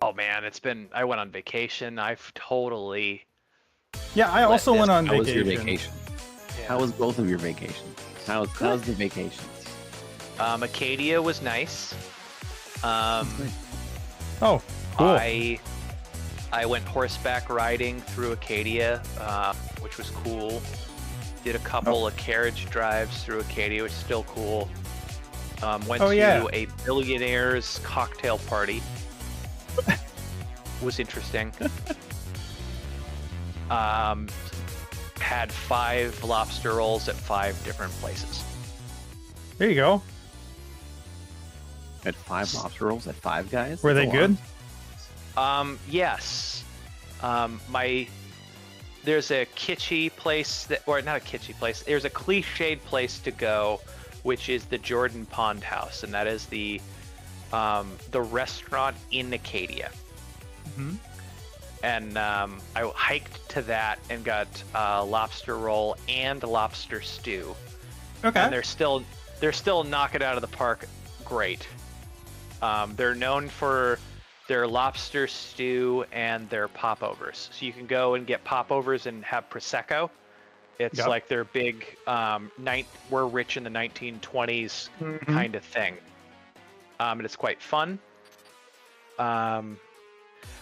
Oh man, I went on vacation. I've totally. Yeah, I also went on How was your vacation. vacation? Yeah. How was both of your vacations? How's the vacations? Acadia was nice. Oh, cool. I went horseback riding through Acadia, which was cool. Did a couple of carriage drives through Acadia, which is still cool. Went to a billionaire's cocktail party. Was interesting. Had 5 lobster rolls at 5 different places. There you go. At 5 lobster rolls at 5 guys? Were they good? Yes. There's a kitschy place or not a kitschy place. There's a cliched place to go, which is the Jordan Pond House, and that is the restaurant in Acadia. Mm-hmm. And I hiked to that and got lobster roll and lobster stew. Okay. And they're still knocking it out of the park. Great. They're known for their lobster stew and their popovers. So you can go and get popovers and have prosecco. It's like their big we're rich in the 1920s kind of thing. And it's quite fun.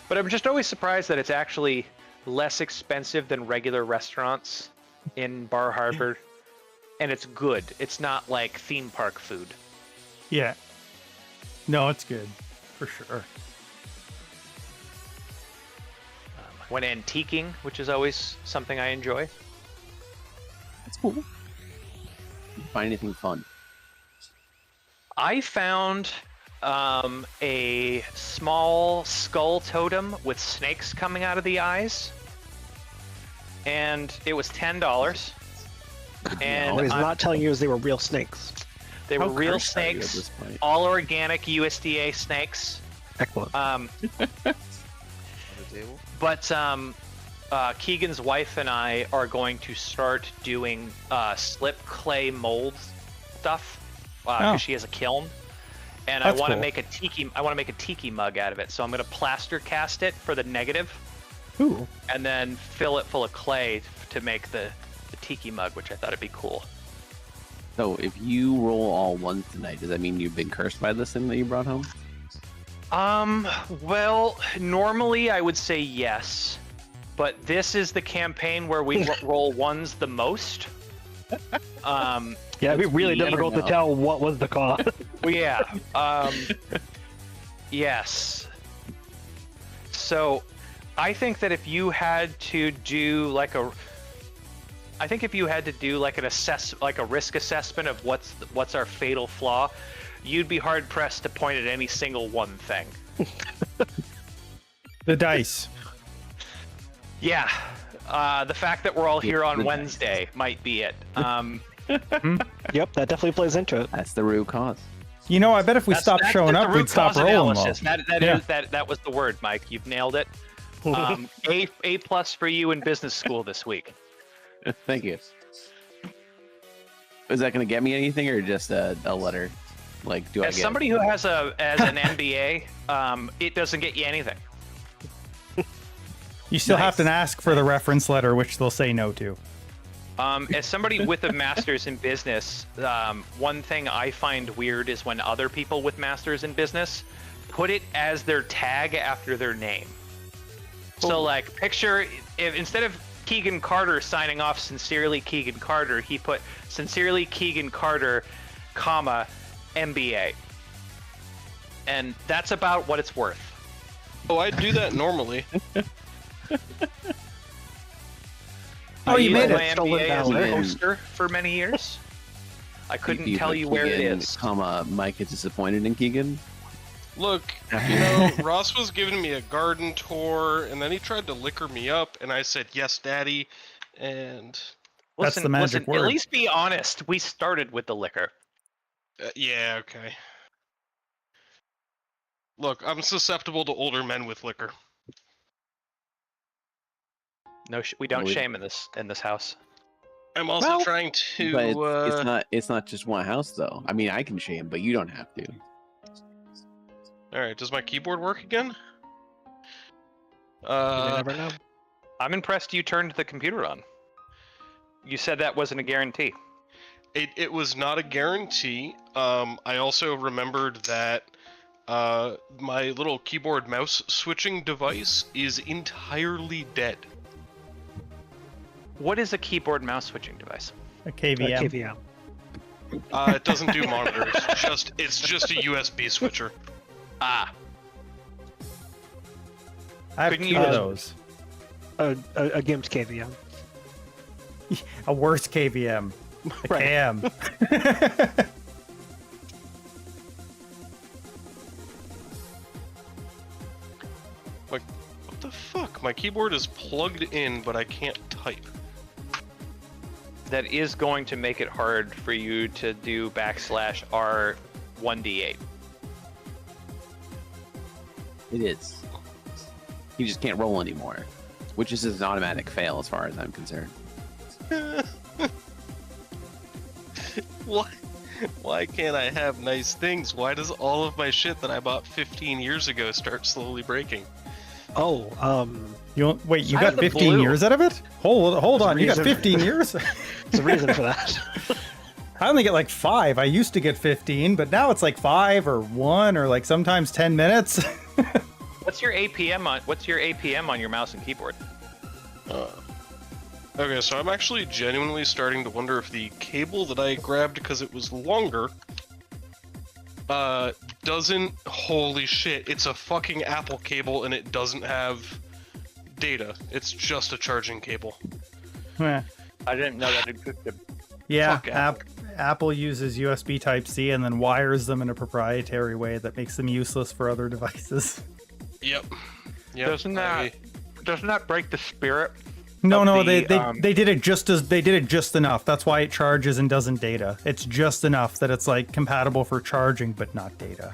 But I'm just always surprised that it's actually less expensive than regular restaurants in Bar Harbor. And it's good. It's not like theme park food. Yeah. No, it's good. For sure. Went antiquing, which is always something I enjoy. That's cool. Did you find anything fun? I found a small skull totem with snakes coming out of the eyes. And it was $10. And he's not telling you they were real snakes. They were real snakes, all organic USDA snakes. Excellent. But Keegan's wife and I are going to start doing slip clay mold stuff because she has a kiln, and I want to make a tiki. I want to make a tiki mug out of it. So I'm going to plaster cast it for the negative, and then fill it full of clay to make the tiki mug, which I thought would be cool. So if you roll all ones tonight, does that mean you've been cursed by this thing that you brought home? Well, normally I would say yes, but this is the campaign where we roll ones the most. Yeah, it'd be really difficult to tell what was the cause. Well, yeah. Yes. So, I think that if you had to do like a risk assessment of what's our fatal flaw, you'd be hard pressed to point at any single one thing. The dice. Yeah. The fact that we're all here on Wednesday might be it. Yep, that definitely plays into it. That's the root cause. You know, I bet if we stopped showing up, we'd stop rolling well. That was the word, Mike. You've nailed it. A plus for you in business school this week. Thank you. Is that going to get me anything, or just a letter? Like, do I get somebody who has an MBA? It doesn't get you anything. You still have to ask for the reference letter, which they'll say no to. As somebody with a master's in business, one thing I find weird is when other people with masters in business put it as their tag after their name. So, like, picture if instead of Keegan Carter signing off sincerely Keegan Carter, he put sincerely Keegan Carter, comma, MBA. And that's about what it's worth. Oh, I do that normally. Oh, you made my it. MBA as a poster for many years. I couldn't tell you where it is. Comma, Mike is disappointed in Keegan. Look, you know, Ross was giving me a garden tour, and then he tried to liquor me up, and I said, yes, Daddy, and... That's the magic word. At least be honest. We started with the liquor. Yeah, okay. Look, I'm susceptible to older men with liquor. No, we don't shame in this house. I'm also trying to... But it's not just one house, though. I mean, I can shame, but you don't have to. Alright, does my keyboard work again? You never know. I'm impressed you turned the computer on. You said that wasn't a guarantee. It was not a guarantee. I also remembered that my little keyboard mouse switching device is entirely dead. What is a keyboard mouse switching device? A KVM. KVM. It doesn't do monitors. It's just a USB switcher. Ah, I have Couldn't two you of just- those. A GIMP's KVM. A worse KVM. A Right. cam. What the fuck? My keyboard is plugged in, but I can't type. that is going to make it hard for you to do /R 1d8. It is. He just can't roll anymore, which is an automatic fail as far as I'm concerned. Why can't I have nice things? Why does all of my shit that I bought 15 years ago start slowly breaking? Oh, Wait, you I got have the 15 blue. years out of it? Hold on, you got reason. 15 years? there's a reason for that. I only get like 5. I used to get 15, but now it's like 5 or 1 or like sometimes 10 minutes. What's your APM on your mouse and keyboard? Okay, so I'm actually genuinely starting to wonder if the cable that I grabbed because it was longer doesn't... Holy shit, it's a fucking Apple cable and it doesn't have data. It's just a charging cable. Eh. I didn't know that existed. Yeah, Fuck Apple uses USB Type-C and then wires them in a proprietary way that makes them useless for other devices. Yep. Doesn't that break the spirit? No, Of they the, did it just enough. That's why it charges and doesn't data. It's just enough that it's like compatible for charging but not data.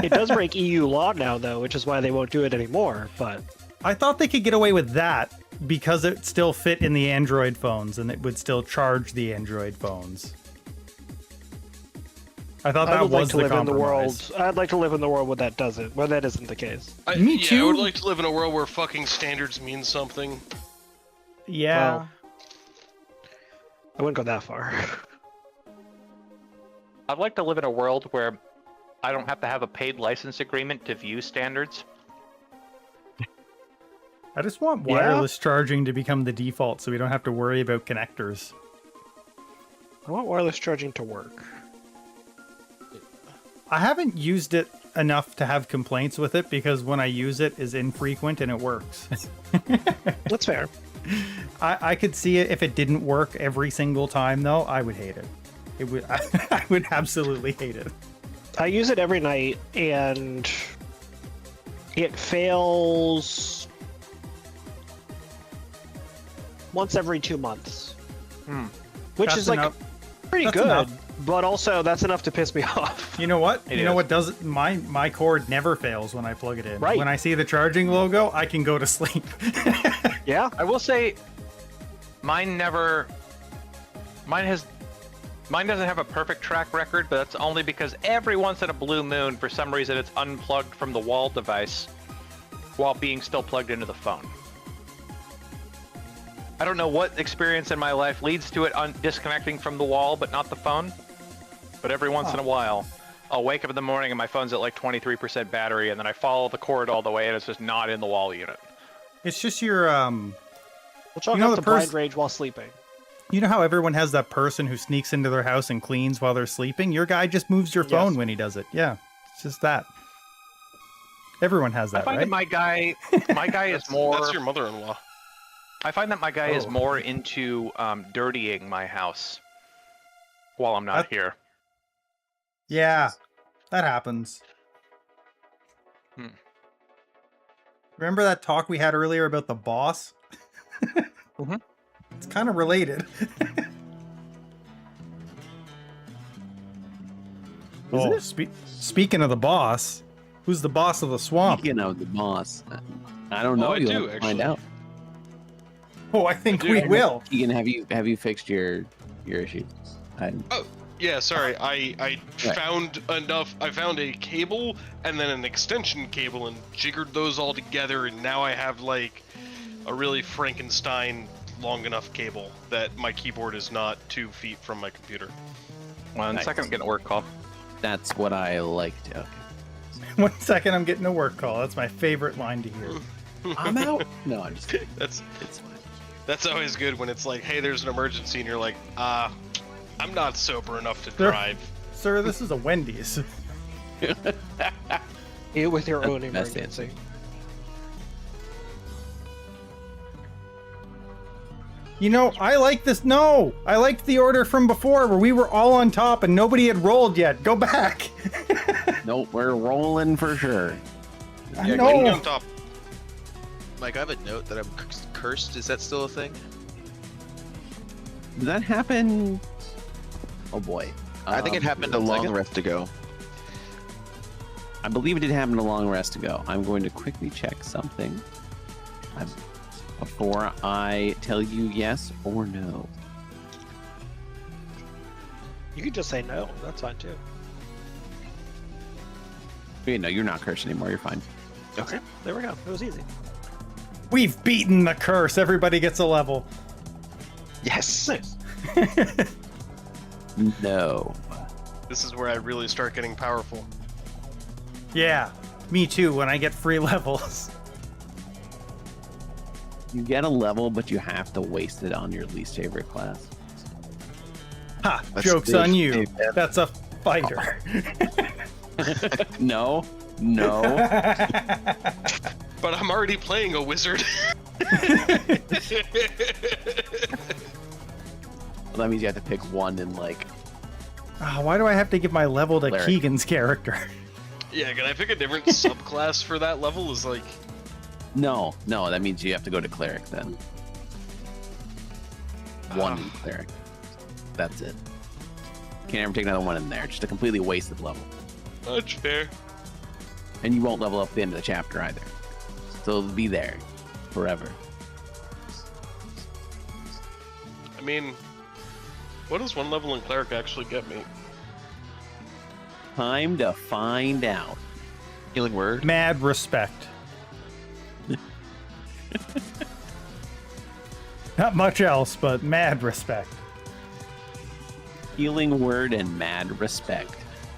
It does break EU law now, though, which is why they won't do it anymore. But I thought they could get away with that because it still fit in the Android phones and it would still charge the Android phones. I thought I that would like was to the live in the compromise. world. I'd like to live in the world where that doesn't, where that isn't the case. Me Yeah, I too. would like to live in a world where fucking standards mean something. Yeah. Well, I wouldn't go that far. I'd like to live in a world where I don't have to have a paid license agreement to view standards. I just want Yeah? wireless charging to become the default so we don't have to worry about connectors. I want wireless charging to work. I haven't used it enough to have complaints with it because when I use it is infrequent and it works. That's fair. I could see it if it didn't work every single time though, I would hate it. It would I would absolutely hate it. I use it every night, and it fails once every 2 months. Which That's is like enough. pretty That's good, enough. but also that's enough to piss me off. You know what? It You know is. what does it? My cord never fails when I plug it in. Right. When I see the charging logo, I can go to sleep. Yeah? I will say, mine doesn't have a perfect track record, but that's only because every once in a blue moon, for some reason, it's unplugged from the wall device while being still plugged into the phone. I don't know what experience in my life leads to it disconnecting from the wall, but not the phone. But every once in a while, I'll wake up in the morning and my phone's at like 23% battery, and then I follow the cord all the way, and it's just not in the wall unit. It's just your We'll chalk You know up the to blind pers- rage while sleeping. you know how everyone has that person who sneaks into their house and cleans while they're sleeping? Your guy just moves your phone Yes. when he does it. Yeah. It's just that. Everyone has I that, find right? that my guy is more. That's your mother-in-law. I find that my guy is Oh. more into dirtying my house while I'm not That- here. Yeah. That happens. Hmm. Remember that talk we had earlier about the boss? Mhm. It's kind of related. Speaking of the boss, who's the boss of the swamp? Speaking of the boss, I don't know. I You'll do, have to find actually. out. Oh, I think I do. we will. Keegan, have you fixed your issue? Yeah, Yeah, sorry. I found enough. I found a cable and then an extension cable and jiggered those all together, and now I have like a really Frankenstein long enough cable that my keyboard is not 2 feet from my computer. 1 second, I'm getting a work call. That's what I like to. Okay. 1 second, I'm getting a work call. That's my favorite line to hear. I'm out. No, I'm just kidding. That's It's fine. that's always good when it's like, hey, there's an emergency, and you're like, I'm not sober enough to drive. Sir, this is a Wendy's. You with your own That's the best emergency. You know, I like this. No, I liked the order from before where we were all on top and nobody had rolled yet. Go back. Nope, we're rolling for sure. I Yeah, know. Getting on top. Mike, I have a note that I'm cursed. Is that still a thing? Did that happen? Oh boy. I think it happened a 1 long second. rest ago. I believe it did happen a long rest ago. I'm going to quickly check something before I tell you yes or no. You can just say no. That's fine too. Wait, no, you're not cursed anymore. You're fine. Okay. There we go. It was easy. We've beaten the curse. Everybody gets a level. Yes. Nice. No. This is where I really start getting powerful. Yeah, me too when I get free levels. You get a level, but you have to waste it on your least favorite class. Ha, That's joke's good. on you. Hey, man. That's a fighter. No. No. But I'm already playing a wizard. Well, that means you have to pick one in like. Why do I have to give my level to Cleric. Keegan's character? Yeah, can I pick a different subclass for that level? Is like, No, that means you have to go to cleric then. One in cleric. That's it. Can't ever take another one in there. Just a completely wasted level. that's fair. And you won't level up at the end of the chapter either. So it'll be there forever. I mean, what does one level in cleric actually get me? Time to find out. Healing word. Mad respect. Not much else, but mad respect. Healing word and mad respect.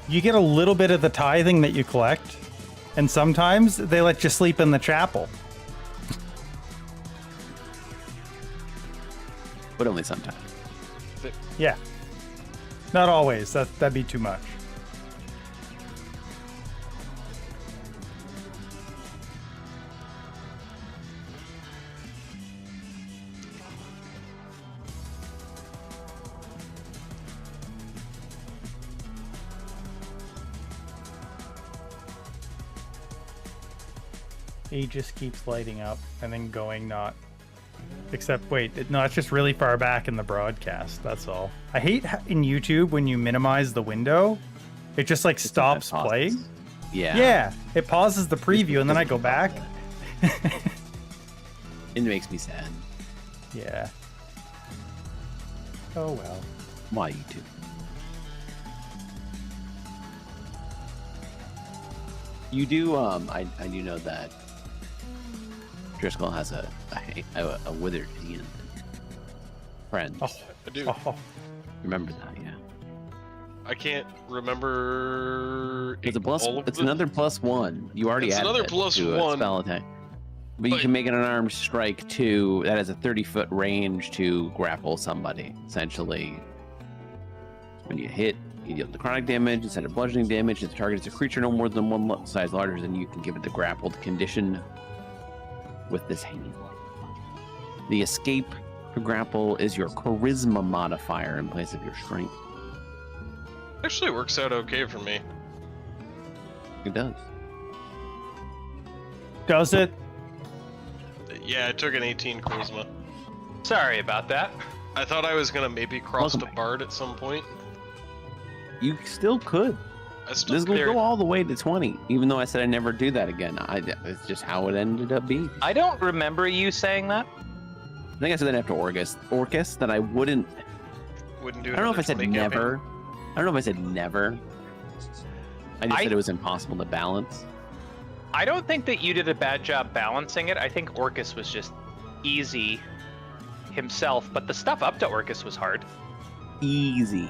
You get a little bit of the tithing that you collect, and sometimes they let you sleep in the chapel. But only sometimes. Yeah. Not always. That'd be too much. Aegis keeps lighting up and then going not. Except, wait, no, it's just really far back in the broadcast. That's all. I hate in YouTube when you minimize the window, it just like stops pauses. playing. Yeah. Yeah, it pauses the preview and then I go back. It makes me sad. Yeah. Oh well. Why YouTube? You do, I do know that Dri Skell has a withered hand friend. Oh, I do. oh, Remember that, yeah. I can't remember. It's a plus. all of It's them. another +1. You already It's added another it plus to a one. spell attack. But you But- can make it an unarmed strike too. That has a 30-foot range to grapple somebody. Essentially, when you hit, you deal necrotic damage instead of bludgeoning damage. If the target is a creature no more than one size larger, then you can give it the grappled condition with this hand. The escape to grapple is your charisma modifier in place of your strength. Actually, works out okay for me. It does. does it? Yeah, I took an 18 charisma. Sorry about that. I thought I was gonna maybe cross Welcome to bard at some point. You still could. I still This will There- go all the way to 20, even though I said I never do that again. It's just how it ended up being. I don't remember you saying that. I think I said that after Orcus, that I wouldn't. wouldn't do. I don't know if I another said 20 campaign. never. don't know if I said never. I just said it was impossible to balance. I don't think that you did a bad job balancing it. I think Orcus was just easy himself, but the stuff up to Orcus was hard. Easy.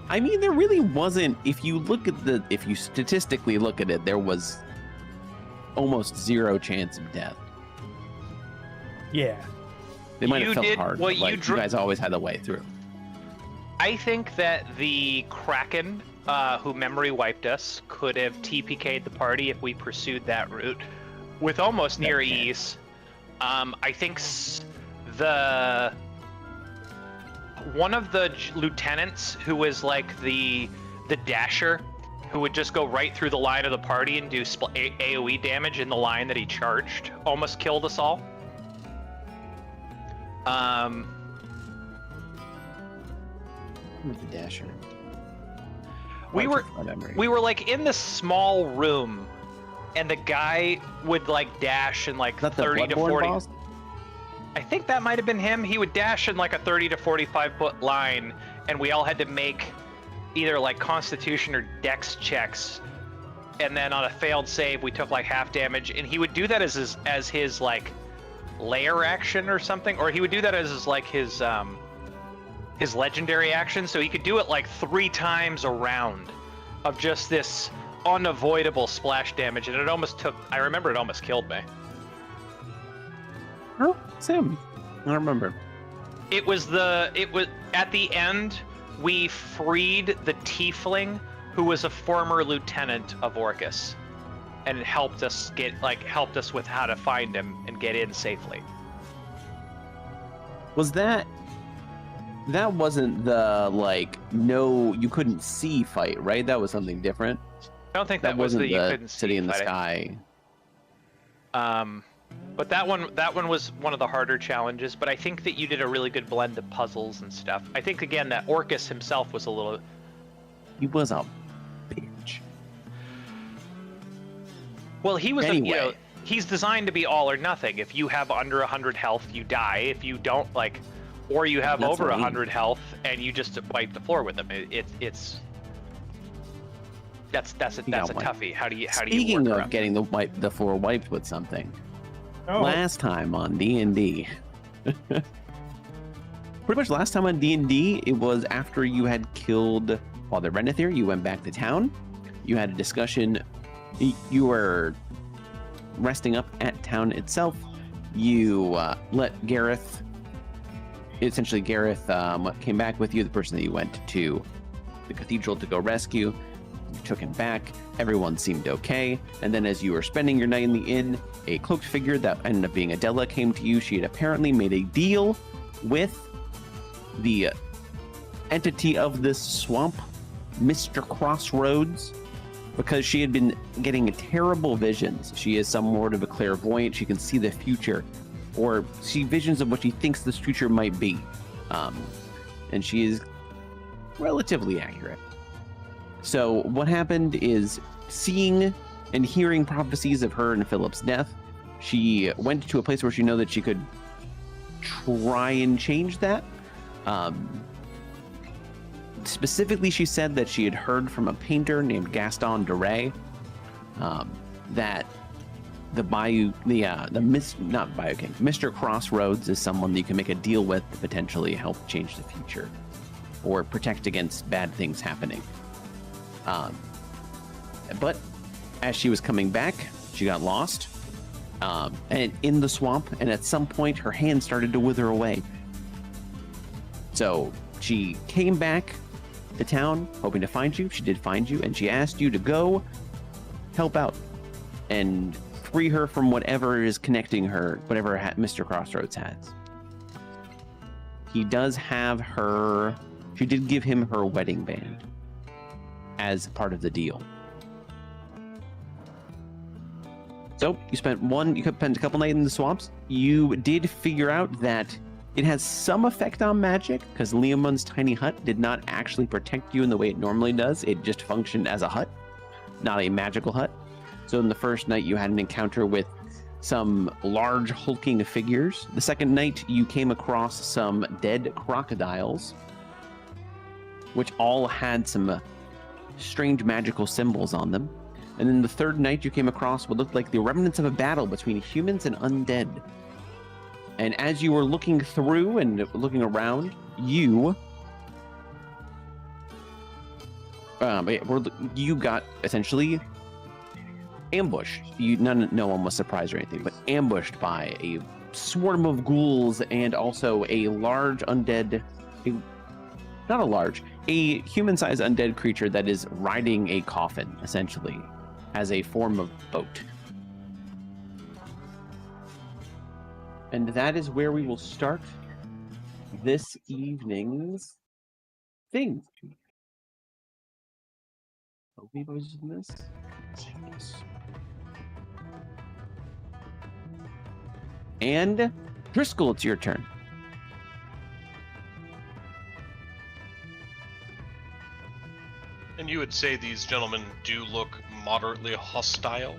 I mean, there really wasn't. If you statistically look at it, there was almost zero chance of death. Yeah. They might have felt hard, well, but you guys always had the way through. I think that the Kraken, who memory wiped us, could have TPK'd the party if we pursued that route with almost near ease. I think one of the lieutenants who was like the dasher, who would just go right through the line of the party and do AoE damage in the line that he charged, almost killed us all. With the dasher. We were like in this small room, and the guy would like dash in like 30 to 40. Boss? I think that might have been him. He would dash in like a 30 to 45 foot line, and we all had to make either like Constitution or Dex checks. And then on a failed save, we took like half damage. And he would do that as his like lair action or something, or he would do that as his legendary action. So he could do it like 3 times a round of just this unavoidable splash damage, and I remember it almost killed me. Oh, Sam. I remember. It was at the end, we freed the tiefling who was a former lieutenant of Orcus, and it helped us with how to find him and get in safely. Was that wasn't the no, you couldn't see fight, right? That was something different. I don't think that was wasn't that you the couldn't see city in the fighting. sky. But that one was one of the harder challenges, but I think that you did a really good blend of puzzles and stuff. I think again that Orcus himself was a little... He was a bitch. Well, he was anyway. He's designed to be all or nothing. If you have under 100 health, you die. If you don't, or you have over 100 health and you just wipe the floor with him. That's a toughie. How do you Speaking work of around getting the floor wiped with something, Oh. last time on D&D, pretty much last time on D&D, it was after you had killed Father Renethir. You went back to town. You had a discussion. You were resting up at town itself. You let Gareth. Essentially, Gareth came back with you, the person that you went to the cathedral to go rescue. You took him back. Everyone seemed okay. And then as you were spending your night in the inn, a cloaked figure that ended up being Adela came to you. She had apparently made a deal with the entity of this swamp, Mr. Crossroads, because she had been getting terrible visions. She is somewhat of a clairvoyant. She can see the future, or see visions of what she thinks this future might be. And she is relatively accurate. So what happened is, seeing and hearing prophecies of her and Philip's death, she went to a place where she knew that she could try and change that. Specifically, she said that she had heard from a painter named Gaston Dre that Mr. Crossroads is someone that you can make a deal with to potentially help change the future or protect against bad things happening. But as she was coming back, she got lost and in the swamp, and at some point her hand started to wither away. So she came back to town hoping to find you. She did find you, and she asked you to go help out and free her from whatever is connecting her, whatever Mr. Crossroads has. He does have her... She did give him her wedding band as part of the deal. So you spent a couple nights in the swamps. You did figure out that it has some effect on magic, because Leomun's tiny hut did not actually protect you in the way it normally does. It just functioned as a hut, not a magical hut. So in the first night, you had an encounter with some large hulking figures. The second night, you came across some dead crocodiles. which all had some strange magical symbols on them. And then the third night, you came across what looked like the remnants of a battle between humans and undead. And as you were looking through and looking around, you got essentially ambushed. No one was surprised or anything, but ambushed by a swarm of ghouls and also a large undead, a human-sized undead creature that is riding a coffin, essentially, as a form of boat. And that is where we will start this evening's thing. Hope was in this. And Dri Skell, it's your turn. And you would say these gentlemen do look moderately hostile?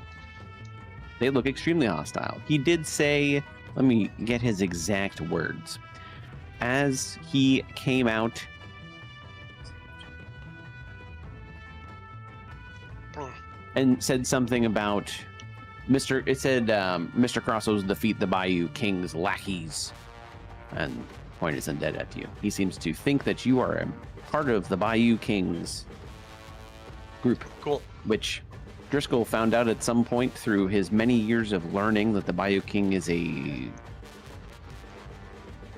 They look extremely hostile. He did say, let me get his exact words. As he came out, and said something about Mr. Crosso's defeat the Bayou King's lackeys, and pointed his undead at you. He seems to think that you are a part of the Bayou King's group. Cool. Which Dri Skell found out at some point through his many years of learning that the Bayou King is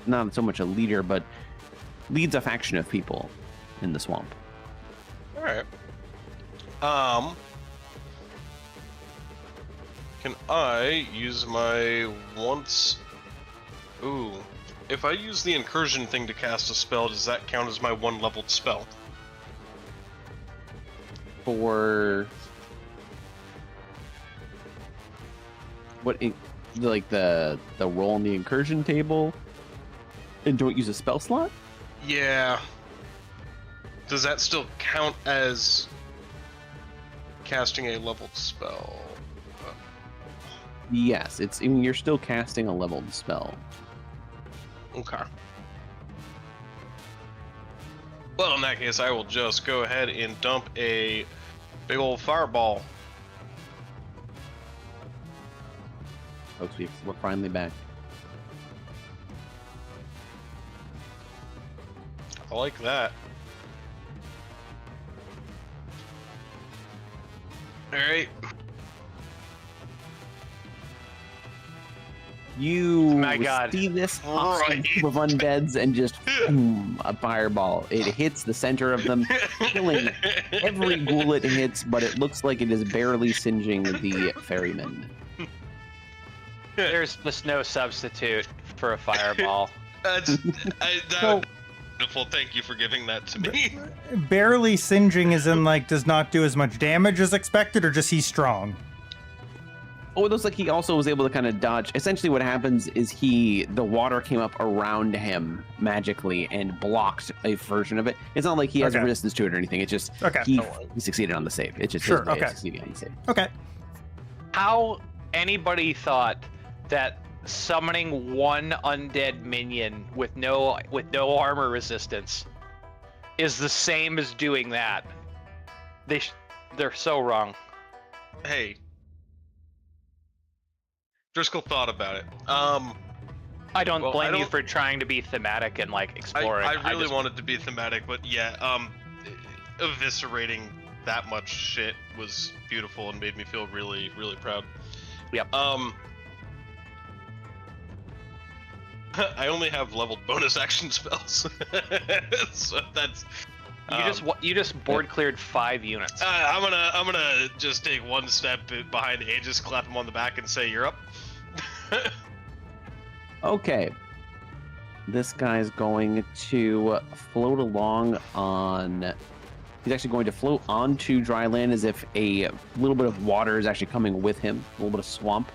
not so much a leader, but leads a faction of people in the swamp. All right. Can I use my once... Ooh. If I use the incursion thing to cast a spell, does that count as my one-leveled spell? For... What, like the roll on the incursion table? And don't use a spell slot? Yeah. Does that still count as casting a leveled spell? Yes, you're still casting a leveled spell. Okay. Well, in that case, I will just go ahead and dump a big old fireball. Folks, we're finally back. I like that. Alright. You My God. see this awesome Right. group of undeads and just boom, a fireball. It hits the center of them, killing every ghoul it hits, but it looks like it is barely singeing the ferryman. There's just no substitute for a fireball. That's beautiful. Thank you for giving that to me. Barely singeing is in like does not do as much damage as expected, or just he's strong? Oh, it looks like he also was able to kind of dodge. Essentially what happens is the water came up around him magically and blocked a version of it. It's not like he has a resistance to it or anything. It's just he succeeded on the save. It's just his way of succeeding on the save. Okay. How anybody thought that summoning one undead minion with no armor resistance is the same as doing that? They're so wrong. Hey. Dri Skell thought about it. I don't blame you for trying to be thematic and like exploring. I really wanted to be thematic, but yeah, eviscerating that much shit was beautiful and made me feel really, really proud. Yep. I only have leveled bonus action spells, so that's. You just board cleared 5 units. I'm gonna just take one step behind Aegis, clap him on the back, and say, "You're up." Okay. This guy's going to float along on... He's actually going to float onto dry land as if a little bit of water is actually coming with him, a little bit of swamp.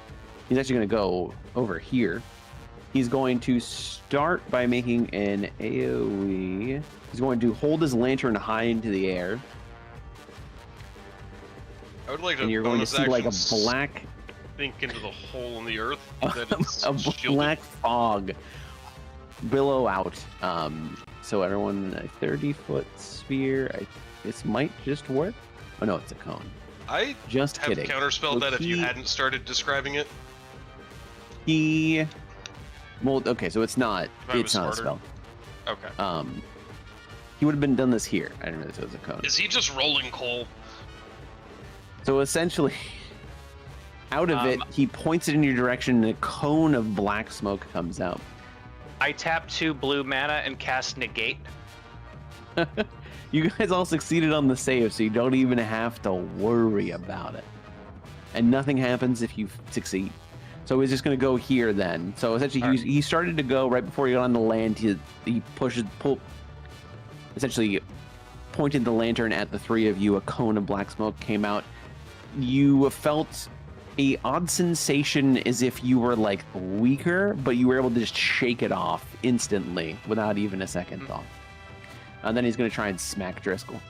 He's actually going to go over here. He's going to start by making an AoE. He's going to hold his lantern high into the air. I would like to. And you're going to see like a black... Think into the hole in the earth. a black fog billow out So everyone, a 30-foot sphere. This might just work. Oh no, it's a cone. I Just have kidding. counterspelled So that if you he- hadn't started describing it. Well, okay, so it's not. If I It's was not a smarter. spell. Okay. He would have been done this here. I didn't realize it was a cone. Is he just rolling coal? So essentially, out of it, he points it in your direction, and a cone of black smoke comes out. I tap 2 blue mana and cast negate. You guys all succeeded on the save, so you don't even have to worry about it. And nothing happens if you succeed. So he's just going to go here then. So essentially, he started to go right before he got on the land. He essentially pointed the lantern at the three of you. A cone of black smoke came out. You felt a odd sensation as if you were like weaker, but you were able to just shake it off instantly without even a second thought. And then he's going to try and smack Driscoll.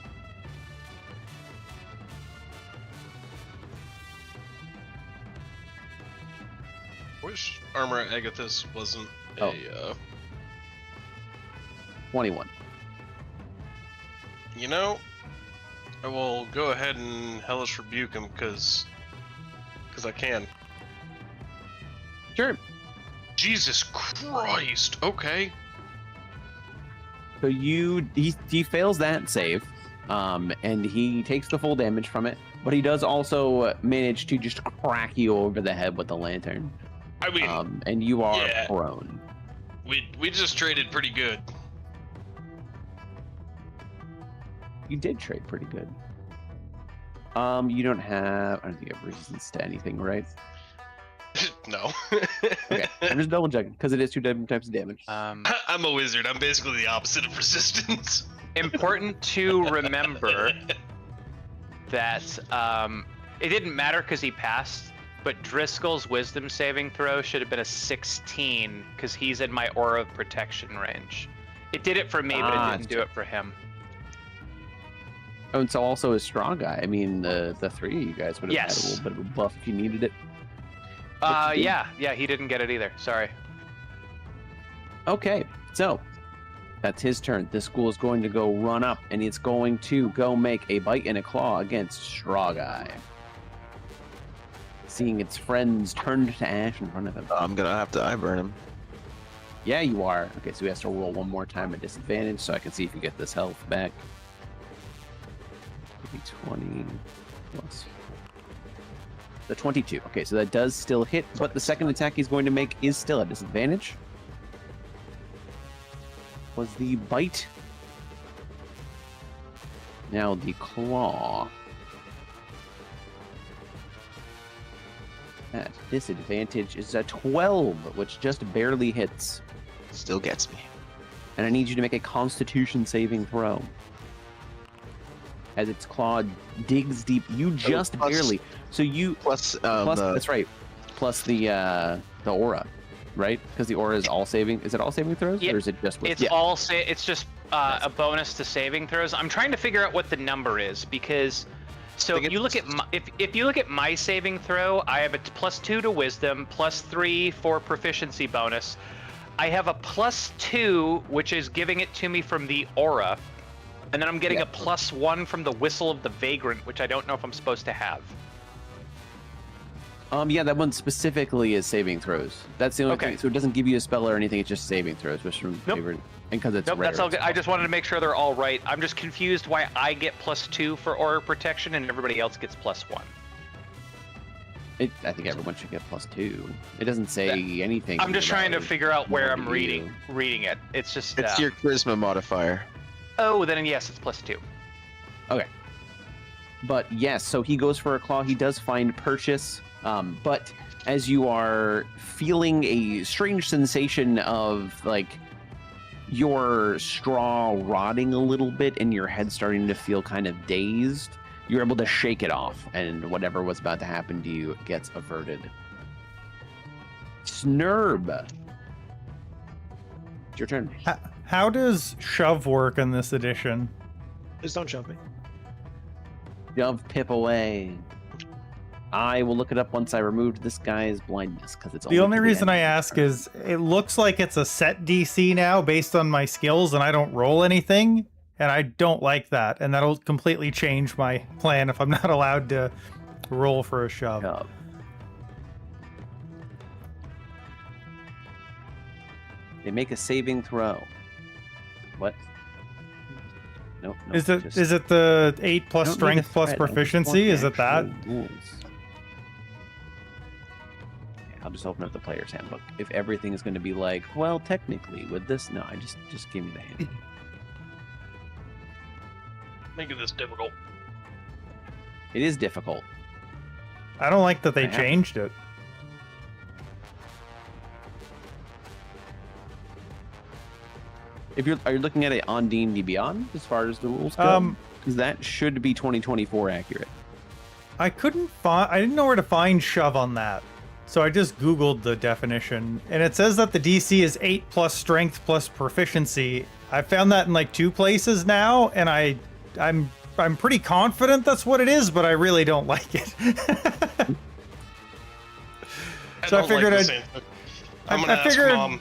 Wish Armor Agathis wasn't a. 21. You know, I will go ahead and Hellish Rebuke him because I can. Sure. Jesus Christ. Okay. So he fails that save, and he takes the full damage from it. But he does also manage to just crack you over the head with the lantern. I mean, And you are yeah. prone. we just traded pretty good. You did trade pretty good. You don't have. I don't think you have resistance to anything, right? No. Okay, I'm just double checking because it is 2 different types of damage. I'm a wizard. I'm basically the opposite of resistance. Important to remember that it didn't matter because he passed, but Driscoll's wisdom saving throw should have been a 16 because he's in my aura of protection range. It did it for me, but it didn't do it for him. Oh, and so also is StrawGuy. I mean, the three of you guys would have had a little bit of a buff if you needed it. Yeah, he didn't get it either. Sorry. Okay, so that's his turn. This school is going to go run up, and it's going to go make a bite and a claw against StrawGuy. Seeing its friends turned to ash in front of him. I'm gonna have to eye burn him. Yeah, you are. Okay, so he has to roll one more time at disadvantage, so I can see if you get this health back. Maybe 20 plus the 22. Okay, so that does still hit, but the second attack he's going to make is still at disadvantage. Was the bite. Now the claw. At disadvantage is a 12, which just barely hits. Still gets me. And I need you to make a Constitution saving throw. As its claw digs deep, you just plus- barely. So you Plus, that's right. Plus the aura, right? Because the aura is all saving. Is it all saving throws, Yeah, or is it just? It's all it's just a bonus to saving throws. I'm trying to figure out what the number is because so if you look at if you look at my saving throw, I have a +2 to wisdom, +3 for proficiency bonus. I have a +2, which is giving it to me from the aura, and then I'm getting a +1 from the whistle of the vagrant, which I don't know if I'm supposed to have. Yeah, that one specifically is saving throws. That's the only thing. So it doesn't give you a spell or anything. It's just saving throws, which from favorite, and because it's rare. That's all good. I just wanted to make sure they're all right. I'm just confused why I get +2 for aura protection and everybody else gets +1. I think everyone should get +2. It doesn't say anything. I'm just trying to figure out where I'm more to you. reading it. It's just it's your charisma modifier. Oh, then yes, it's +2. Okay. But yes, so he goes for a claw. He does find purchase. But as you are feeling a strange sensation of like your straw rotting a little bit and your head starting to feel kind of dazed, you're able to shake it off, and whatever was about to happen to you gets averted. Snurb. It's your turn. How does shove work in this edition? Please don't shove me. Shove Pip away. I will look it up once I removed this guy's blindness because it's The only reason I ask is it looks like it's a set DC now based on my skills, and I don't roll anything, and I don't like that, and that'll completely change my plan if I'm not allowed to roll for a shove. Shove. They make a saving throw. What? Nope. Is it the 8 plus Don't need strength a plus threat, I just proficiency? want Is the it that? actual rules. I'll just open up the player's handbook. If everything is going to be like, well, technically, with this, no, I just give me the handbook. Making this difficult. It is difficult. I don't like that they I have- changed it. Are you looking at it on D&D Beyond as far as the rules go? Because that should be 2024 accurate. I didn't know where to find shove on that. So I just Googled the definition, and it says that the DC is 8 plus strength plus proficiency. I found that in like 2 places now, and I'm pretty confident that's what it is, but I really don't like it. So I figured I'm gonna ask Mom.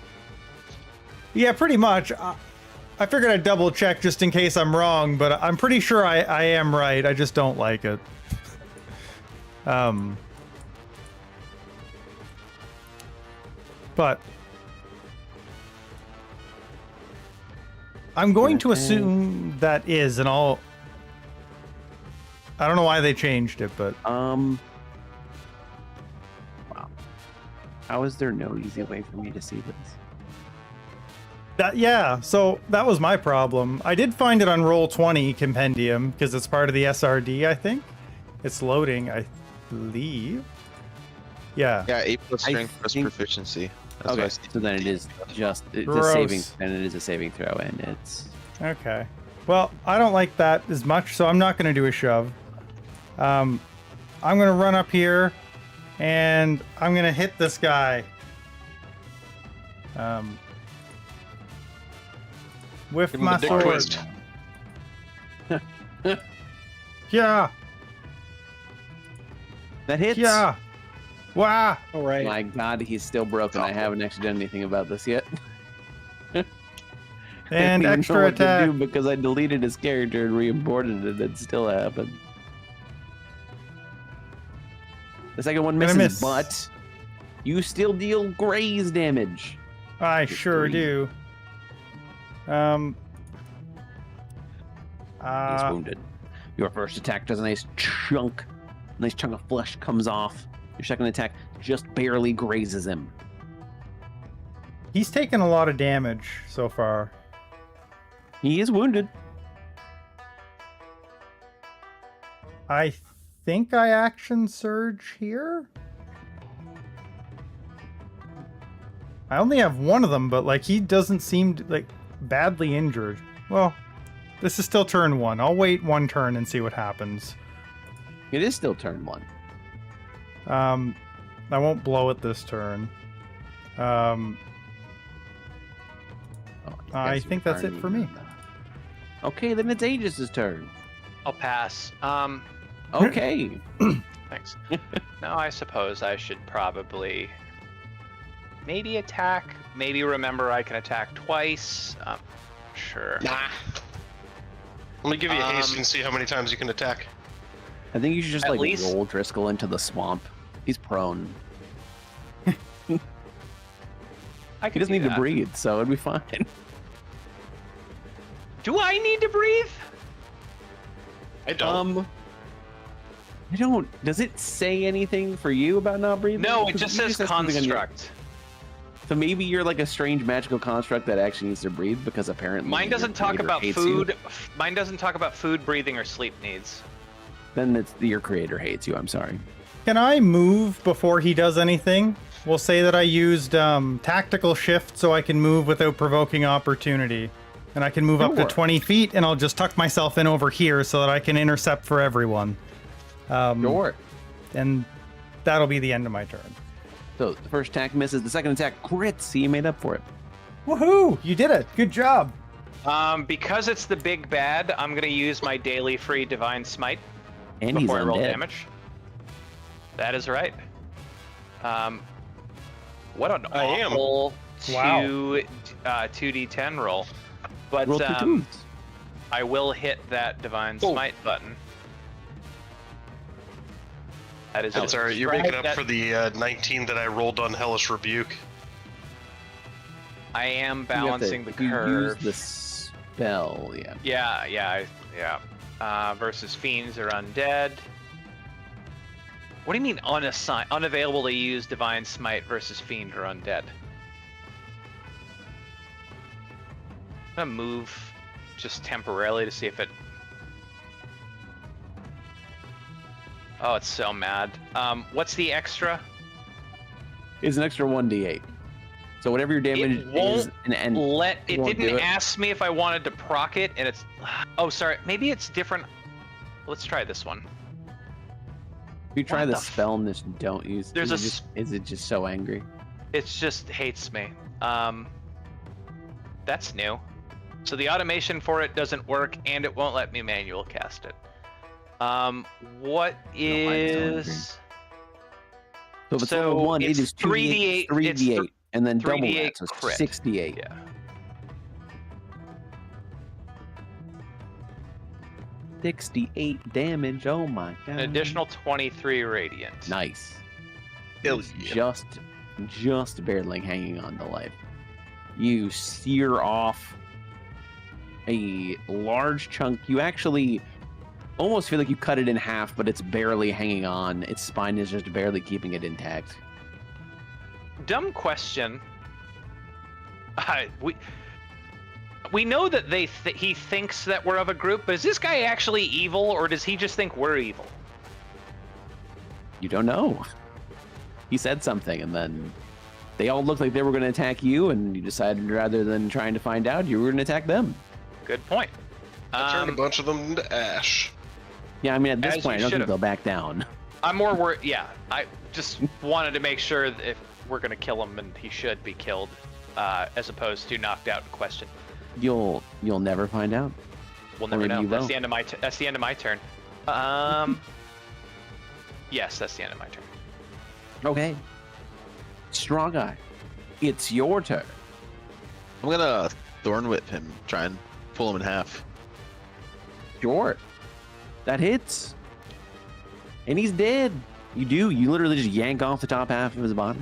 Yeah, pretty much. I figured I'd double check just in case I'm wrong, but I'm pretty sure I am right. I just don't like it. But I'm going to assume that is, and I don't know why they changed it, but Wow. How is there no easy way for me to see this? so that was my problem. I did find it on Roll20 Compendium because it's part of the SRD, I think. It's loading, I believe. Yeah. Yeah, 8 plus I strength plus think- proficiency. That's Okay, what I see. so then it is just it's a Gross. saving, and it is a saving throw, and it's Okay. Well, I don't like that as much, so I'm not going to do a shove. I'm going to run up here, and I'm going to hit this guy. With Give him my the dick sword. twist. Yeah, that hits. yeah. Wow. All right. My God, he's still broken. I haven't actually done anything about this yet. I And don't even know extra what to attack. do because I deleted his character and re-imported it. It still happened. The second one Gonna misses, miss. but you still deal graze damage. I sure three. do. He's wounded. Your first attack does a nice chunk of flesh comes off. Your second attack just barely grazes him. He's taken a lot of damage so far. He is wounded. I think I action surge here. I only have one of them, but like he doesn't seem like badly injured. Well, this is still turn 1. I'll wait 1 turn and see what happens. It is still turn 1. I won't blow it this turn. Oh, you I guys are think that's it farming for me. on that. Okay, then it's Aegis' turn. I'll pass. Okay. Thanks. No, I suppose I should probably maybe attack. Maybe remember I can attack twice. Sure. Nah. Let me give you a haste and see how many times you can attack. I think you should just At like least- roll Driscoll into the swamp. He's prone. I He can doesn't do need to that. breathe, so it'd be fine. Do I need to breathe? I don't. I don't. Does it say anything for you about not breathing? No, it Because just you says have something on your- construct. So maybe you're like a strange magical construct that actually needs to breathe because apparently Mine your doesn't talk creator about hates you. food. Mine doesn't talk about food, breathing, or sleep needs. Then it's your creator hates you. I'm sorry. Can I move before he does anything? We'll say that I used tactical shift so I can move without provoking opportunity. And I can move up to Sure. 20 feet, and I'll just tuck myself in over here so that I can intercept for everyone. Sure. And that'll be the end of my turn. So the first attack misses. The second attack crits. So you made up for it. Woohoo! You did it. Good job. Because it's the big bad, I'm gonna use my daily free divine smite And he's before I roll undead. damage. That is right. What an I am. awful Wow. 2d10 roll. But Roll 2 twos. I will hit that Divine Oh. Smite button. That is That's a alright, you're strike making up that- for the 19 that I rolled on Hellish Rebuke. I am You have to- balancing the if you curve. use the spell, yeah. Yeah. Versus fiends or undead. What do you mean unavailable to use Divine Smite versus fiend or undead? I'm gonna move just temporarily to see if it. Oh, it's so mad. What's the extra? It's an extra 1d8. So whatever your damage It won't is, and It won't do didn't it. ask me if I wanted to proc it, and it's. Oh, sorry. Maybe it's different. Let's try this one. if you try what the the spell and just don't use, There's is it just so angry? It just hates me. That's new. So the automation for it doesn't work, and it won't let me manual cast it. What is? So if it's So level 1, it it's is 2d8, 3d8, it's 3d8, and then double 3d8 that, so it's crit. 6d8. Yeah. 68 damage. Oh my god. An additional 23 radiant. Nice. Hell yeah. Just barely hanging on to life. You sear off a large chunk. You actually almost feel like you cut it in half, but it's barely hanging on. Its spine is just barely keeping it intact. Dumb question. We know that he thinks that we're of a group, but is this guy actually evil, or does he just think we're evil? You don't know. He said something, and then they all looked like they were going to attack you, and you decided rather than trying to find out, you were going to attack them. Good point. I turned a bunch of them into ash. Yeah, I mean, at this As point, I you don't think should've. they'll back down. I'm more worried. Yeah, I just wanted to make sure that if we're gonna kill him, and he should be killed, as opposed to knocked out in question. You'll never find out. We'll Or never maybe know. you That's will. the end of my. That's the end of my turn. Yes, that's the end of my turn. Okay. StrawGuy, it's your turn. I'm gonna Thorn Whip him, try and pull him in half. Sure. That hits. And he's dead. You literally just yank off the top half of his body.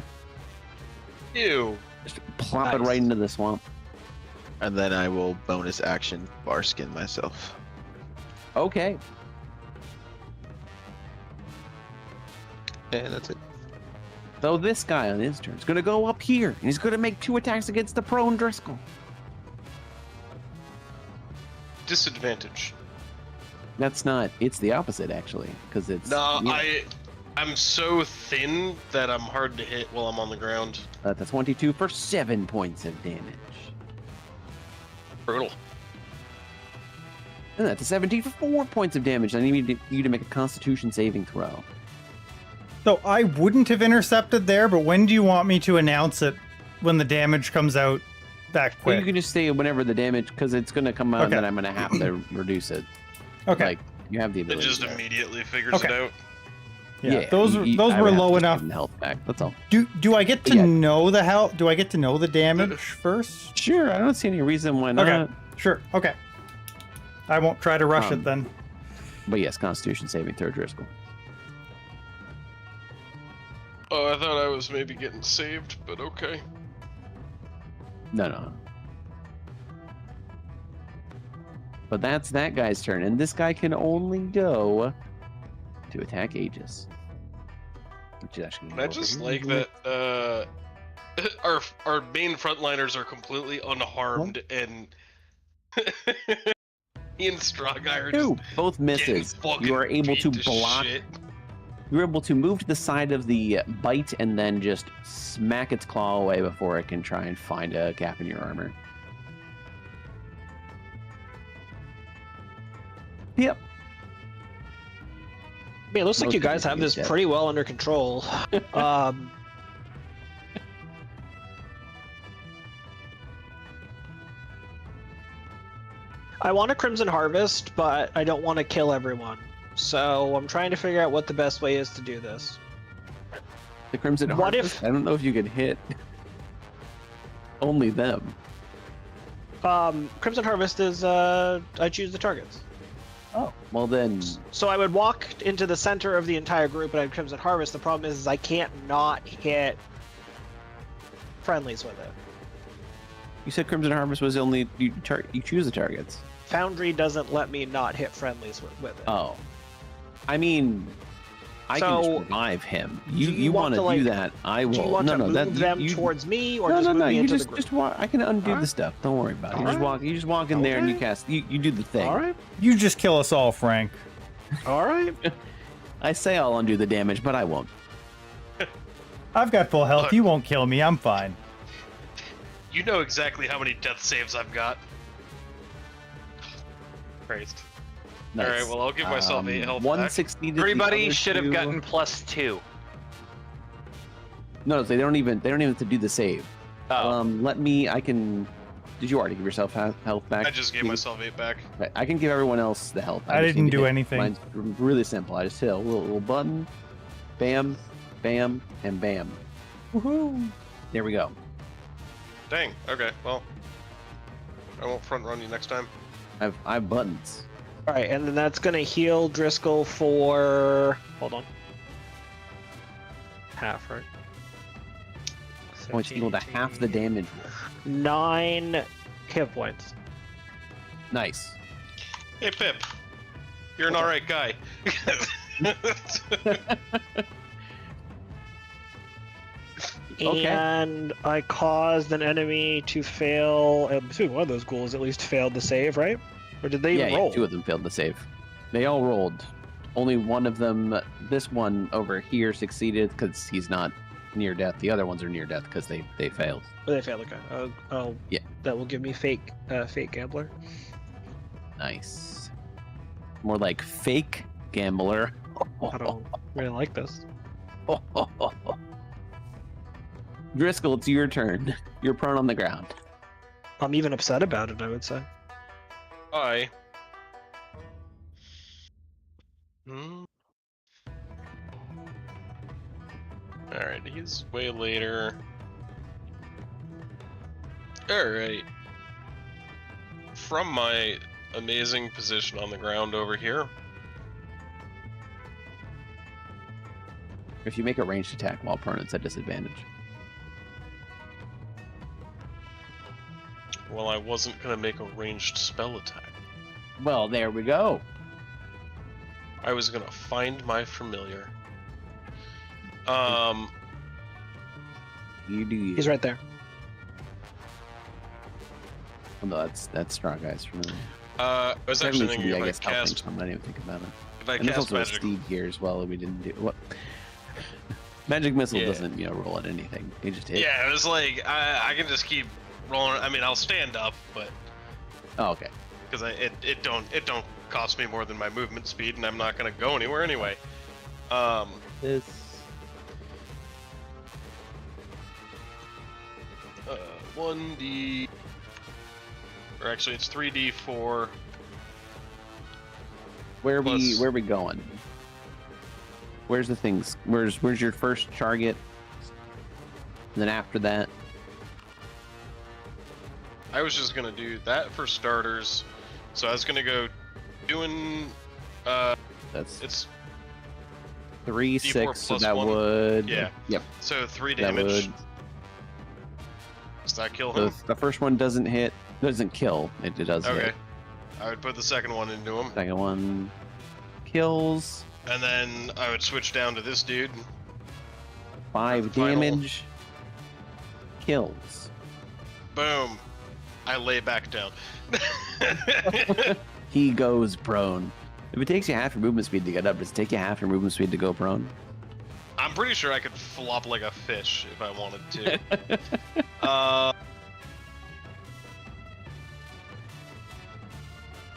Ew. Just plop it Nice. right into the swamp. And then I will bonus action Barskin myself. Okay. And that's it. So this guy on his turn is going to go up here, and he's going to make 2 attacks against the prone Driscoll. Disadvantage. That's not. It's the opposite, actually, because it's. No, yeah, I'm so thin that I'm hard to hit while I'm on the ground. That's a 22 for 7 points of damage. Brutal. And that's a 17 for 4 points of damage. I need you to make a Constitution saving throw. So I wouldn't have intercepted there, but when do you want me to announce it when the damage comes out that Well, you quick? can just say whenever the damage, because it's going to come out, Okay. and then I'm going to have to reduce it. Okay. Like, you have the It ability. just to do that. immediately figures Okay. it out. yeah, those I were would have low to enough. give him the health back. That's all. Do I get to Yeah. know the health? Do I get to know the damage first? Sure, I don't see any reason why not. Okay. Sure. Okay. I won't try to rush it then. But yes, Constitution saving throw, Driscoll. Oh, I thought I was maybe getting saved, but okay. No. But that's that guy's turn, and this guy can only go to attack Aegis. Which is actually I just like that our main frontliners are completely unharmed, and he and StrawGuy are Two, just both misses. getting You are fucking able to beat block. shit. You're able to move to the side of the bite and then just smack its claw away before it can try and find a gap in your armor. Yep. Man, it looks like Most you of guys it have is this dead. pretty well under control. I want a Crimson Harvest, but I don't want to kill everyone. So I'm trying to figure out what the best way is to do this. The Crimson What Harvest? if- I don't know if you could hit only them. Crimson Harvest is I choose the targets. Oh, well then, So I would walk into the center of the entire group and I have Crimson Harvest. The problem is I can't not hit friendlies with it. you said Crimson Harvest was only you choose the targets. Foundry doesn't let me not hit friendlies with it. Oh, I mean, I can So, survive him. do You you want want to to, like, do that? I will. Do you want no, to no, move that them you, towards me, or no, just no, move no. me You into just the group? just walk. I can undo the Alright. stuff. Don't worry about it. You just Alright. walk. You just walk in there and you Okay. cast. You do the thing. All right, You just kill us all, Frank. all right. I say I'll undo the damage, but I won't. I've got full health. Look. You won't kill me. I'm fine. You know exactly how many death saves I've got. Christ. Nice. All right, well, I'll give myself 8 health One back. succeeded. the Everybody other should have two- gotten +2. No, they don't even have to do the save. Oh. Let me. I can. Did you already give yourself health back? I just gave myself 8 back. Right, I can give everyone else the health. I just didn't need to do hit. anything. Mine's really simple. I just hit a little button, bam, bam, and bam. Woohoo! There we go. Dang. Okay. Well, I won't front run you next time. I have buttons. All right, and then that's gonna heal Driscoll for. Hold on. Half, right? Points equal to half the damage. 9 hit points. Nice. Hey, Pip. You're an alright guy. Okay. And I caused an enemy to fail. I'm assuming one of those ghouls at least failed the save, right? Or did they even Yeah, roll? 2 of them failed to save. They all rolled. Only one of them, this one over here, succeeded because he's not near death. The other ones are near death because they failed. Oh, they failed. Okay. Oh, Yeah. That will give me fake gambler. Nice. More like fake gambler. I don't really like this. Driscoll, it's your turn. You're prone on the ground. I'm even upset about it, I would say. Hi. Hmm. Alright, he's way later. Alright. From my amazing position on the ground over here, If you make a ranged attack while prone, it's at disadvantage. well, I wasn't gonna make a ranged spell attack. Well, there we go. I was gonna find my familiar. You do you. He's right there. Oh, no, that's StrawGuy's for me. I was actually Technically, thinking I if I guess helping cast, someone. I didn't even think about it. if I And there's cast also a magic, Steed here as well. We didn't do what? Magic missile Yeah. doesn't, roll at anything. It just hits. yeah, it was like I can just keep rolling. I mean, I'll stand up, but Oh, okay. because it don't cost me more than my movement speed, and I'm not gonna go anywhere anyway. This. 1d, or actually it's 3d4. Where are we? Plus- Where are we going? Where's the things? Where's your first target? And then after that, I was just gonna do that for starters, so I was gonna go doing. that's It's 3, D4 6. So plus that 1. would. Yeah. Yep. so 3 That damage. would. Does that kill So him? the first one doesn't hit. Doesn't kill. It does Okay. hit. I would put the second one into him, Second one kills. and then I would switch down to this dude. 5 Final. damage. Kills. Boom. I lay back down. He goes prone. If it takes you half your movement speed to get up, does it take you half your movement speed to go prone? I'm pretty sure I could flop like a fish if I wanted to.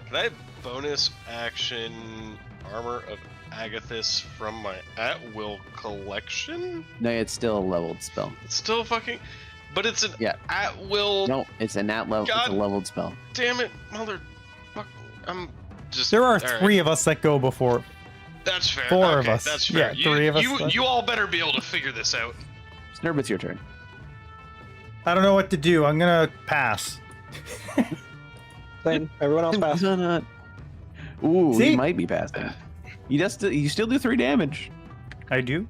Can I bonus action Armor of Agathis from my at-will collection? No, it's still a leveled spell. It's still fucking... But it's an Yeah. at-will... No, it's a nat level. It's God. a leveled spell. Damn it, mother... Fuck. I'm just... There are all right. 3 of us that go before. That's fair. Four of Okay, us. That's fair. Yeah, three of us left. You all better be able to figure this out. Snurb, it's your turn. I don't know what to do. I'm gonna pass. Same. Everyone else pass. Ooh, See? he might be passing. You still do 3 damage. I do.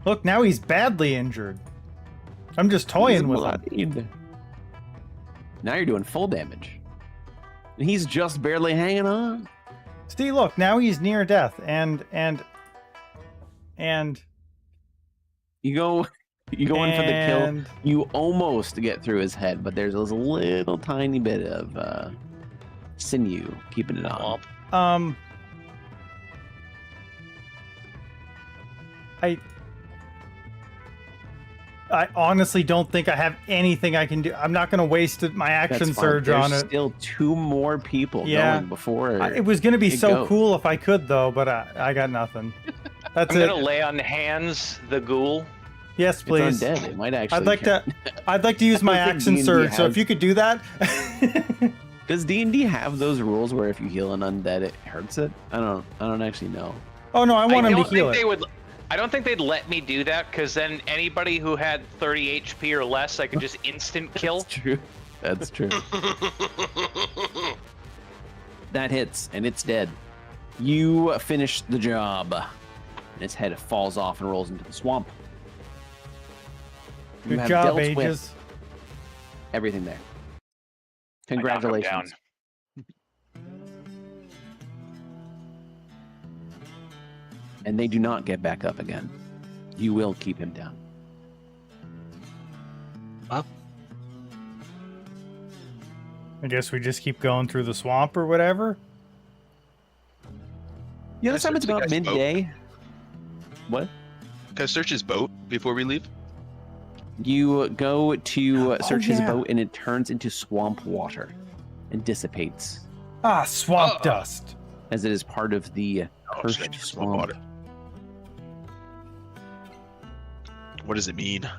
Look, now he's badly injured. I'm just toying with him. Now you're doing full damage. And he's just barely hanging on. See, look, now he's near death, and You go in for the kill. And- You almost get through his head, but there's a little tiny bit of sinew keeping it on. I honestly don't think I have anything I can do. I'm not going to waste my action That's fine. surge on There's it. still 2 more people Yeah. going before. It was going to be you so go. cool if I could, though, but I got nothing. That's I'm it. gonna lay on hands the ghoul. Yes, please. It's undead. It might actually. I'd like to use my I don't think action D&D surge. So has- if you could do that. Does D&D have those rules where if you heal an undead, it hurts it? I don't actually know. Oh no, I want him to don't heal think it. I don't think they'd let me do that, because then anybody who had 30 HP or less, I could just instant kill. That's true. That's true. That hits, and it's dead. You finish the job. And its head falls off and rolls into the swamp. You Good have job, dealt with Aegis. everything there. I knock him Congratulations. And they do not get back up again. You will keep him down. I guess we just keep going through the swamp or whatever. The other I time it's search the about guy's boat? midday. What? Can I search his boat before we leave? You go to search his yeah. boat and it turns into swamp water and dissipates Ah, swamp dust. as it is part of the cursed Search swamp. water. What does it mean?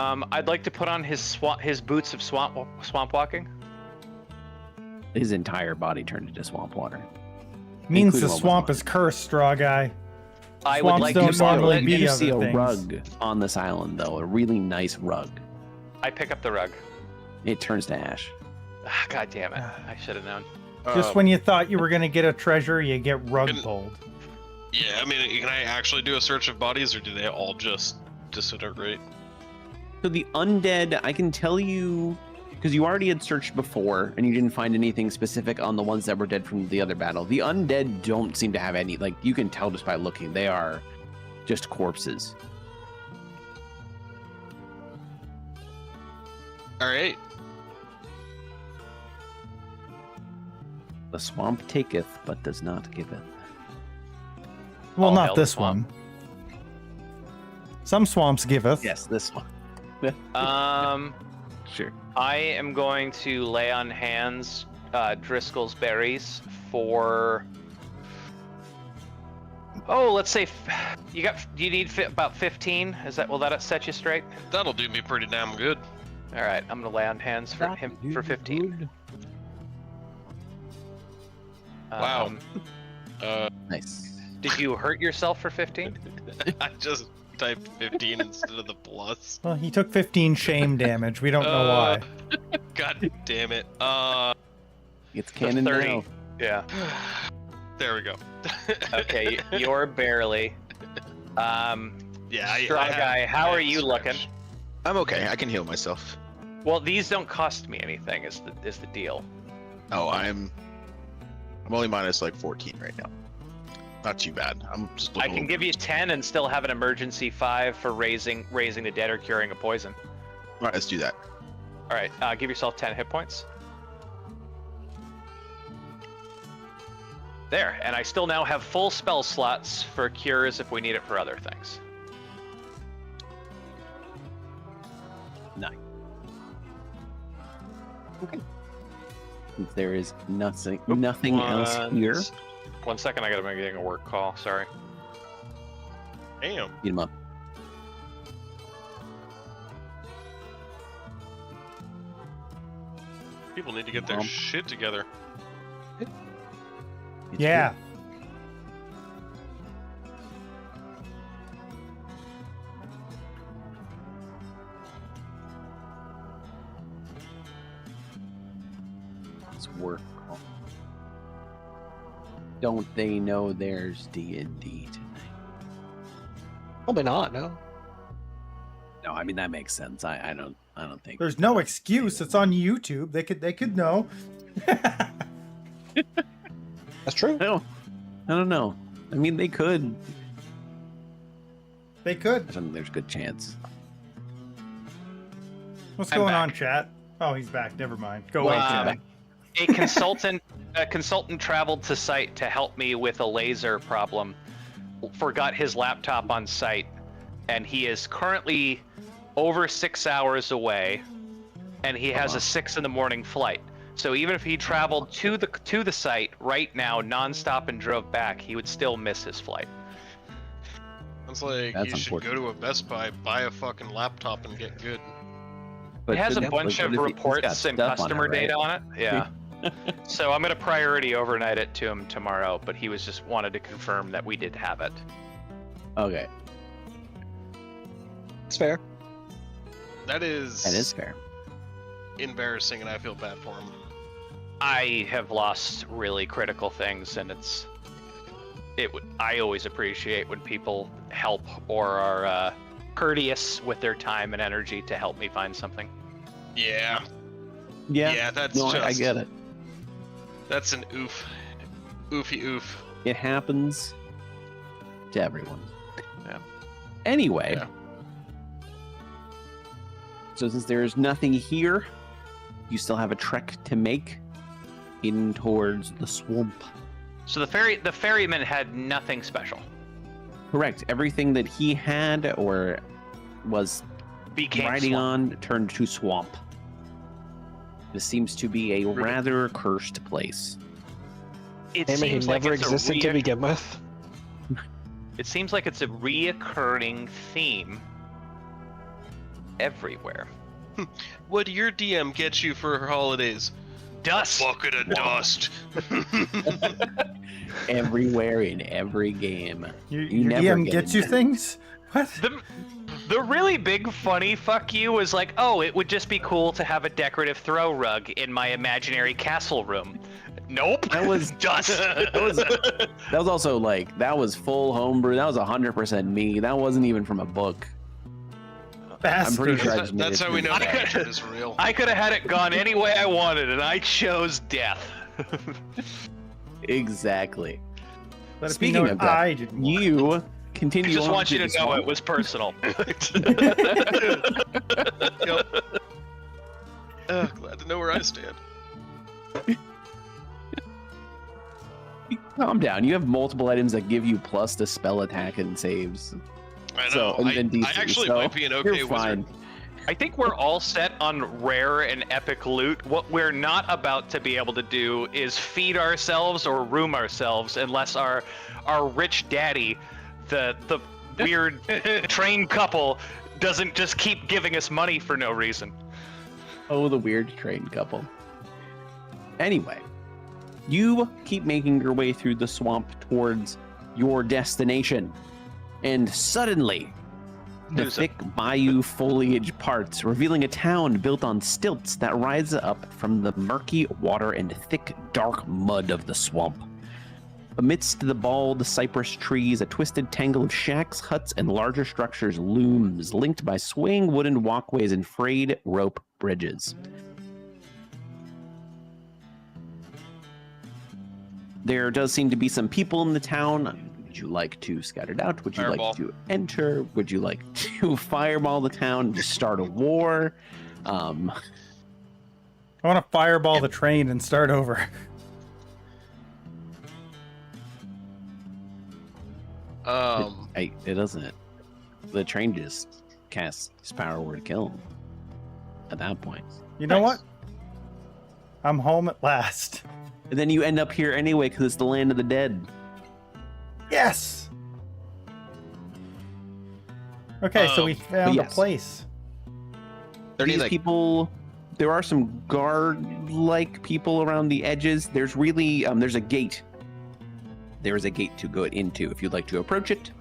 I'd like to put on his boots of swamp walking. His entire body turned into swamp water. Means the Including all swamp the is cursed, StrawGuy. I would Swamps like don't to normally let be You other see a things. rug on this island, though, a really nice rug. I pick up the rug. It turns to ash. Ah, God damn it! I should have known. Just when you thought you were gonna get a treasure, you get rug Can- pulled. Yeah, I mean, can I actually do a search of bodies, or do they all just disintegrate? So the undead, I can tell you, because you already had searched before and you didn't find anything specific on the ones that were dead from the other battle. The undead don't seem to have any, like, you can tell just by looking. They are just corpses. All right. The swamp taketh, but does not giveth. Well, All not hell this swamp. one. Some swamps giveth. Yes, this one. Sure. I am going to lay on hands Driscoll's berries for. Oh, let's say you need about 15. Will that set you straight? That'll do me pretty damn good. All right, I'm gonna lay on hands for him for 15. Wow. Nice. Did you hurt yourself for 15? I just typed 15 instead of the plus. Well, he took 15 shame damage. We don't know why. God damn it. It's canon 30. now. Yeah. There we go. Okay, you're barely. Yeah, StrawGuy, how are you looking? I'm okay. I can heal myself. Well, these don't cost me anything. Is the deal? Oh, I'm only minus like 14 right now. Not too bad. I'm just I can give you 10 and still have an emergency 5 for raising the dead or curing a poison. All right, let's do that. All right, give yourself 10 hit points. There, and I still now have full spell slots for cures if we need it for other things. Nice. Okay. Since there is nothing else here. 1 second, I gotta make a work call. Sorry. Damn. Beat him up. People need to get their shit together. It's Yeah. his work. Don't they know there's D&D tonight? Probably not. No. No, I mean that makes sense. I don't think There's no excuse. It's on YouTube. They could know. That's true. I don't know. I mean, they could. They could. I think there's a good chance. What's I'm going back. on, chat? Oh, he's back. Never mind. Go Well, away, chat. A consultant traveled to site to help me with a laser problem. Forgot his laptop on site, and he is currently over 6 hours away, and he has a 6 a.m. flight. So even if he traveled to the site right now nonstop and drove back, he would still miss his flight. It's like That's you should go to a Best Buy, buy a fucking laptop, and get good. But It has a yeah, bunch but of if he's got reports and stuff on customer it, right? data on it. Yeah. So I'm gonna priority overnight it to him tomorrow, but he was just wanted to confirm that we did have it. Okay, It's fair. That is fair. embarrassing, and I feel bad for him. I have lost really critical things, and I always appreciate when people help or are courteous with their time and energy to help me find something. Yeah. Yeah, Yeah, that's no, just. I get it. That's an oof. Oofy oof. It happens to everyone. Yeah. Anyway, Yeah. so since there's nothing here, you still have a trek to make in towards the swamp. So the ferryman had nothing special. Correct. Everything that he had or was Became riding swamp. on turned to swamp. This seems to be a rather cursed place. It Damn it, he seems like never it's existed to begin with. It seems like it's a reoccurring theme everywhere. What do your DM get you for her holidays? Dust. Bucket of dust. Everywhere in every game. Your never DM get gets it. you things? What? The really big funny fuck you was like, oh, it would just be cool to have a decorative throw rug in my imaginary castle room. Nope. That was dust. That was also like, that was full homebrew. That was 100% me. That wasn't even from a book. I'm pretty Bastard. sure I just made That's it how we through know that. that shit is real. I could have had it gone any way I wanted, and I chose death. Exactly. Let it be Speaking known of that, I didn't want it. You continue I just on want you through to the know swamp. it was personal. Yep. Glad to know where I stand. Calm down. You have multiple items that give you plus to spell attack and saves. I know. So, and DC, I actually so might be an okay you're wizard. fine. I think we're all set on rare and epic loot. What we're not about to be able to do is feed ourselves or room ourselves unless our rich daddy, the weird trained couple, doesn't just keep giving us money for no reason. Oh, the weird trained couple. Anyway, you keep making your way through the swamp towards your destination, and suddenly, the Who's thick bayou foliage parts, revealing a town built on stilts that rise up from the murky water and thick, dark mud of the swamp. Amidst the bald cypress trees, a twisted tangle of shacks, huts, and larger structures looms, linked by swaying wooden walkways and frayed rope bridges. There does seem to be some people in the town. Would you like to scout it out? Would you Fireball. like to enter? Would you like to fireball the town and start a war? I want to fireball the train and start over. It doesn't. The train just casts its power word kill him at that point. You know Nice. what? I'm home at last. And then you end up here anyway because it's the land of the dead. Yes! Okay, so we found yes. a place. These people, there are some guard-like people around the edges. There's really, there's a gate. There is a gate to go into if you'd like to approach it.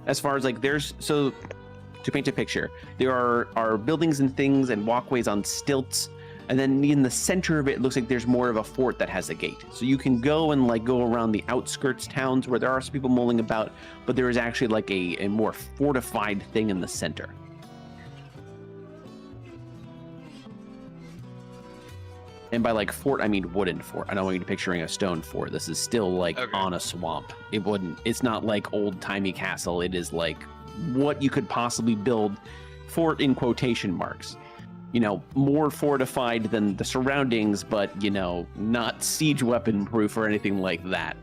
As far as like to paint a picture, there are buildings and things and walkways on stilts And then in the center of it, it looks like there's more of a fort that has a gate. So you can go and like go around the outskirts towns where there are some people mulling about, but there is actually like a more fortified thing in the center. And by like fort, I mean wooden fort. I don't want you to picturing a stone fort. This is still like on a swamp. It's not like old timey castle. It is like what you could possibly build, fort in quotation marks. You know, more fortified than the surroundings, but, you know, not siege weapon proof or anything like that.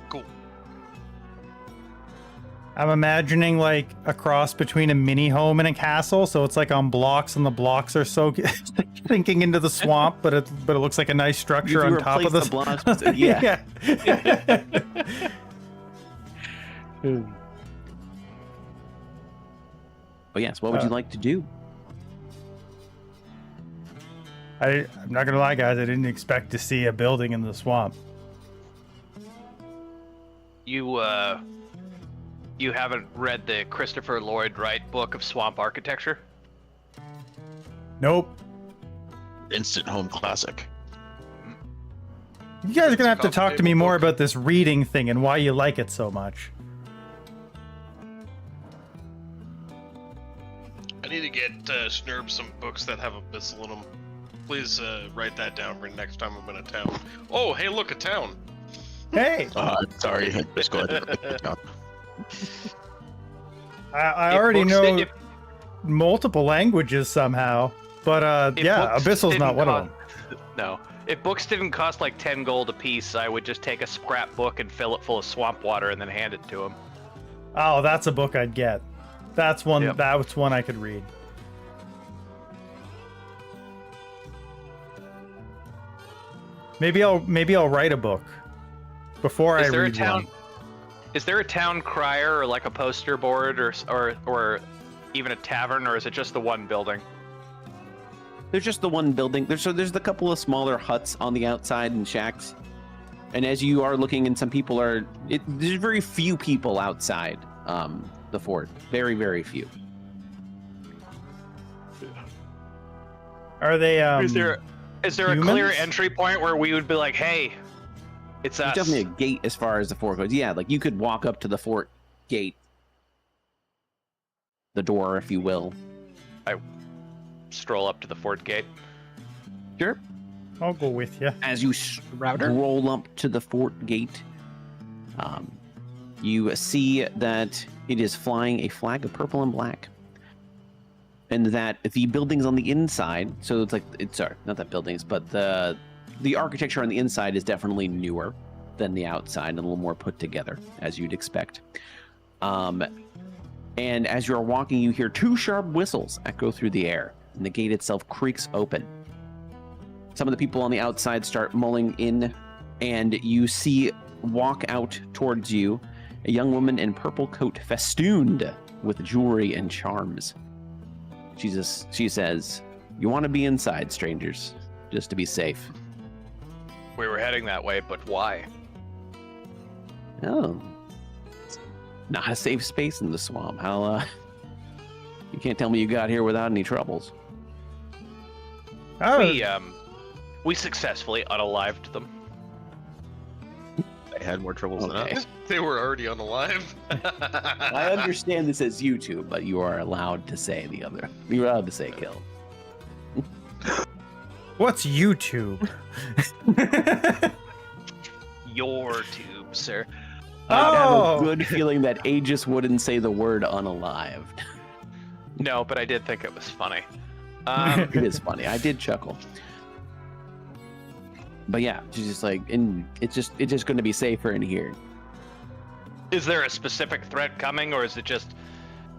Cool. I'm imagining like a cross between a mini home and a castle, so it's like on blocks, and the blocks are so sinking into the swamp, but it looks like a nice structure on top of the this. blocks. Yeah. But yes, what would you like to do? I'm not gonna lie, guys. I didn't expect to see a building in the swamp. You haven't read the Christopher Lloyd Wright book of swamp architecture? Nope. Instant home classic. You guys are gonna have to talk to me more about this reading thing and why you like it so much. I need to get Snurb some books that have abyssal in them. Please write that down for next time I'm in a town. Oh, hey, look, a town. Hey. Sorry. Just go ahead. I already know multiple languages somehow, but yeah, abyssal's not one of them. No. If books didn't cost like 10 gold a piece, I would just take a scrap book and fill it full of swamp water and then hand it to him. Oh, that's a book I'd get. That's one. Yep. That's one I could read. Maybe I'll write a book before I read one. Is there a town crier or like a poster board or even a tavern, or is it just the one building? There's just the one building. There's a couple of smaller huts on the outside and shacks. And as you are looking, and some people are, there's very few people outside the fort. Very, very few. Are they? Is there a clear entry point where we would be like, hey, it's us? There's definitely a gate as far as the fort goes. Yeah, like you could walk up to the fort gate, the door, if you will. I stroll up to the fort gate. Sure. I'll go with you. As you roll up to the fort gate, you see that it is flying a flag of purple and black. And that the buildings on the inside, so sorry, not that buildings, but the architecture on the inside is definitely newer than the outside and a little more put together, as you'd expect. And as you're walking, you hear two sharp whistles echo through the air, and the gate itself creaks open. Some of the people on the outside start mulling in, and you see walk out towards you a young woman in purple coat festooned with jewelry and charms. She says, "You want to be inside, strangers, just to be safe." We were heading that way, but why? Oh, it's not a safe space in the swamp. How, you can't tell me you got here without any troubles. Oh. We successfully unalived them. They had more troubles than us. They were already unalive. I understand this as YouTube, but you are allowed to say the other. You're allowed to say kill. What's YouTube? Your tube, sir. I have a good feeling that Aegis wouldn't say the word unalived. No, but I did think it was funny. It is funny. I did chuckle. But yeah, she's just like, and it's just going to be safer in here. Is there a specific threat coming, or is it just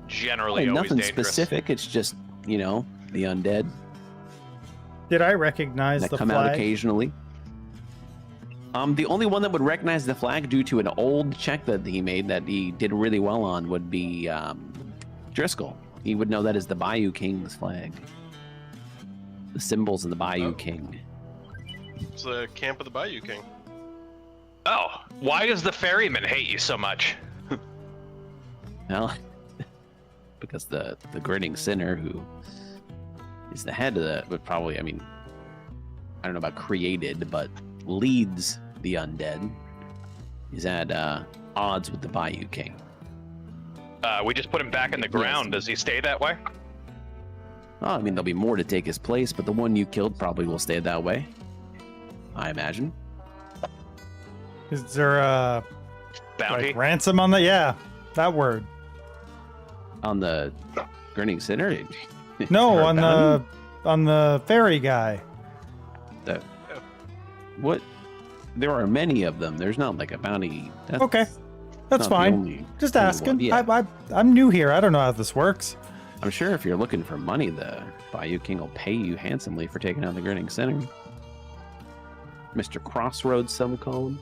generally always nothing dangerous? specific. It's just, the undead Did I recognize that the come flag? out occasionally. The only one that would recognize the flag due to an old check that he made that he did really well on would be Dri Skell. He would know that as the Bayou King's flag. The symbols of the Bayou King. It's the camp of the Bayou King. Oh, why does the ferryman hate you so much? Well, because the grinning sinner who is the head of the, but probably, I mean, I don't know about created, but leads the undead, is at odds with the Bayou King. We just put him back in the ground. Does he stay that way? Oh, I mean, there'll be more to take his place, but the one you killed probably will stay that way, I imagine. Is there a Bounty? like, ransom on the? Yeah, that word. On the Grinning Sinner? No, Or on bounty? the fairy guy. What? There are many of them. There's not like a bounty. Okay, that's not the fine. only- Just only asking. one. Yeah. I'm new here. I don't know how this works. I'm sure if you're looking for money, the Bayou King will pay you handsomely for taking out the Grinning Sinner. Mr. Crossroads, some call him.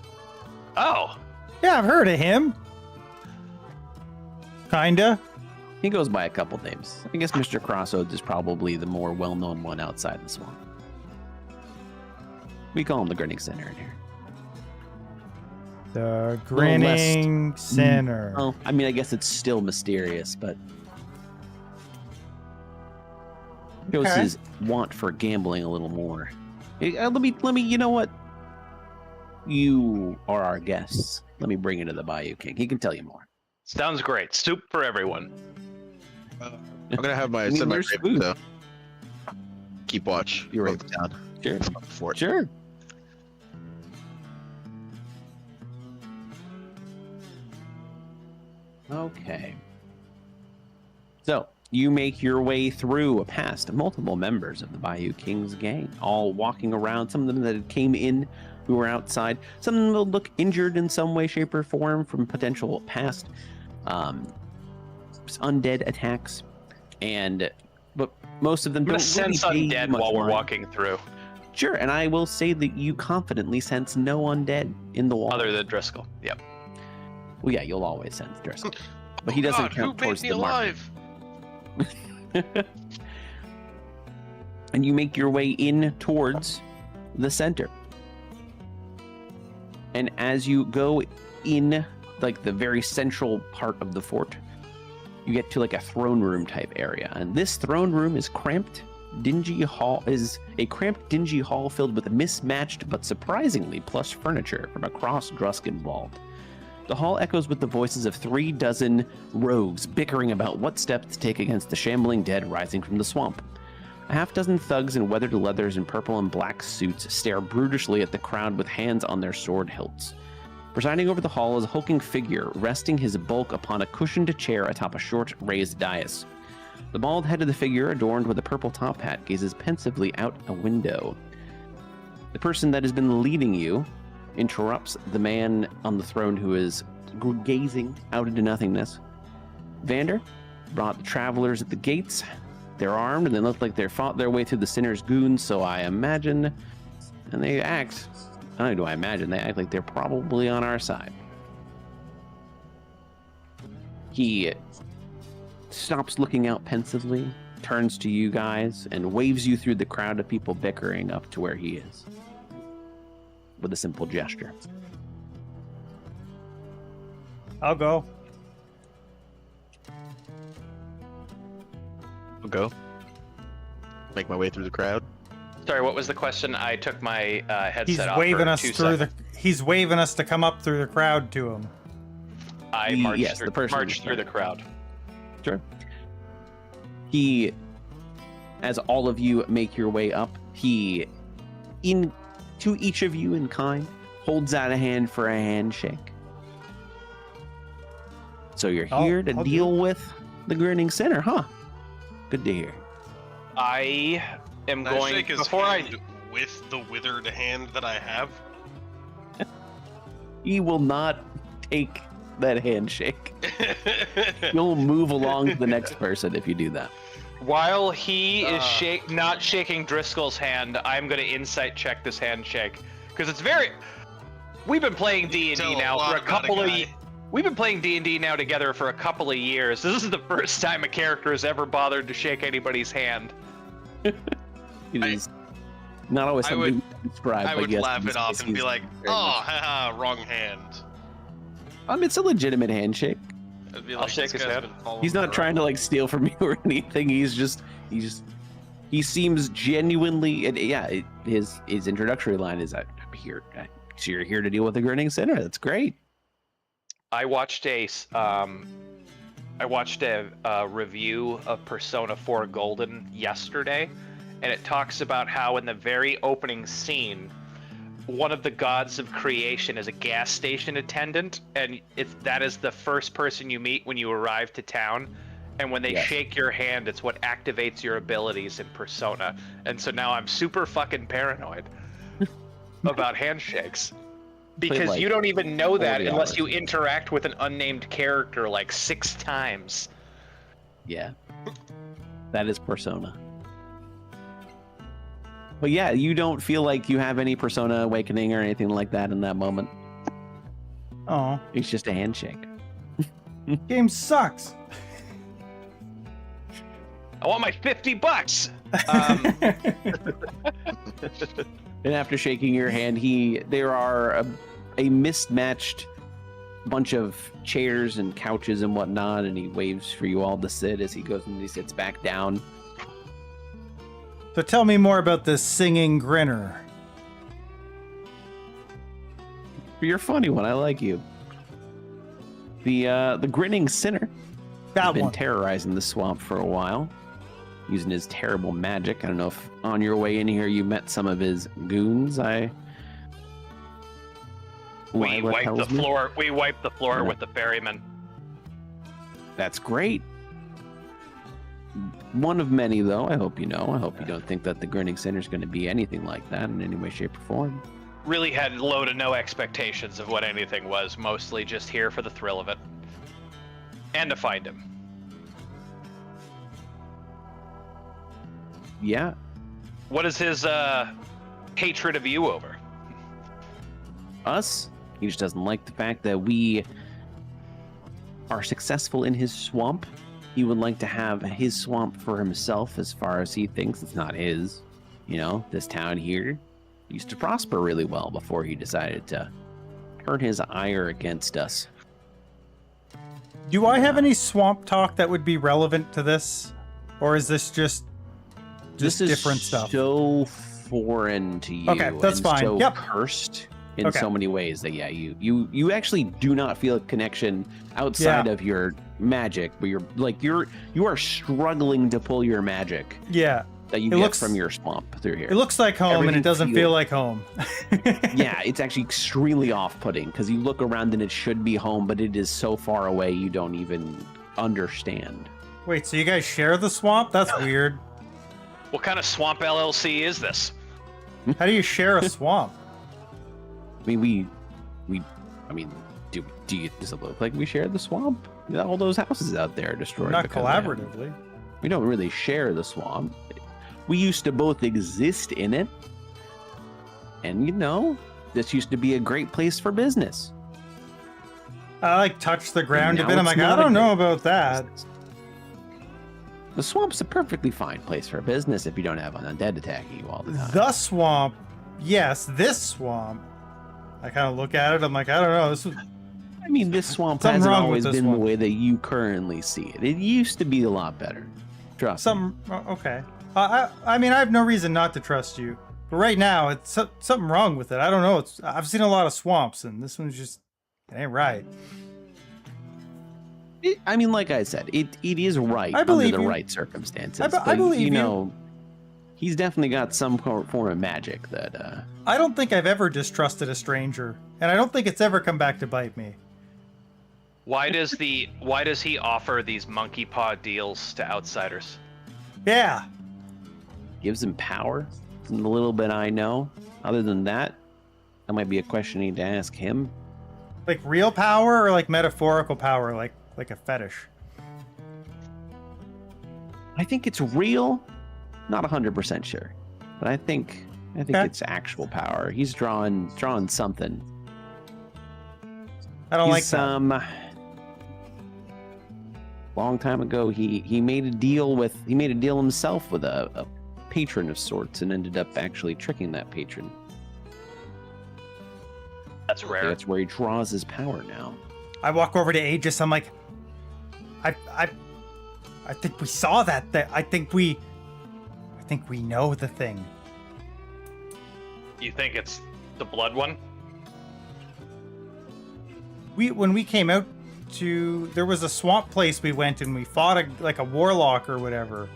Oh, Yeah, I've heard of him. Kinda. He goes by a couple names. I guess Mr. Crossroads is probably the more well-known one outside the swamp. We call him the Grinning Sinner in here. The little less- grinning sinner. Oh, I mean, I guess it's still mysterious, but shows Okay. his want for gambling a little more. Let me. You know what? You are our guests. Let me bring you to the Bayou King. He can tell you more. sounds great. Soup for everyone. I'm gonna have my I mean, send my there's raven food. to keep watch. You're You're right. right down. Sure. Fort. Sure. Okay. So, you make your way through past multiple members of the Bayou King's gang, all walking around. Some of them that came in who were outside. Some of them will look injured in some way, shape, or form from potential past undead attacks. But most of them I'm gonna don't really sense pay you undead much while we're mind. walking through, Sure, and I will say that you confidently sense no undead in the wall. other than Driscoll. Yep. Well, yeah, you'll always sense Driscoll, but he doesn't God, who count made towards me the mark. alive? And you make your way in towards the center. And as you go in, like the very central part of the fort, you get to like a throne room type area. And this throne room is a cramped, dingy hall filled with mismatched but surprisingly plush furniture from across Druskin Vault. The hall echoes with the voices of 36 rogues bickering about what steps to take against the shambling dead rising from the swamp. A half-dozen thugs in weathered leathers and purple and black suits stare brutishly at the crowd with hands on their sword hilts. Presiding over the hall is a hulking figure, resting his bulk upon a cushioned chair atop a short, raised dais. The bald head of the figure, adorned with a purple top hat, gazes pensively out a window. The person that has been leading you interrupts the man on the throne who is gazing out into nothingness. Vander brought the travelers at the gates. They're armed and they look like they fought their way through the sinner's goons, so I imagine, and they act, not only do I imagine, they act like they're probably on our side. He stops looking out pensively, turns to you guys, and waves you through the crowd of people bickering up to where he is with a simple gesture. I'll go. I'll go. Make my way through the crowd. Sorry, what was the question? I took my headset He's off waving for us 2 through seconds. He's waving us to come up through the crowd to him. I Yes, marched, the through, person marched through the crowd. Sure. He, as all of you make your way up, he, to each of you in kind, holds out a hand for a handshake. So you're here to I'll do deal with the Grinning Sinner, huh? Good to hear. I am Can I going shake his before hand with the withered hand that I have? He will not take that handshake. You'll move along to the next person if you do that. While he is not shaking Driscoll's hand, I'm going to insight check this handshake because it's very. We've been playing D&D Tell a now lot for a about couple of. guy. We've been playing D&D now together for a couple of years. This is the first time a character has ever bothered to shake anybody's hand. It is not always I something would- to describe. I but would yes, laugh in it this off case, and be he's like, very "Oh, much- haha, wrong hand." It's a legitimate handshake. I'd be I'll like, shake "This his guy's hand. been following He's me not trying to around." like steal from you or anything. He's just He seems genuinely, and yeah. His introductory line is, "I'm here. So you're here to deal with the grinning sinner. That's great." I watched a review of Persona 4 Golden yesterday, and it talks about how in the very opening scene, one of the gods of creation is a gas station attendant, and that is the first person you meet when you arrive to town. And when they shake your hand, it's what activates your abilities in Persona. And so now I'm super fucking paranoid about handshakes. Because like you don't even know that 40 unless hours. you interact with an unnamed character like 6 times. Yeah. That is Persona. But yeah, you don't feel like you have any Persona awakening or anything like that in that moment. Oh, It's just a handshake. game sucks. I want my $50. And after shaking your hand, there are a mismatched bunch of chairs and couches and whatnot, and he waves for you all to sit as he goes and he sits back down. So tell me more about this singing grinner. You're a funny one. I like you. The grinning sinner has That been one. terrorizing the swamp for a while, using his terrible magic. I don't know if on your way in here you met some of his goons. We what wiped the tells me? floor. We wiped the floor Yeah. with the ferryman. That's great. One of many, though. I hope you know. I hope you don't think that the grinning sinner is going to be anything like that in any way, shape, or form. Really had low to no expectations of what anything was. Mostly just here for the thrill of it, and to find him. Yeah. What is his hatred of you over? Us. He just doesn't like the fact that we are successful in his swamp. He would like to have his swamp for himself as far as he thinks it's not his. You know, this town here used to prosper really well before he decided to turn his ire against us. Do I have any swamp talk that would be relevant to this? Or is this just This is different stuff? so foreign to you. Okay, that's and fine. So Yep. cursed in Okay. so many ways that you actually do not feel a connection outside of your magic, but you are struggling to pull your magic Yeah. that you It get looks- from your swamp through here. It looks like home and Everything it doesn't feels- feel like home. Yeah, it's actually extremely off-putting because you look around and it should be home, but it is so far away you don't even understand. Wait, so you guys share the swamp? That's weird. What kind of swamp LLC is this? How do you share a swamp? I mean, does it look like we share the swamp? All those houses out there are destroyed. Not because of him. collaboratively. We don't really share the swamp. We used to both exist in it. And this used to be a great place for business. I touch the ground a Now bit. I'm it's like, I not a don't know great about that. business. The swamp's a perfectly fine place for business if you don't have an undead attacking you all the time. The swamp, yes. This swamp. I kind of look at it. I'm like, I don't know. This was I mean, this swamp Something hasn't wrong with always this been the one. way that you currently see it. It used to be a lot better. Trust me. okay. I mean, I have no reason not to trust you, but right now it's something wrong with it. I don't know. I've seen a lot of swamps, and this one's just it ain't right. I mean, like I said, it is right I under believe the you. right circumstances. I but, believe you. know, he's definitely got some form of magic that. I don't think I've ever distrusted a stranger, and I don't think it's ever come back to bite me. Why does he offer these monkey paw deals to outsiders? Yeah. Gives him power. From the little bit I know. Other than that, that might be a question you need to ask him. Like real power or like metaphorical power, like a fetish? I think it's real. Not 100% sure, but I think Okay. it's actual power. He's drawing something. I don't like that. Long time ago, he made a deal himself with a patron of sorts and ended up actually tricking that patron. That's rare. That's where he draws his power now. I walk over to Aegis. I'm like, I think we saw that. I think we think we know the thing. You think it's the blood one? When we came out to, there was a swamp place we went and we fought like a warlock or whatever.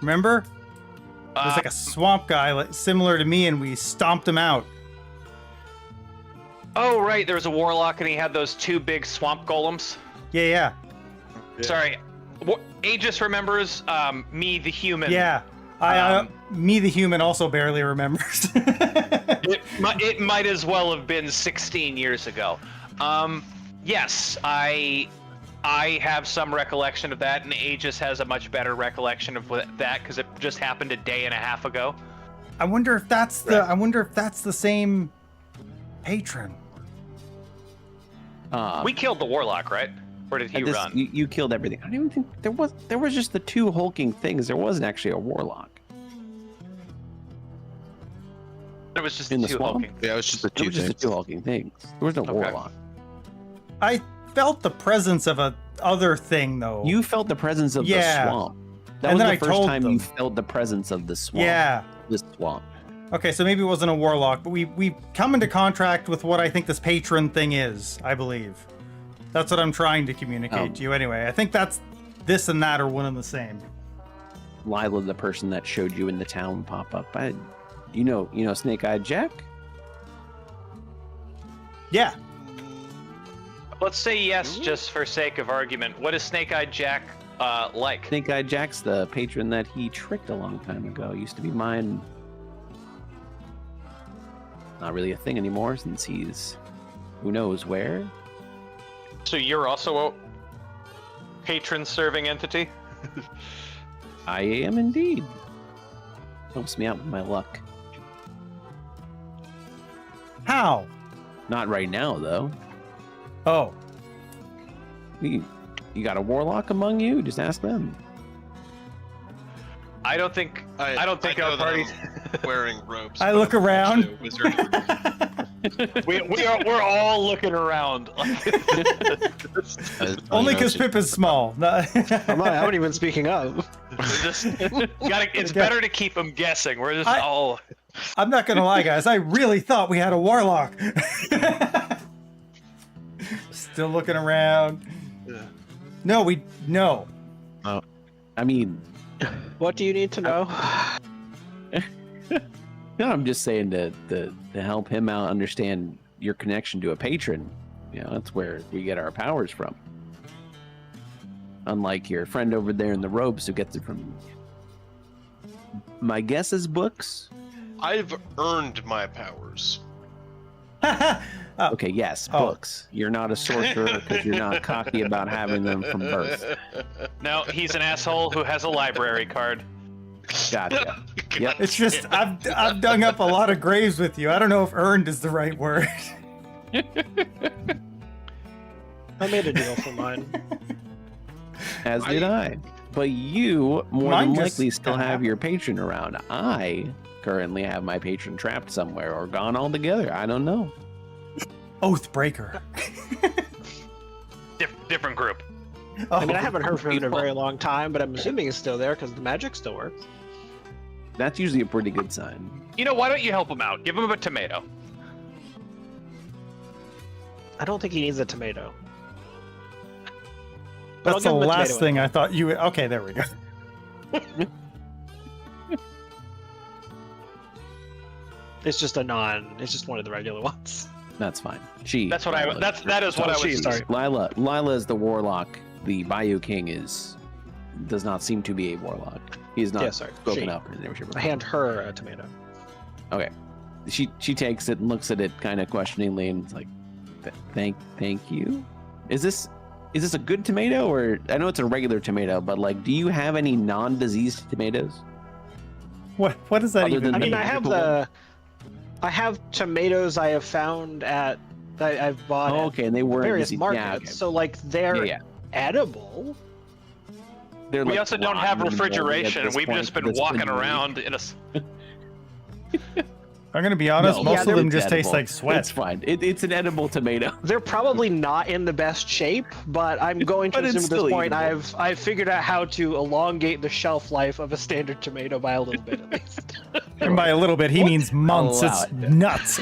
Remember? It was like a swamp guy, like, similar to me, and we stomped him out. Oh, right. There was a warlock, and he had those 2 big swamp golems. Yeah. Sorry. Aegis remembers. Me, the human. Yeah. Me, the human, also barely remembers. It might as well have been 16 years ago. Yes, I have some recollection of that, and Aegis has a much better recollection of that because it just happened a day and a half ago. I wonder if that's the same patron. We killed the warlock, right? Or did he run? You killed everything. I don't even think there was just the 2 hulking things. There wasn't actually a warlock. It was just in the the 2 swamp? hulking. Yeah, it was just the 2 There was just the 2 hulking things. There was no warlock. I felt the presence of a other thing, though. You felt the presence of the swamp. That And was then the I first told time them. you felt the presence of the swamp. Yeah. The swamp. Okay, so maybe it wasn't a warlock, but we come into contract with what I think this patron thing is, I believe. That's what I'm trying to communicate to you anyway. I think that's this and that are one and the same. Lila, the person that showed you in the town pop up. You know Snake-Eyed Jack? Yeah. Let's say yes, just for sake of argument. What is Snake-Eyed Jack like? Snake-Eyed Jack's the patron that he tricked a long time ago. Used to be mine. Not really a thing anymore since he's who knows where. So you're also a patron-serving entity? I am indeed. Helps me out with my luck. How? Not right now, though. Oh. You got a warlock among you? Just ask them. I don't think I our know party. that I'm wearing robes. I look around. So wizard. We're all looking around. Only because Pip is small. I'm not even speaking up. It's better to keep them guessing. We're just all. I'm not gonna lie, guys. I really thought we had a warlock. Still looking around. No. I mean, What do you need to know? no, I'm just saying to help him out understand your connection to a patron. You know, that's where we get our powers from. Unlike your friend over there in the robes who gets it from, my guess is books. I've earned my powers. Okay, yes, books. You're not a sorcerer because you're not cocky about having them from birth. No, he's an asshole who has a library card. Gotcha. Yep. It's just I've dug up a lot of graves with you. I don't know if earned is the right word. I made a deal for mine. As did I. But you more Mine than just likely still kinda have your patron around. I currently have my patron trapped somewhere or gone altogether. I don't know. Oathbreaker. Different group. I mean, I haven't heard from him in a very long time, but I'm assuming he's still there because the magic still works. That's usually a pretty good sign. You know, why don't you help him out? Give him a tomato. I don't think he needs a tomato. But That's the I'll give him a last tomato thing anyway. I thought you would. Okay, there we go. It's just it's just one of the regular ones. That's fine. That is what I was. Sorry. Lila is the warlock. The Bayou King does not seem to be a warlock. He's not spoken she. up. I hand her a tomato. Okay. She takes it and looks at it kind of questioningly and is like, thank you. Is this a good tomato, or I know it's a regular tomato, but like, do you have any non-diseased tomatoes? What does that Other even than mean? I mean, I have tomatoes I have found at I've bought at okay, and they were various diseased. markets, Yeah, okay. so like they're Yeah. edible. They're We like also don't have rotten and moldy at refrigeration. this We've point, just been but it's walking been around in a. I'm gonna be honest. No, most yeah, of them it's just taste edible. like sweat. It's fine. It's an edible tomato. They're probably not in the best shape, but I'm going to But it's assume at this still point eatable. I've figured out how to elongate the shelf life of a standard tomato by a little bit at least. And by a little bit, he means months. Allow It's it. nuts.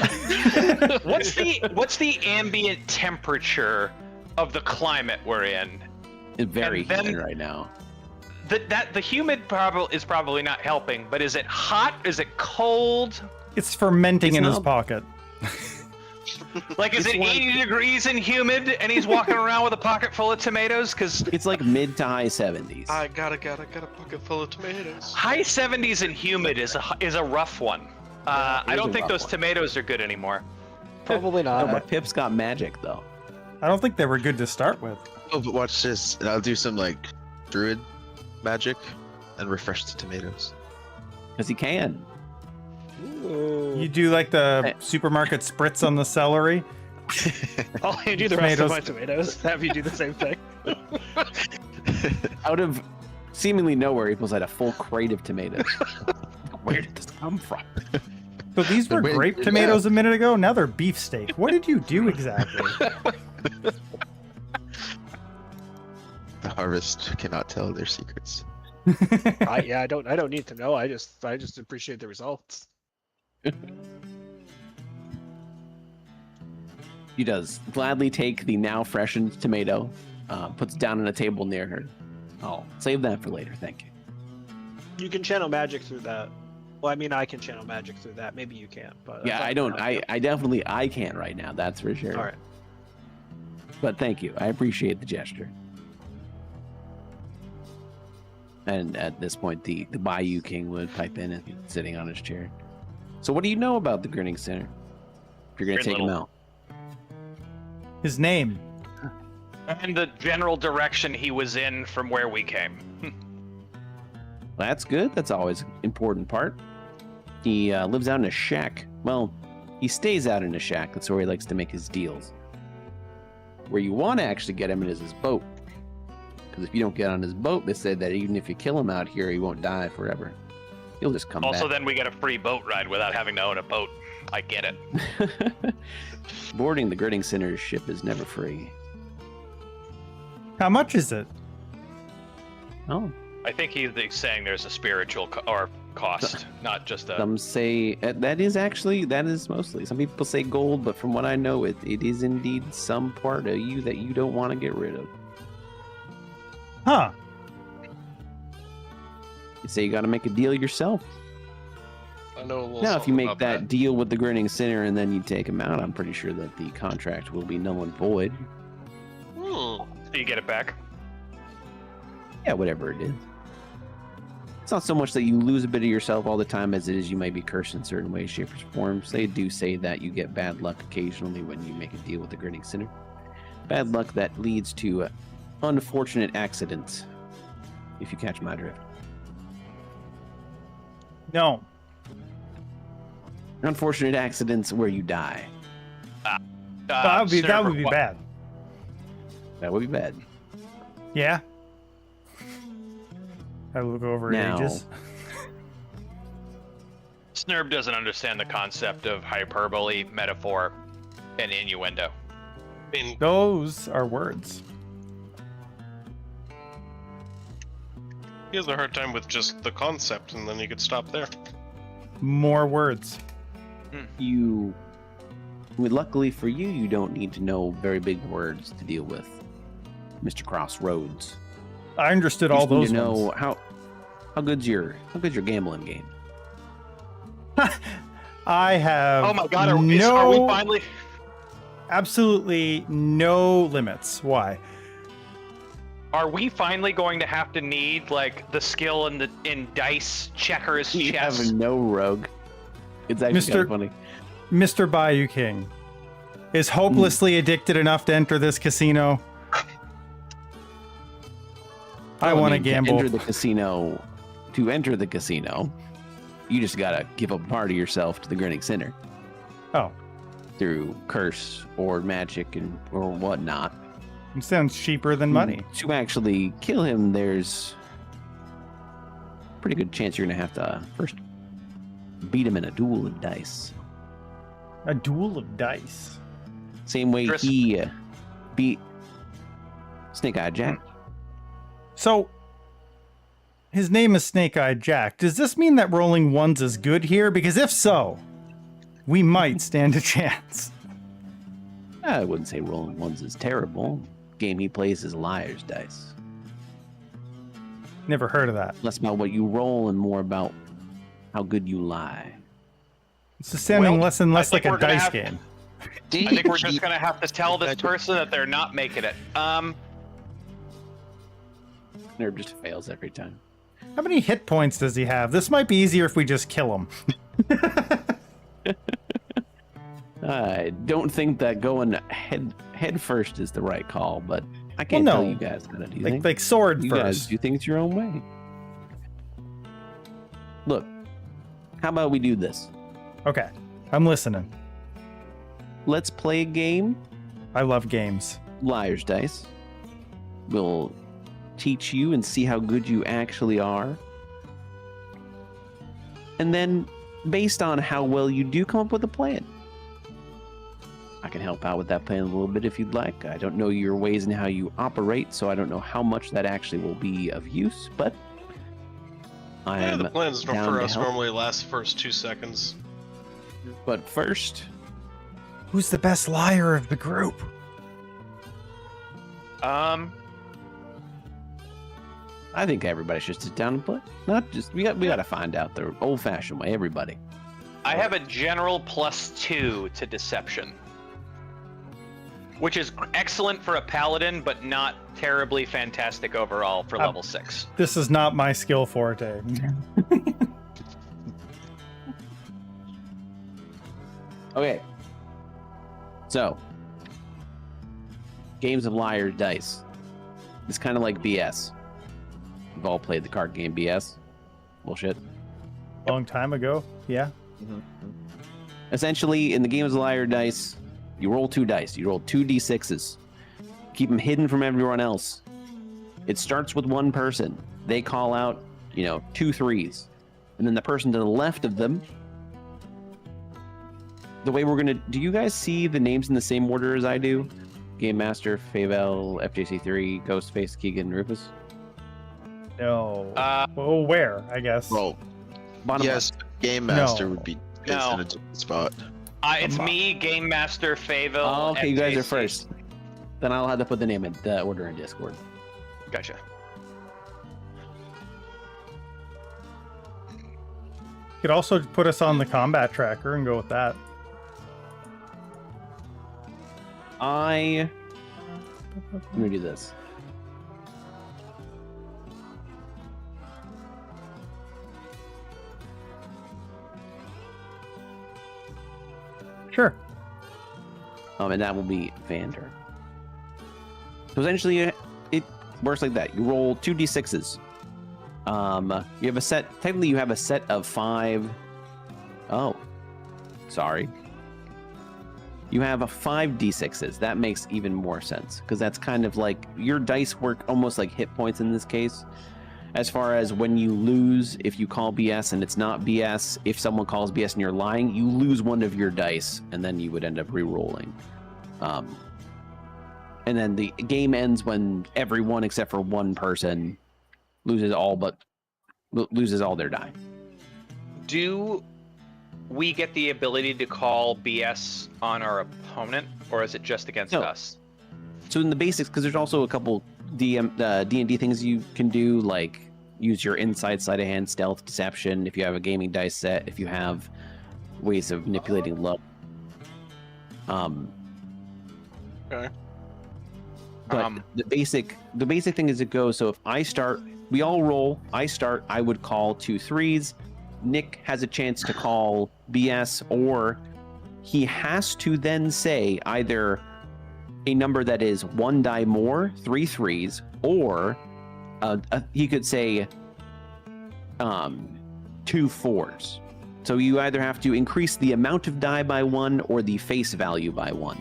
What's the ambient temperature of the climate we're in? It's very And then- humid right now. The humid is probably not helping, but is it hot? Is it cold? It's fermenting It's in his not- pocket. Like, is It's it like- 80 degrees and humid, and he's walking around with a pocket full of tomatoes? Because It's like mid to high 70s. I got a bucket full of tomatoes. high 70s and humid is a rough one. I is don't a think rough those one. tomatoes are good anymore. Probably No, not. but Pip's got magic though. I don't think they were good to start with. Oh, but watch this. And I'll do some like Druid magic and refresh the tomatoes. Because he can. You do like the supermarket spritz on the celery. I'll hand you the rest of Tomatoes. my tomatoes. Have you do the same thing. Out of seemingly nowhere, he pulls out a full crate of tomatoes. Where did this come from? So these were Wait, grape yeah. tomatoes a minute ago. Now they're beefsteak. What did you do exactly? The harvest cannot tell their secrets. I don't need to know. I just appreciate the results. He does gladly take the now freshened tomato, puts it down on a table near her. Oh, save that for later. Thank you. You can channel magic through that. Well, I mean, I can channel magic through that. Maybe you can't, but Yeah, I don't. I definitely I can't right now. That's for sure. All right. But thank you. I appreciate the gesture. And at this point, the Bayou King would pipe in and sitting on his chair. So, what do you know about the Grinning Center? If you're gonna Very take him little. out, His name. And the general direction he was in from where we came. that's good. That's always an important part. He lives out in a shack. Well, he stays out in a shack. That's where he likes to make his deals. Where you want to actually get him is his boat. Because if you don't get on his boat, they say that even if you kill him out here, he won't die forever. He'll just come Also, back. then we get a free boat ride without having to own a boat. I get it. Boarding the Grinning Center's ship is never free. How much is it? Oh, I think he's saying there's a spiritual cost, not just a. some say that is mostly. Some people say gold, but from what I know, it is indeed some part of you that you don't want to get rid of. Huh. You say you got to make a deal yourself. I know a little Now, if you something make about that deal with the Grinning Sinner and then you take him out, I'm pretty sure that the contract will be null and void. Do you get it back? Yeah, whatever it is. It's not so much that you lose a bit of yourself all the time as it is you might be cursed in certain ways, shapes, or forms. They do say that you get bad luck occasionally when you make a deal with the Grinning Sinner. Bad luck that leads to unfortunate accidents, if you catch my drift. No. Unfortunate accidents where you die. that would be Snurb, bad. That would be bad. Yeah. I look over Now- Aegis. Snurb doesn't understand the concept of hyperbole, metaphor, and innuendo. I mean, Those are words. he has a hard time with just the concept, and then you could stop there. More words. Luckily for you, you don't need to know very big words to deal with Mr. Crossroads. I understood You all just need those to know ones. how good's your gambling game. I have Oh my god, are we finally? absolutely no limits. Why? Are we finally going to have to need like the skill in dice, checkers, You chess? have no rogue. It's actually kind of funny. Mr. Bayou King is hopelessly addicted enough to enter this casino. I want to gamble. To enter the casino, you just gotta give up part of yourself to the Grinning Sinner Oh, through curse or magic or whatnot. it sounds cheaper than money. To actually kill him, there's a pretty good chance you're gonna have to first beat him in a duel of dice. A duel of dice. Same way Dris- he beat Snake-Eyed Jack. So, his name is Snake-Eyed Jack. Does this mean that rolling ones is good here? Because if so, we might stand a chance. I wouldn't say rolling ones is terrible. Game he plays is liar's dice. Never heard of that. Less about what you roll and more about how good you lie. It's just sounding Well, less and less I think like a we're gonna dice have- game. I think we're just gonna have to tell this person that they're not making it. Nerb just fails every time. How many hit points does he have? This might be easier if we just kill him. I don't think that going head first is the right call, but I can't no. tell you guys how to do things. Like sword You guys first. do things your own way. Look, how about we do this? Okay, I'm listening. Let's play a game. I love games. Liar's dice. We'll teach you and see how good you actually are. And then, based on how well you do, come up with a plan. I can help out with that plan a little bit if you'd like. I don't know your ways and how you operate, so I don't know how much that actually will be of use, but I'm the plans down for to us help. normally last the first 2 seconds. But first, Who's the best liar of the group? I think everybody should sit down and play. Not just we got to find out the old-fashioned way. Everybody. I have a general +2 to deception, which is excellent for a paladin, but not terribly fantastic overall for level 6. This is not my skill forte. Okay. So, games of liar's dice. It's kind of like BS. We've all played the card game BS. Bullshit. Long time ago, yeah. Essentially, in the games of liar dice, you roll 2 dice. You roll 2 d6s. Keep them hidden from everyone else. It starts with one person. They call out, 2 3s. And then the person to the left of them. The way we're going to... Do you guys see the names in the same order as I do? Game Master, Favel, FJC3, Ghostface, Keegan, Rufus? No. Well, where? I guess. Well, Bottom yes, left. Game Master No. would be No. in a different spot. It's me, Game Master, Favel. Oh, okay, you guys are FJC. first. Then I'll have to put the name in the order in Discord. Gotcha. You could also put us on the combat tracker and go with that. Let me do this. Sure. And that will be Vander. So essentially, it works like that. You roll 2 d6s. You have a set. Technically, you have a set of 5. Oh, sorry. You have a 5 d6s. That makes even more sense because that's kind of like your dice work almost like hit points in this case. As far as when you lose, if you call BS and it's not BS, if someone calls BS and you're lying, you lose one of your dice and then you would end up re-rolling. And then the game ends when everyone except for one person loses all their die. Do we get the ability to call BS on our opponent, or is it just against No. us? So in the basics, because there's also a couple D&D things you can do, like use your inside, sleight of hand, stealth, deception, if you have a gaming dice set, if you have ways of manipulating luck. Okay. But the basic thing is it goes, so if I start, we all roll, I start, I would call 2 3s. Nick has a chance to call BS, or he has to then say either a number that is 1 die more, 3 3s, or he could say 2 4s. So you either have to increase the amount of die by 1 or the face value by 1.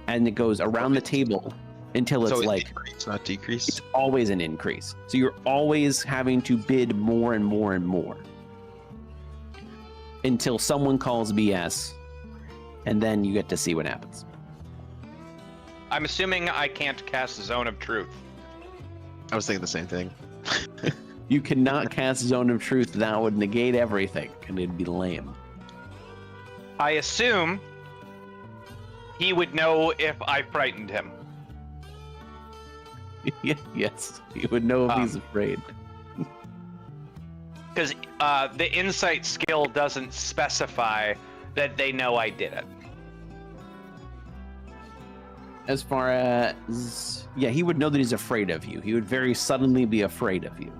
And it goes around the table until it's So like increase, not decrease. it's always an increase. So you're always having to bid more and more and more. until someone calls BS, and then you get to see what happens. I'm assuming I can't cast Zone of Truth. I was thinking the same thing. You cannot cast Zone of Truth. That would negate everything, and it'd be lame. I assume he would know if I frightened him. Yes, you would know if he's afraid. Because the insight skill doesn't specify that they know I did it. As far as... Yeah, he would know that he's afraid of you. He would very suddenly be afraid of you.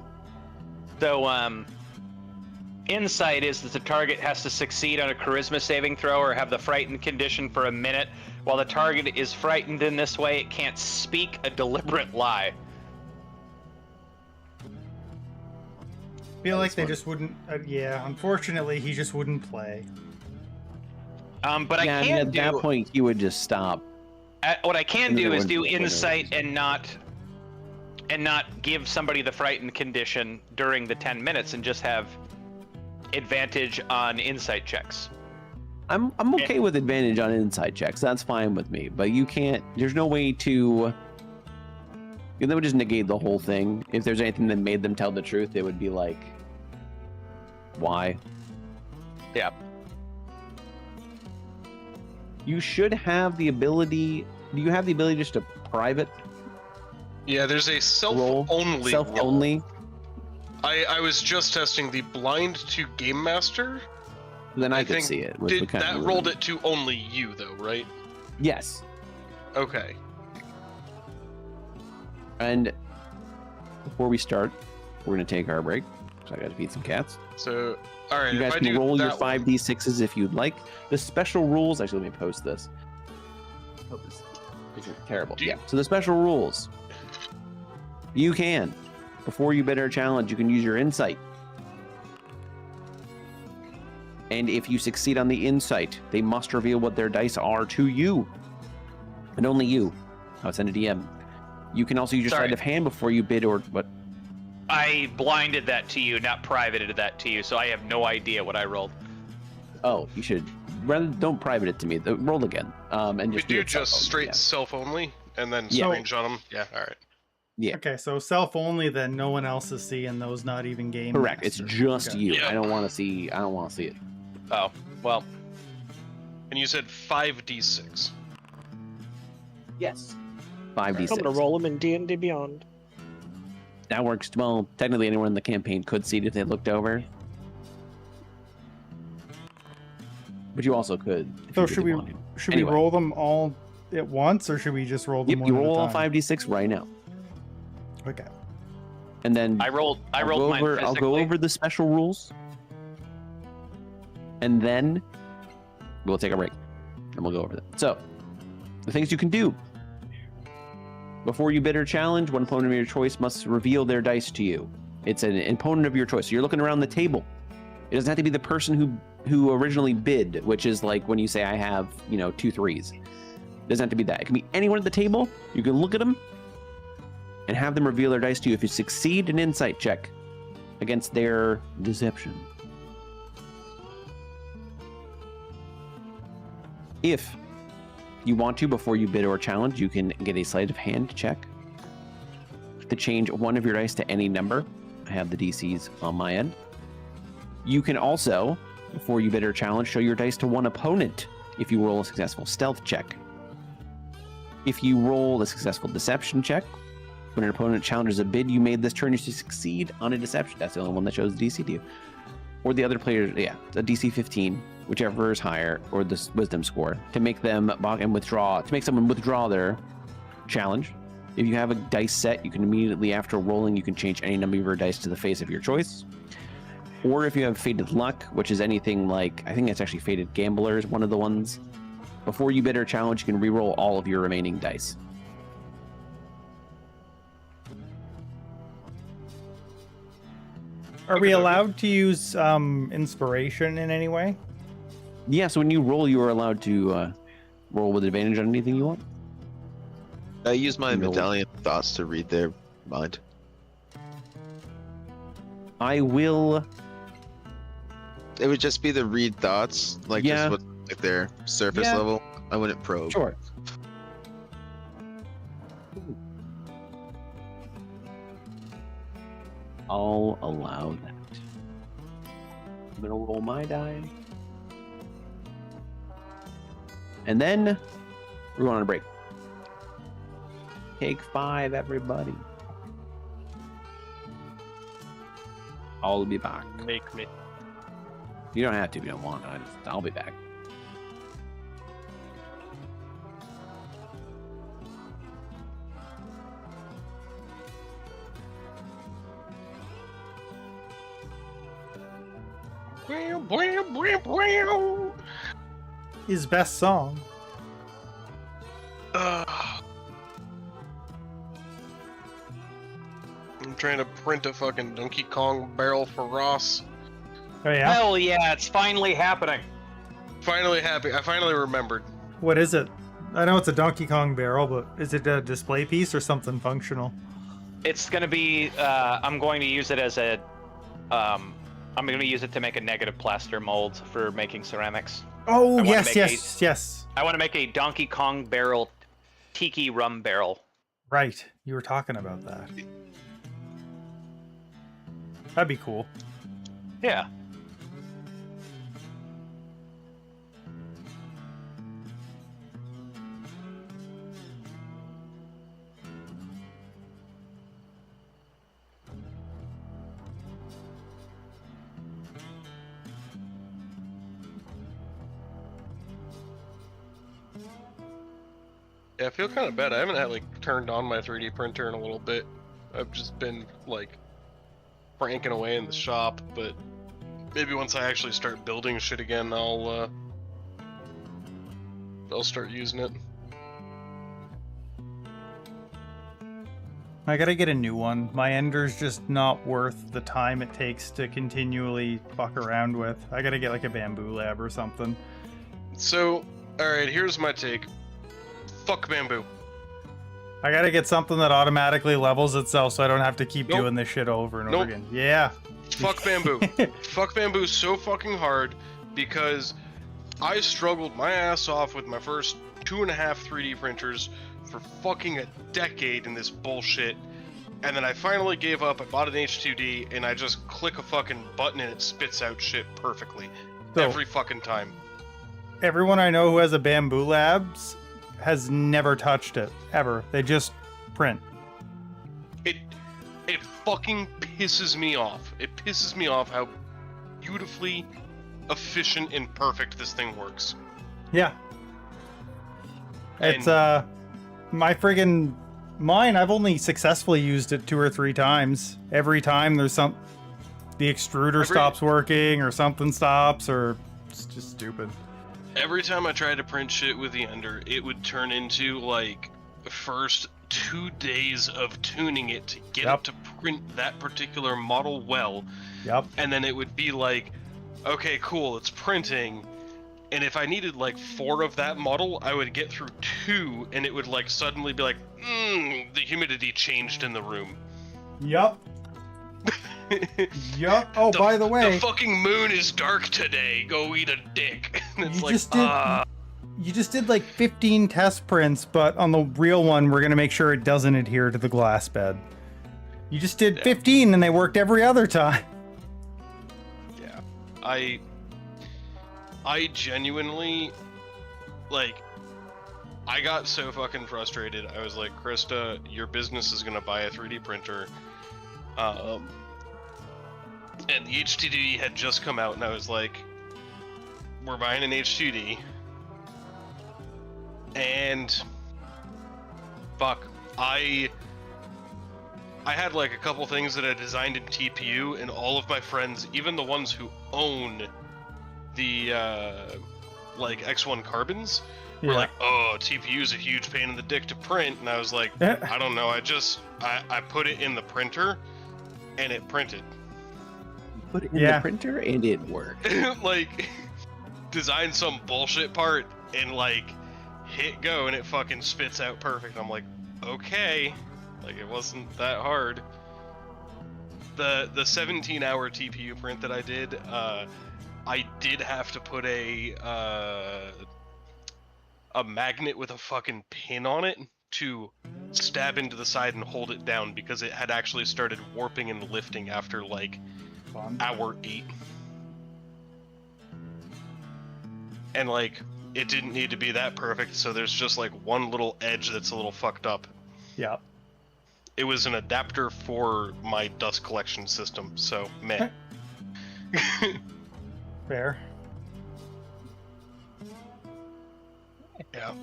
So, insight is that the target has to succeed on a charisma saving throw or have the frightened condition for a minute. While the target is frightened in this way, it can't speak a deliberate lie. I feel like they just wouldn't. Yeah, unfortunately, he just wouldn't play. But yeah, I can at that point, he would just stop. What I can do is do Whatever. insight and not give somebody the frightened condition during the 10 minutes and just have advantage on insight checks. I'm okay with advantage on insight checks. That's fine with me. But you can't. There's no way to. That would just negate the whole thing. If there's anything that made them tell the truth, it would be like, why? Yeah. You should have the ability. Do you have the ability just to private Yeah, there's a roll? self-only. Self-only. I was just testing the blind to game master. Then I could think see it. which would kinda that ruin rolled it to only you though, right? Yes. Okay. And before we start, we're gonna take our break. So I got to feed some cats. So, all right. You guys if I can do roll your that one- 5d6s if you'd like. The special rules. Actually, let me post this. Oh, this is terrible. Do you- Yeah. So the special rules. You can, before you bid our challenge, you can use your insight. And if you succeed on the insight, they must reveal what their dice are to you, and only you. I would send a DM. You can also use your Sorry. sleight of hand before you bid, or what? I blinded that to you, not privated that to you, so I have no idea what I rolled. Oh, you should rather don't private it to me. Roll again. And We just do it just self-only, straight yeah. self-only, and then Yeah. screenshot them. Yeah, all right. Yeah. Okay, so self-only, then no one else is seeing those, not even game Correct. It's masters. just Okay. you. Yeah. I don't want to see it. Oh, well, And you said 5d6. Yes. I'm 5d6. gonna roll them in D&D Beyond. That works. Well, technically, anyone in the campaign could see it if they looked over. But you also could. if So you should really we wanted. should Anyway. we roll them all at once, or should we just roll them Yep, one you at roll a all time? 5d6 right now, Okay. and then I rolled I'll go mine over. physically. I'll go over the special rules, and then we'll take a break, and we'll go over that. So, the things you can do before you bid or challenge: one opponent of your choice must reveal their dice to you. It's an opponent of your choice. So you're looking around the table. It doesn't have to be the person who originally bid, which is like when you say I have 2 3s. It doesn't have to be that. It can be anyone at the table. You can look at them and have them reveal their dice to you. If you succeed an insight check against their deception. If you want to, before you bid or challenge, you can get a sleight of hand check to change one of your dice to any number. I have the DCs on my end. You can also, before you bid or challenge, show your dice to one opponent if you roll a successful stealth check. If you roll a successful deception check, when an opponent challenges a bid you made this turn, you should succeed on a deception. That's the only one that shows DC to you. Or the other players, a DC 15, whichever is higher, or the wisdom score, to make them balk and withdraw, to make someone withdraw their challenge. If you have a dice set, you can immediately, after rolling, you can change any number of your dice to the face of your choice. Or if you have Fated Luck, which is anything like, I think it's actually Fated Gambler is one of the ones. Before you bid or challenge, you can re-roll all of your remaining dice. Are we allowed to use inspiration in any way? Yeah, so when you roll, you are allowed to roll with advantage on anything you want. I use my No. medallion thoughts to read their mind. I will it would just be the read thoughts, like Yeah. just what like their surface Yeah. level. I wouldn't probe. Sure. I'll allow that. I'm gonna roll my die. And then we're going on a break. Take 5, everybody. I'll be back. Make me. You don't have to if you don't want. I'll be back. His best song. I'm trying to print a fucking Donkey Kong barrel for Ross. Oh yeah. Hell yeah, it's finally happening. Finally happy. I finally remembered. What is it? I know it's a Donkey Kong barrel, but is it a display piece or something functional? It's gonna be. I'm going to use it as a. I'm going to use it to make a negative plaster mold for making ceramics. Oh wanna yes, make yes, yes. I want to make a Donkey Kong barrel, tiki rum barrel. Right, you were talking about that. That'd be cool. Yeah. Yeah, I feel kind of bad. I haven't had like turned on my 3D printer in a little bit. I've just been like cranking away in the shop, but maybe once I actually start building shit again, I'll start using it. I gotta get a new one. My Ender's just not worth the time it takes to continually fuck around with. I gotta get like a bamboo lab or something. So, alright, here's my take. Fuck bamboo. I gotta get something that automatically levels itself so I don't have to keep Nope. doing this shit over and Nope. over again. Yeah. Fuck bamboo. Fuck bamboo so fucking hard because I struggled my ass off with my first 2.5 3D printers for fucking a decade in this bullshit. And then I finally gave up. I bought an H2D and I just click a fucking button and it spits out shit perfectly. So- Every fucking time. Everyone I know who has a bamboo labs has never touched it ever. They just print. It fucking pisses me off. It pisses me off how beautifully efficient and perfect this thing works. Yeah. It's And- mine, I've only successfully used it 2 or 3 times. Every time there's the extruder stops working or something stops or it's just stupid. Every time I tried to print shit with the Ender, it would turn into like first 2 days of tuning it to get Yep. it to print that particular model well, Yep. and then it would be like, okay, cool, it's printing. And if I needed like 4 of that model, I would get through 2, and it would like suddenly be like, the humidity changed in the room. Yup. Yup. Oh, by the way, the fucking moon is dark today. Go eat a dick. And it's You like, just did- you just did like 15 test prints, but on the real one, we're gonna make sure it doesn't adhere to the glass bed. You just did 15 and they worked every other time. yeah. I genuinely, like, I got so fucking frustrated. I was like, Krista, your business is gonna buy a 3D printer. And the H2D had just come out, and I was like, we're buying an H2D. And fuck, I had like a couple things that I designed in TPU, and all of my friends, even the ones who own the like X1 carbons, were Yeah. like, oh, TPU is a huge pain in the dick to print. And I was like, I don't know, I put it in the printer and it printed. Put it in Yeah. the printer and it worked. Like, design some bullshit part and like hit go and it fucking spits out perfect. I'm like, okay, like it wasn't that hard. The 17-hour TPU print that I did, I did have to put a magnet with a fucking pin on it to stab into the side and hold it down because it had actually started warping and lifting after like hour 8. And like it didn't need to be that perfect, so there's just like one little edge that's a little fucked up. Yeah. It was an adapter for my dust collection system, so meh. Fair. Yeah.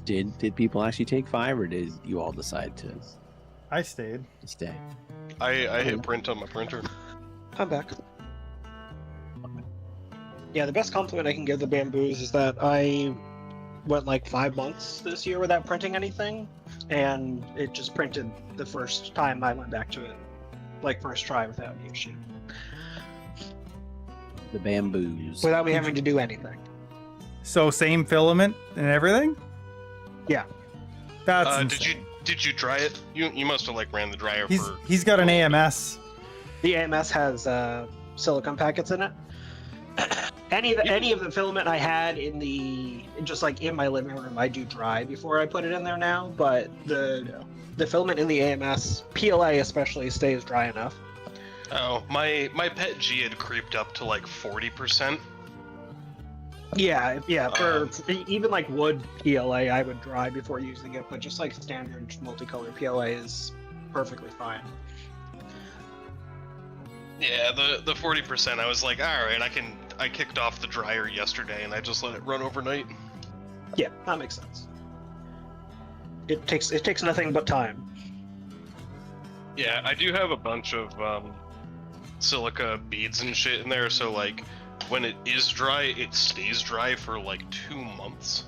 Did people actually take 5, or did you all decide to I stayed. stay? I hit print on my printer. I'm back. Yeah, the best compliment I can give the bamboos is that I went like 5 months this year without printing anything, and it just printed the first time I went back to it, like first try without any issue, The bamboos. without me having to do anything. So same filament and everything? Yeah. That's insane. Did you dry it? You must have like ran the dryer for. He's got an AMS. The AMS has silicone packets in it. Any of the filament I had in the just like in my living room, I do dry before I put it in there now. But the filament in the AMS, PLA especially, stays dry enough. Oh, my pet G had creeped up to like 40%. Yeah. For even like wood PLA, I would dry before using it, but just like standard multicolor PLA is perfectly fine. Yeah, the 40%. I was like, all right, I kicked off the dryer yesterday and I just let it run overnight. Yeah, that makes sense. It takes nothing but time. Yeah, I do have a bunch of silica beads and shit in there, so like when it is dry, it stays dry for like 2 months.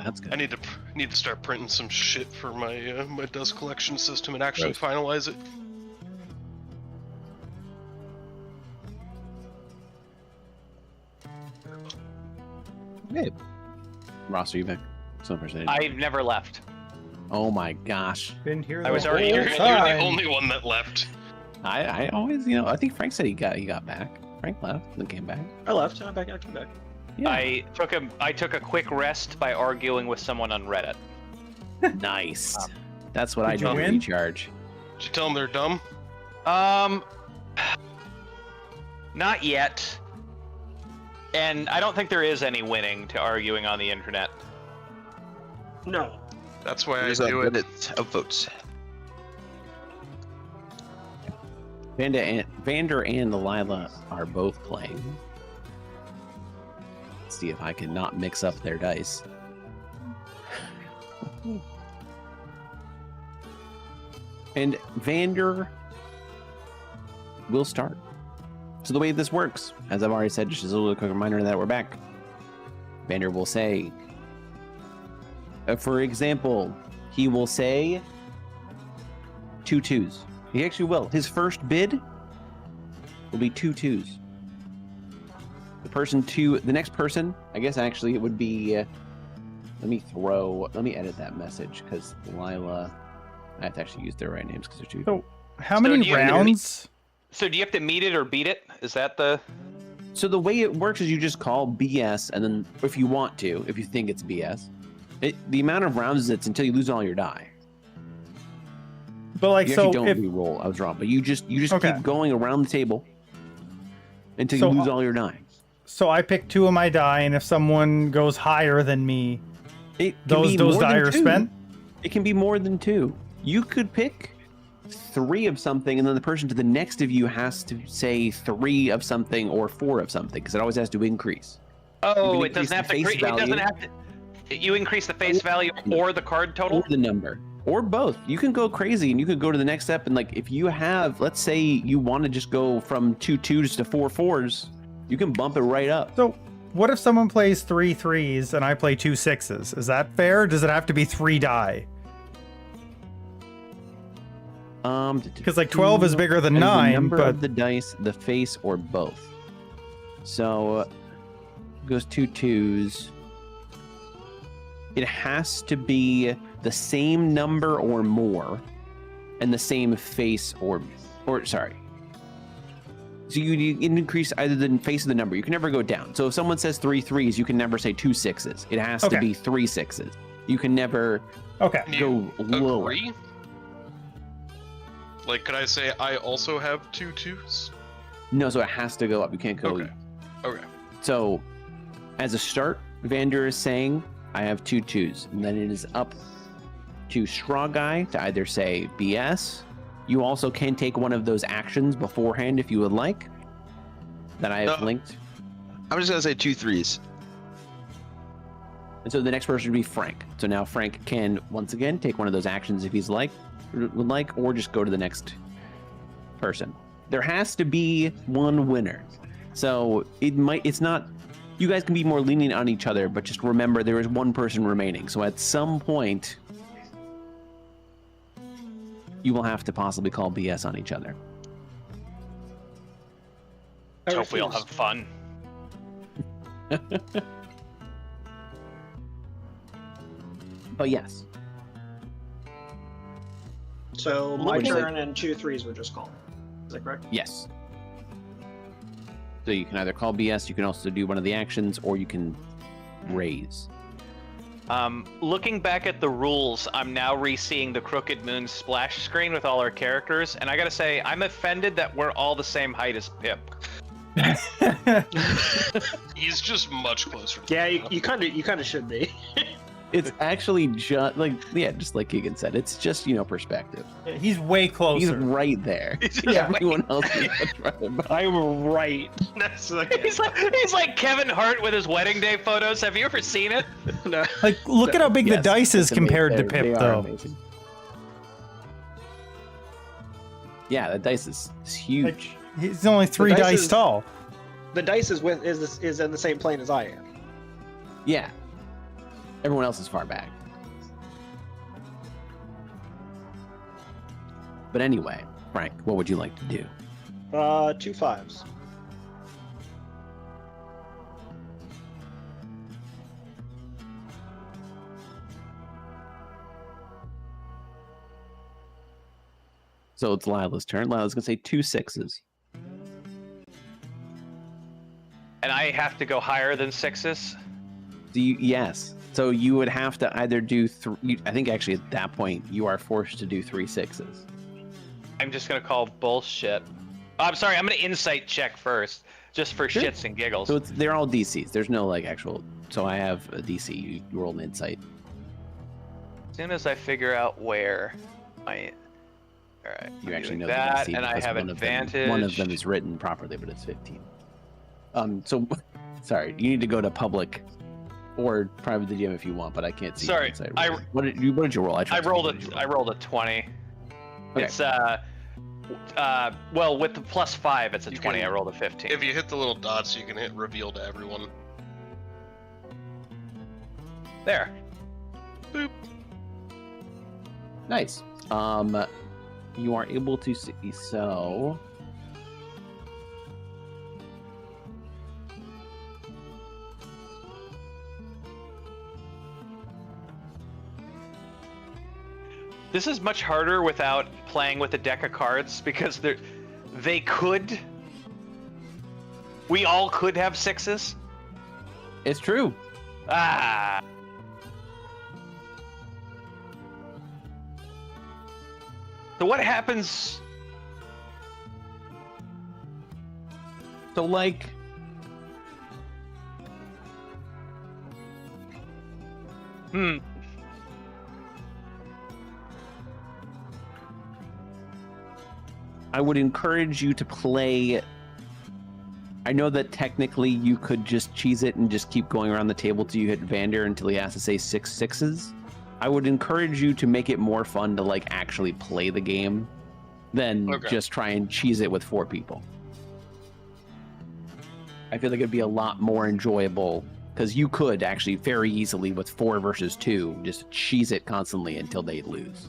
That's good. I need to start printing some shit for my my dust collection system and actually finalize it. Hey. Ross, are you back? Some person. I've never left. Oh my gosh. Been here. I was the already whole here. You're time. the only one that left. I always, I think Frank said he got back. Frank left and then came back. I left and I came back. Yeah. I took a quick rest by arguing with someone on Reddit. Nice. That's what I Did do you to win? recharge. Did you tell them they're dumb? Not yet. And I don't think there is any winning to arguing on the internet. No. That's why There's I a do it. Reddit of votes. Vander and Delilah are both playing. Let's see if I can not mix up their dice. And Vander will start. So the way this works, as I've already said, just as a little quick reminder that we're back. Vander will say, for example, he will say 2 2s. He actually will. His first bid will be 2 2s. The next person, I guess actually it would be, let me edit that message because Lila, I have to actually use their right names because they're too. So how So many do you- rounds? So do you have to meet it or beat it? Is that the... So the way it works is you just call BS, and then if you want to, if you think it's BS, the amount of rounds is it's until you lose all your die. But like, You so actually don't if re-roll. I was wrong, but you just Okay. keep going around the table until So, you lose all your die. so I pick 2 of my die, and if someone goes higher than me, It can be those more die than are 2. spent. It can be more than 2. You could pick 3 of something, and then the person to the next of you has to say 3 of something or 4 of something, because it always has to increase. Oh, can it doesn't have to... increase the It doesn't face have to... You increase the face value or the card total? Or the number. Or both. You can go crazy and you could go to the next step, and like if you have, let's say you want to just go from 2 2s to 4 4s, you can bump it right up. So what if someone plays 3 3s and I play 2 6s? Is that fair? Or does it have to be 3 die? Because like 12 is bigger than And the 9, number but of the dice, the face, or both. So goes 2 2s. It has to be the same number or more, and the same face or sorry. So you increase either the face of the number. You can never go down. So if someone says 3 3s, you can never say 2 6s. It has to be 3 6s. You can never go lower. Agree? Like, could I say I also have 2 2s? No, so it has to go up. You can't go. Okay. So as a start, Vander is saying, I have 2 2s. And then it is up to StrawGuy to either say BS. You also can take one of those actions beforehand if you would like, that I have linked. I'm just gonna say 2 3s. And so the next person would be Frank. So now Frank can once again take one of those actions if he's would like, or just go to the next person. There has to be one winner. So it's not, you guys can be more lenient on each other, but just remember there is one person remaining. So at some point, you will have to possibly call BS on each other. I hope we all have fun. But yes. So my turn and 2 3s were just called. Is that correct? Yes. So you can either call BS, you can also do one of the actions, or you can raise. Looking back at the rules, I'm now re-seeing the Crooked Moon splash screen with all our characters, and I gotta say, I'm offended that we're all the same height as Pip. He's just much closer to Yeah, you kind of should be. It's actually just just like Keegan said, it's just, perspective. He's way closer. He's right there. Everyone else is I'm right. That's like, He's like Kevin Hart with his wedding day photos. Have you ever seen it? no. Like, look at how big the dice is it's compared to amazing. They Pip, are though. amazing. Yeah, the dice is huge. Like, he's only 3 dice tall. The dice is in the same plane as I am. Yeah. Everyone else is far back. But anyway, Frank, what would you like to do? 2 5s. So it's Lila's turn. Lila's gonna say 2 6s. And I have to go higher than 6s? Yes. So you would have to either do I think actually at that point you are forced to do 3 6s. I'm just gonna call bullshit. Oh, I'm sorry, I'm gonna insight check first, just for shits and giggles. So they're all DCs. There's no actual. So I have a DC. You roll an insight. As soon as I figure out where I... Alright, You actually know that, the DC and I because have advantage. One of them is written properly, but it's 15. So sorry, you need to go to public or private the DM if you want, but I can't see. Sorry, what did you roll? I rolled a 20. Okay. It's well, with the +5, it's a 20. I rolled a 15. If you hit the little dots, you can hit reveal to everyone. There. Boop. Nice. You are able to see. So this is much harder without playing with a deck of cards because we all could have 6s. it's true. Ah. So what happens? So I would encourage you to play. I know that technically you could just cheese it and just keep going around the table till you hit Vander until he has to say 6 6s. I would encourage you to make it more fun to actually play the game than just try and cheese it with 4 people. I feel like it'd be a lot more enjoyable because you could actually very easily with 4 versus 2 just cheese it constantly until they lose.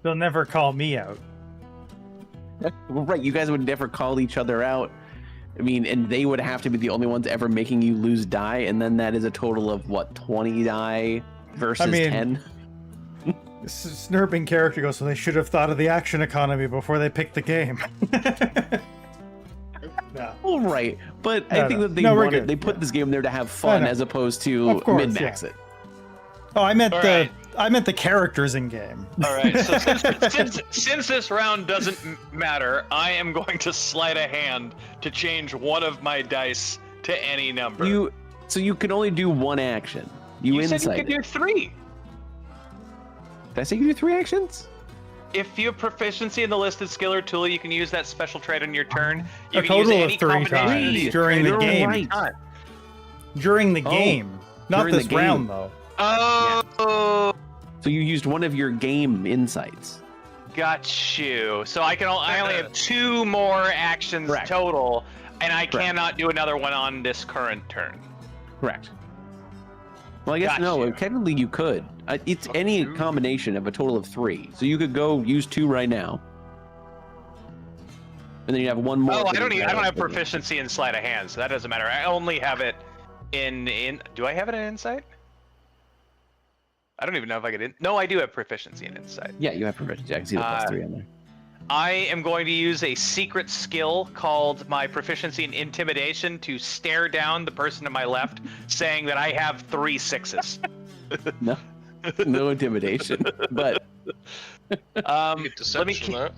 They'll never call me out. Right, you guys would never call each other out. I mean, and they would have to be the only ones ever making you lose die, and then that is a total of, 20 die versus I mean, 10. Snurb in character goes, so they should have thought of the action economy before they picked the game. No. All right, but No, I think no. that they No, we're wanted, good. they put this game there to have fun know. as opposed to Of course, min-max yeah. it. Oh, I meant All the right. I meant the characters in game. All right. So since this round doesn't matter, I am going to sleight a hand to change one of my dice to any number. So you can only do one action. You said insight you could it. do 3. Did I say you can do 3 actions? If you have proficiency in the listed skill or tool, you can use that special trait on your turn. You A can use total of any 3 combination of times these during the You're game. right. During the Oh, game, not during this the game. round though. Oh, So you used one of your game insights. got you. So I only have 2 more actions Correct. total, and I Correct. cannot do another one on this current turn. Correct. Well, I guess Got no. you. Technically, you could. It's any combination of a total of 3. So you could go use 2 right now, and then you have one more. Oh, for I the don't battle. have proficiency in sleight of hand, so that doesn't matter. I only have it in. Do I have it in insight? I don't even know if I could. No, I do have proficiency in insight. Yeah, you have proficiency. I can see the plus 3 on there. I am going to use a secret skill called my proficiency in intimidation to stare down the person to my left, saying that I have 3 6s. No, no intimidation. But Get deception keep- that.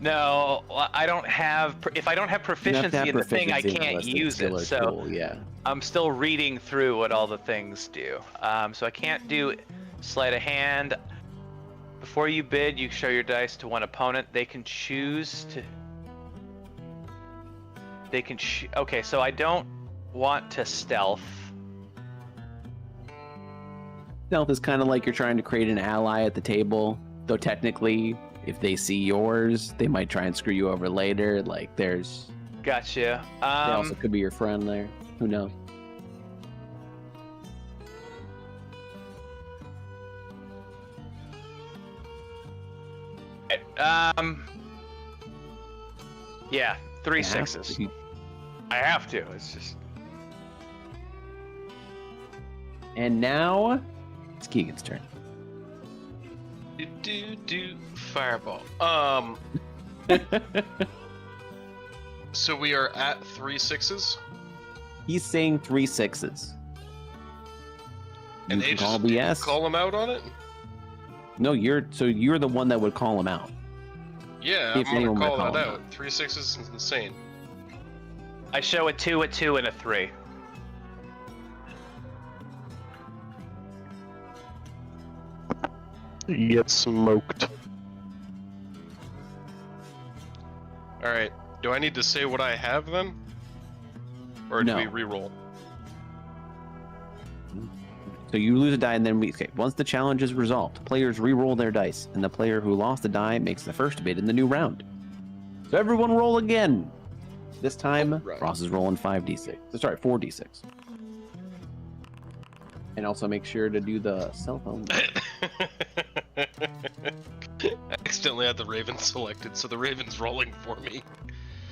No, I don't have. If I don't have you have to proficiency have in the thing, I proficiency in can't listed use skill it. or So tool, yeah. I'm still reading through what all the things do. So I can't do sleight of hand. Before you bid, you show your dice to one opponent. They can choose to. They can. Okay, so I don't want to stealth. Stealth is kind of like you're trying to create an ally at the table, though technically, if they see yours, they might try and screw you over later. Like there's, Gotcha. they also could be your friend there. Who knows? Yeah, 3 You have 6s. to. I have to. It's just. And now it's Keegan's turn. Do fireball. So we are at 3 6s, He's saying 3 6s. and You they can call just BS. call him out on it. No, you're the one that would call him out. Yeah, If I'm gonna anyone would call call that him out. 3 6s is insane. I show a 2, a 2, and a 3. Get smoked. All right. Do I need to say what I have then, or do No. we re-roll? So you lose a die, and then once the challenge is resolved, players re-roll their dice, and the player who lost a die makes the first bid in the new round. So everyone roll again. This time, Right. Ross is rolling 5d6. Sorry, 4d6. And also make sure to do the cell phone. I accidentally had the Raven selected, so the Raven's rolling for me.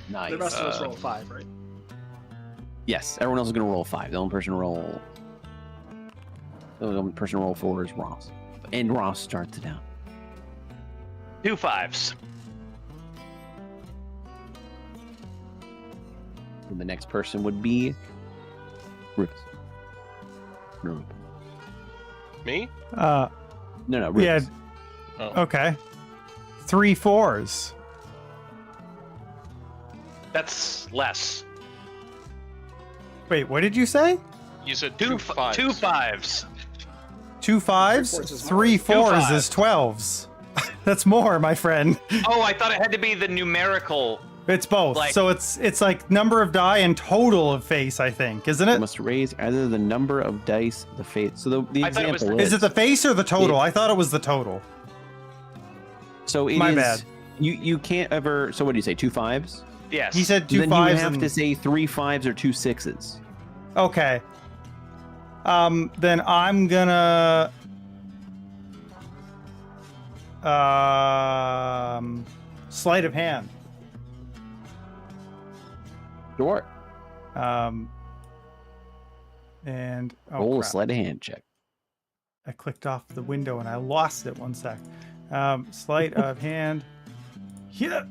Nice. The rest of us roll 5, right? Yes, everyone else is going to roll 5. The only person to roll 4 is Ross. And Ross starts it out. 2 5s. And the next person would be Rufus. No, Me? Uh, no, yeah. Rufus. Oh. Okay. 3 4s. That's less. Wait, what did you say? You said 2 2 5s. 2 5s. 2 5s? 3 4s is 3 more. 4s 2 is 12s. That's more, my friend. Oh, I thought it had to be the numerical. It's both. Like- So it's like number of die and total of face, I think, isn't You it? must raise either the number of dice, the face. So the I thought it was example the- Is it the face or the total? I thought it was the total. So it My is- bad. You can't ever. So what do you say? 2 5s? Yes. He said 2 Then 5s. you have and... to say 3 5s or 2 6s. Okay. Then I'm gonna sleight of hand. Sure. And Roll a crap. sleight of hand check. I clicked off the window and I lost it. One sec. Sleight of hand. Yeah.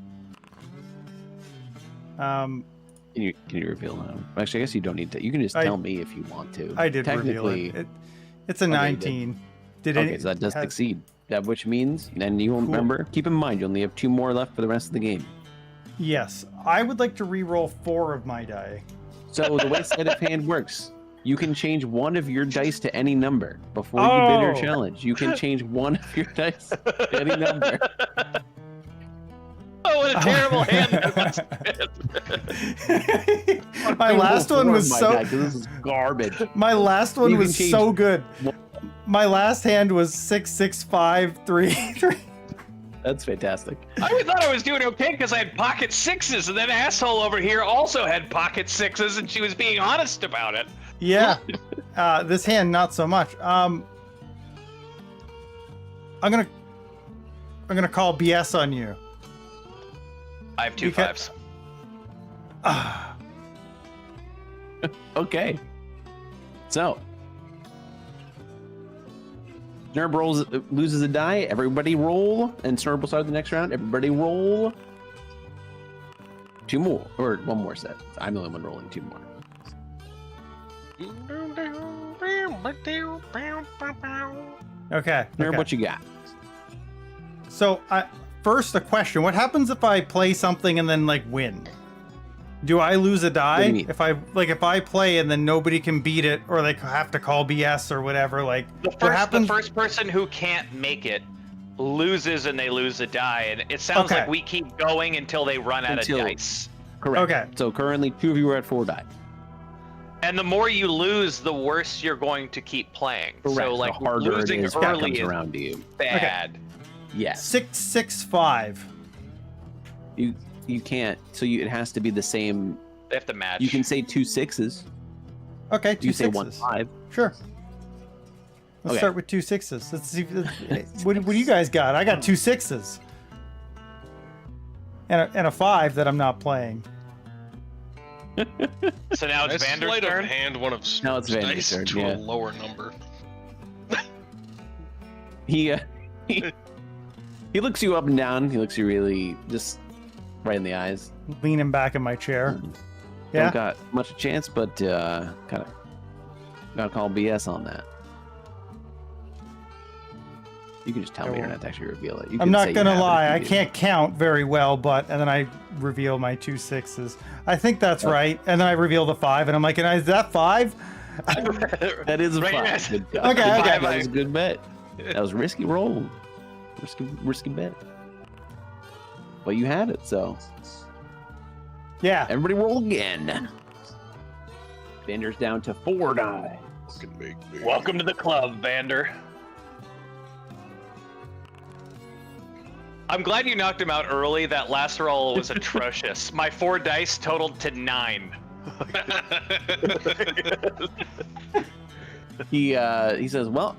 Can you reveal now? Actually, I guess you don't need to. You can just tell me if you want to. I did reveal it. It's a 19. Okay, so that does succeed. That which means, then you will remember. Keep in mind, you only have 2 more left for the rest of the game. Yes, I would like to re-roll 4 of my die. So the way sleight of hand works, you can change one of your dice to any number before you bid your challenge. You can change one of your dice to any number. Oh, what a terrible hand that must have been. My last one was so. This is garbage. My last one was so good. My last hand was 6, 6, 5, 3, 3. That's fantastic. I thought I was doing okay because I had pocket 6s, and then asshole over here also had pocket 6s, and she was being honest about it. Yeah. This hand, not so much. I'm gonna call BS on you. I have 2 5s. Okay. So, Snurb loses a die. Everybody roll, and Snurb will start the next round. Everybody roll. 2 more, or 1 more set. I'm the only one rolling 2 more. Okay. Snurb, what you got? So, first a question: what happens if I play something and then like win? Do I lose a die? What do you mean? If I play and then nobody can beat it, or they have to call BS or whatever? Like the first person who can't make it loses, and they lose a die. And it sounds like we keep going until they run out of dice. Correct. Okay. So currently 2 of you are at 4 die. And the more you lose, the worse you're going to keep playing. Correct. So like the harder losing it is early is around you. bad. Okay. Yes. 6, 6, 5. You can't. So it has to be the same. They have to match. You can say 2 6s. Okay, 2 You say 6s. 1 5. Sure. Let's start with 2 6s. Let's see. What do you guys got? I got 2 6s. And a 5 that I'm not playing. So now it's Vander's sleight turn. of hand one of Now it's Snurp's Vander's dice turn, to yeah. a lower number. He looks you up and down. He looks you really just right in the eyes. Leaning back in my chair. Yeah. Don't got much a chance, but kind of gotta call BS on that. You can just tell me you're not to actually reveal it. I'm not gonna lie, I can't count very well, and then I reveal my 2 6s. I think that's right, and then I reveal the 5, and I'm like, is that 5? That is a 5. Okay. That was a good bet. That was a risky roll, risky bet. But you had it, so yeah. Everybody roll again. Vander's down to 4 die. Welcome to the club, Vander. I'm glad you knocked him out early. That last roll was atrocious. My 4 dice totaled to 9. He says, well,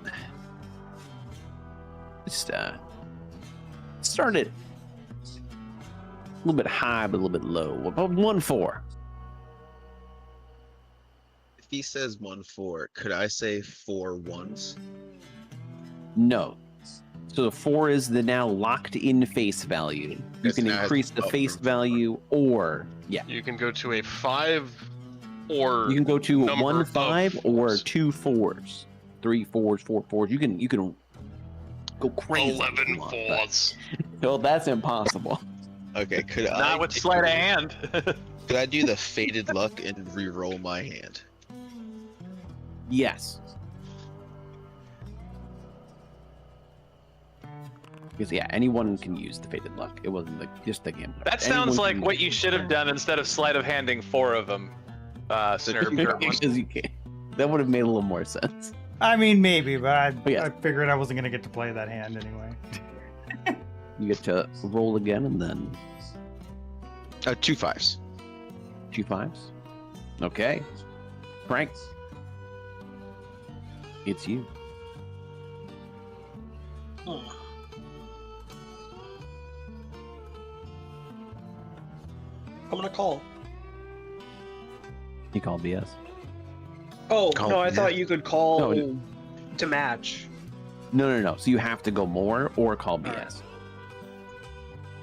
just start it a little bit high, but a little bit low. About 1-4. If he says 1-4, could I say 4 1s? No. So the 4 is the now locked in face value. You Yes, can now it increase has the up face from value, or You can go to a 5 or you can go to number 1 5 of or fours. 2 4s, 3 4s, 4 4s. You can go crazy. 11 4s. No, that's impossible. Okay, could I? Not with sleight of hand. Could I do the faded luck and re-roll my hand? Yes. Because yeah, anyone can use the faded luck. It wasn't just the game. That sounds like what you should have done instead of sleight of handing 4 of them. Snurb. Because you can. That would have made a little more sense. I mean, maybe, but I yeah. figured I wasn't going to get to play that hand anyway. You get to roll again and then 2 5s. 2 5s. Okay. Frank. It's you. I'm gonna call. You call BS. Oh Call no, I BS. thought you could call No, to match. No. So you have to go more or call BS.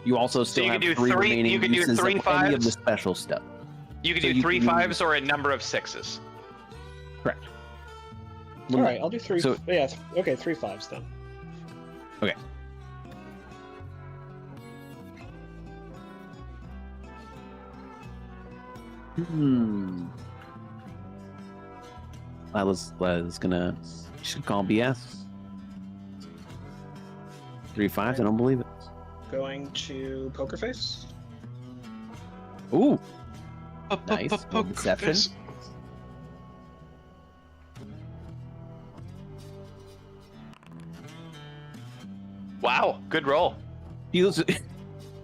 You also still you have can do three three- remaining you can do uses three of any of the fives. special stuff. You can So do you 3 can fives use- or a number of 6s. Correct. All right, I'll do 3. So- yeah, okay, 3 5s then. Okay. Lila's gonna. She should call BS. 3 5s. I don't believe it. Going to Poker Face. Ooh. Nice. Roll deception. Wow, good roll. She looks,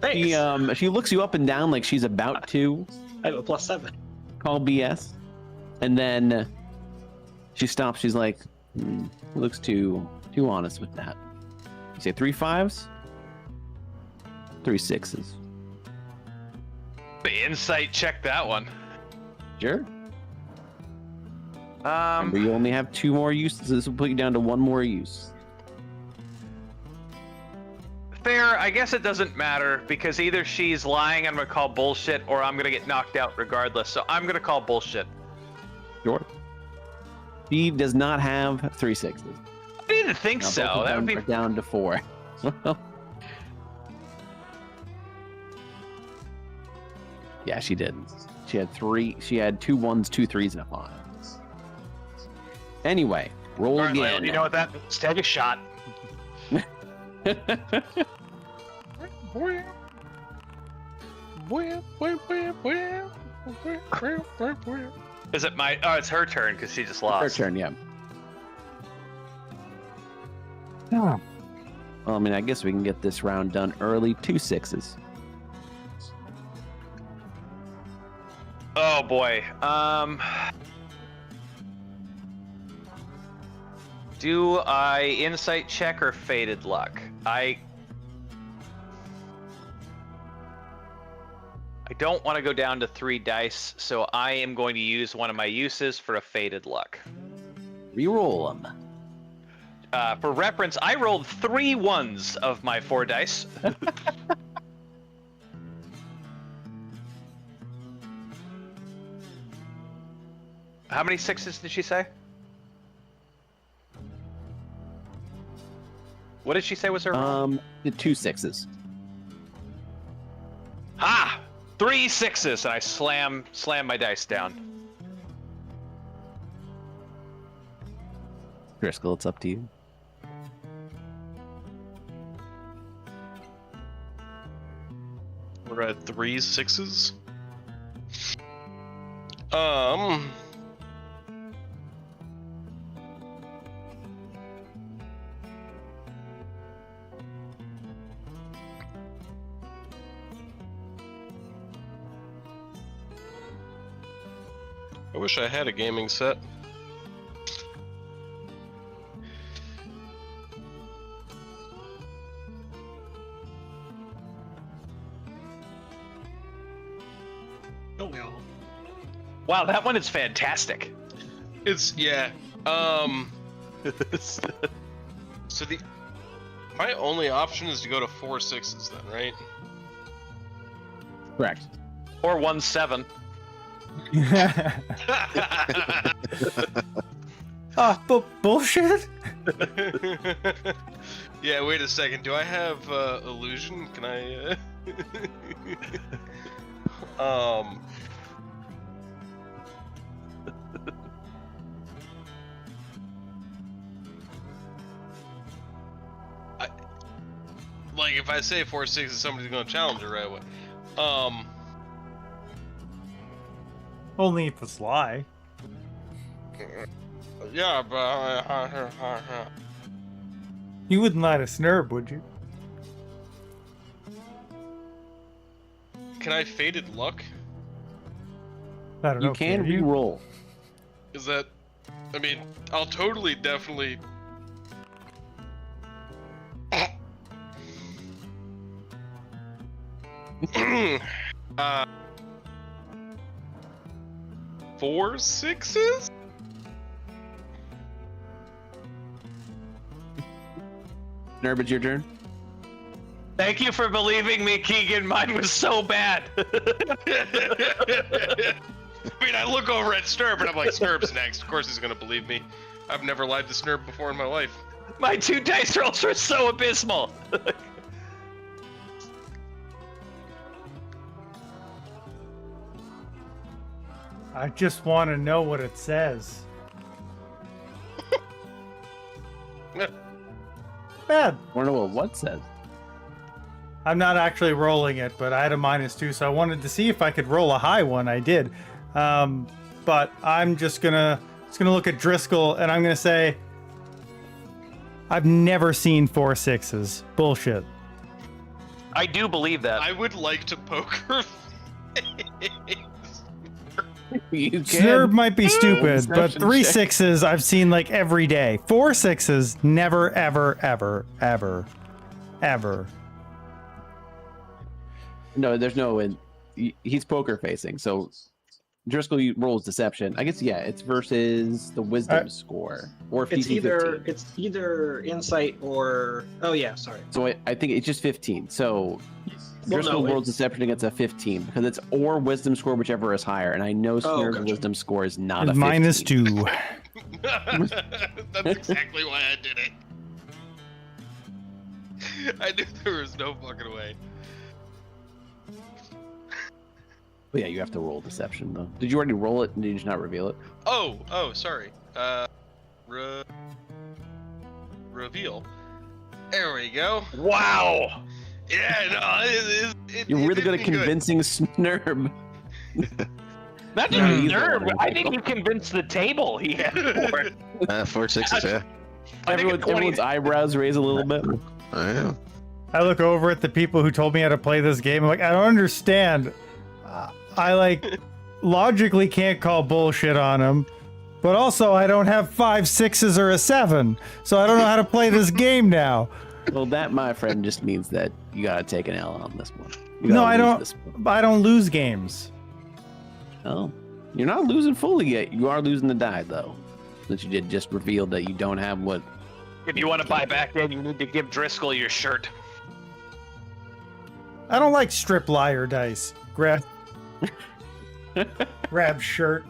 Thanks. she looks you up and down like she's about to I have a +7. call BS, and then she stops. She's like, looks too honest with that. You say 3 5s, 3 6s. The insight check that one. Sure. Remember, you only have 2 more uses. This will put you down to 1 more use. Fair. I guess it doesn't matter because either she's lying and I'm gonna call bullshit, or I'm gonna get knocked out regardless. So I'm gonna call bullshit. Sure. She does not have 3 6s. I didn't think Now, so. both of That would them be. are down to 4. Yeah, she did. She had 3. She had 2 1s, 2 3s, and a 5. Anyway, roll All right, again. Lyle, you know what that means? Take a shot. Is it my? Oh, it's her turn because she just Her lost. turn, yeah. Well, I mean, I guess we can get this round done early. 2 6s. Oh boy. Do I insight check or fated luck? I don't want to go down to 3 dice, so I am going to use one of my uses for a fated luck. Reroll them. For reference, I rolled 3 1s of my 4 dice. How many 6s did she say? What did she say was her roll? The 2 6s. Ah! 3 6s, and I slam my dice down. Dri Skell, it's up to you. We're at 3 6s. I wish I had a gaming set. Don't we all? Wow, that one is fantastic. It's yeah. So my only option is to go to 4 6s then, right? Correct. Or 1 7. Ah, but bullshit. Yeah, wait a second. Do I have illusion? Can I? Like if I say 4 6s, somebody's gonna challenge it right away. Only if it's lie. Yeah, but You wouldn't lie to Snurb, would you? can I faded luck? I don't know. You can you? re-roll. Is that? I mean, I'll totally, definitely. uh, 4 6s? Nerb, it's your turn. Thank you for believing me, Keegan. Mine was so bad. I mean, I look over at Snurb and I'm like, Snurb's next. Of course he's gonna believe me. I've never lied to Snurb before in my life. My 2 dice rolls were so abysmal. I just want to know what it says. Bad. I want to know what says. I'm not actually rolling it, but I had a -2, so I wanted to see if I could roll a high one. I did. But I'm just gonna look at Dri Skell and I'm gonna say I've never seen 4 6s. Bullshit. I do believe that. I would like to poke her face. You can. Snurb might be stupid, but Deception 3 check. 6s I've seen like every day. 4 6s, never, ever, ever, ever, ever. No, there's no way. He's poker facing, so Driscoll rolls deception. I guess yeah, it's versus the wisdom score or It's 15. it's either insight or sorry. So I think it's just 15. So Well, Driscoll no, rolls deception against a 15 because it's or wisdom score, whichever is higher. And I know Snur's gotcha. wisdom score is not a It's 15. -2. That's exactly why I did it. I knew there was no fucking way. But yeah, you have to roll deception though. Did you already roll it and did you just not reveal it? Oh, sorry. Reveal. There we go. Wow. Yeah, no, You're really good at convincing Snurb. That's Yeah, just he's the Nerb. one. I think you convinced the table he had 4. 4 6s, yeah. I think it's 20 Everyone's eyebrows raise a little bit. I know. I look over at the people who told me how to play this game. I'm like, I don't understand. I logically can't call bullshit on them, but also I don't have 5 6s or a 7, so I don't know how to play this game now. Well, that, my friend, just means that you gotta take an L on this one. You No, gotta I lose don't. this one. I don't lose games. Oh, you're not losing fully yet. You are losing the die though, since you did just reveal that you don't have what. If you want to buy back in, you need to give Driscoll your shirt. I don't like strip liar dice. Grab shirt.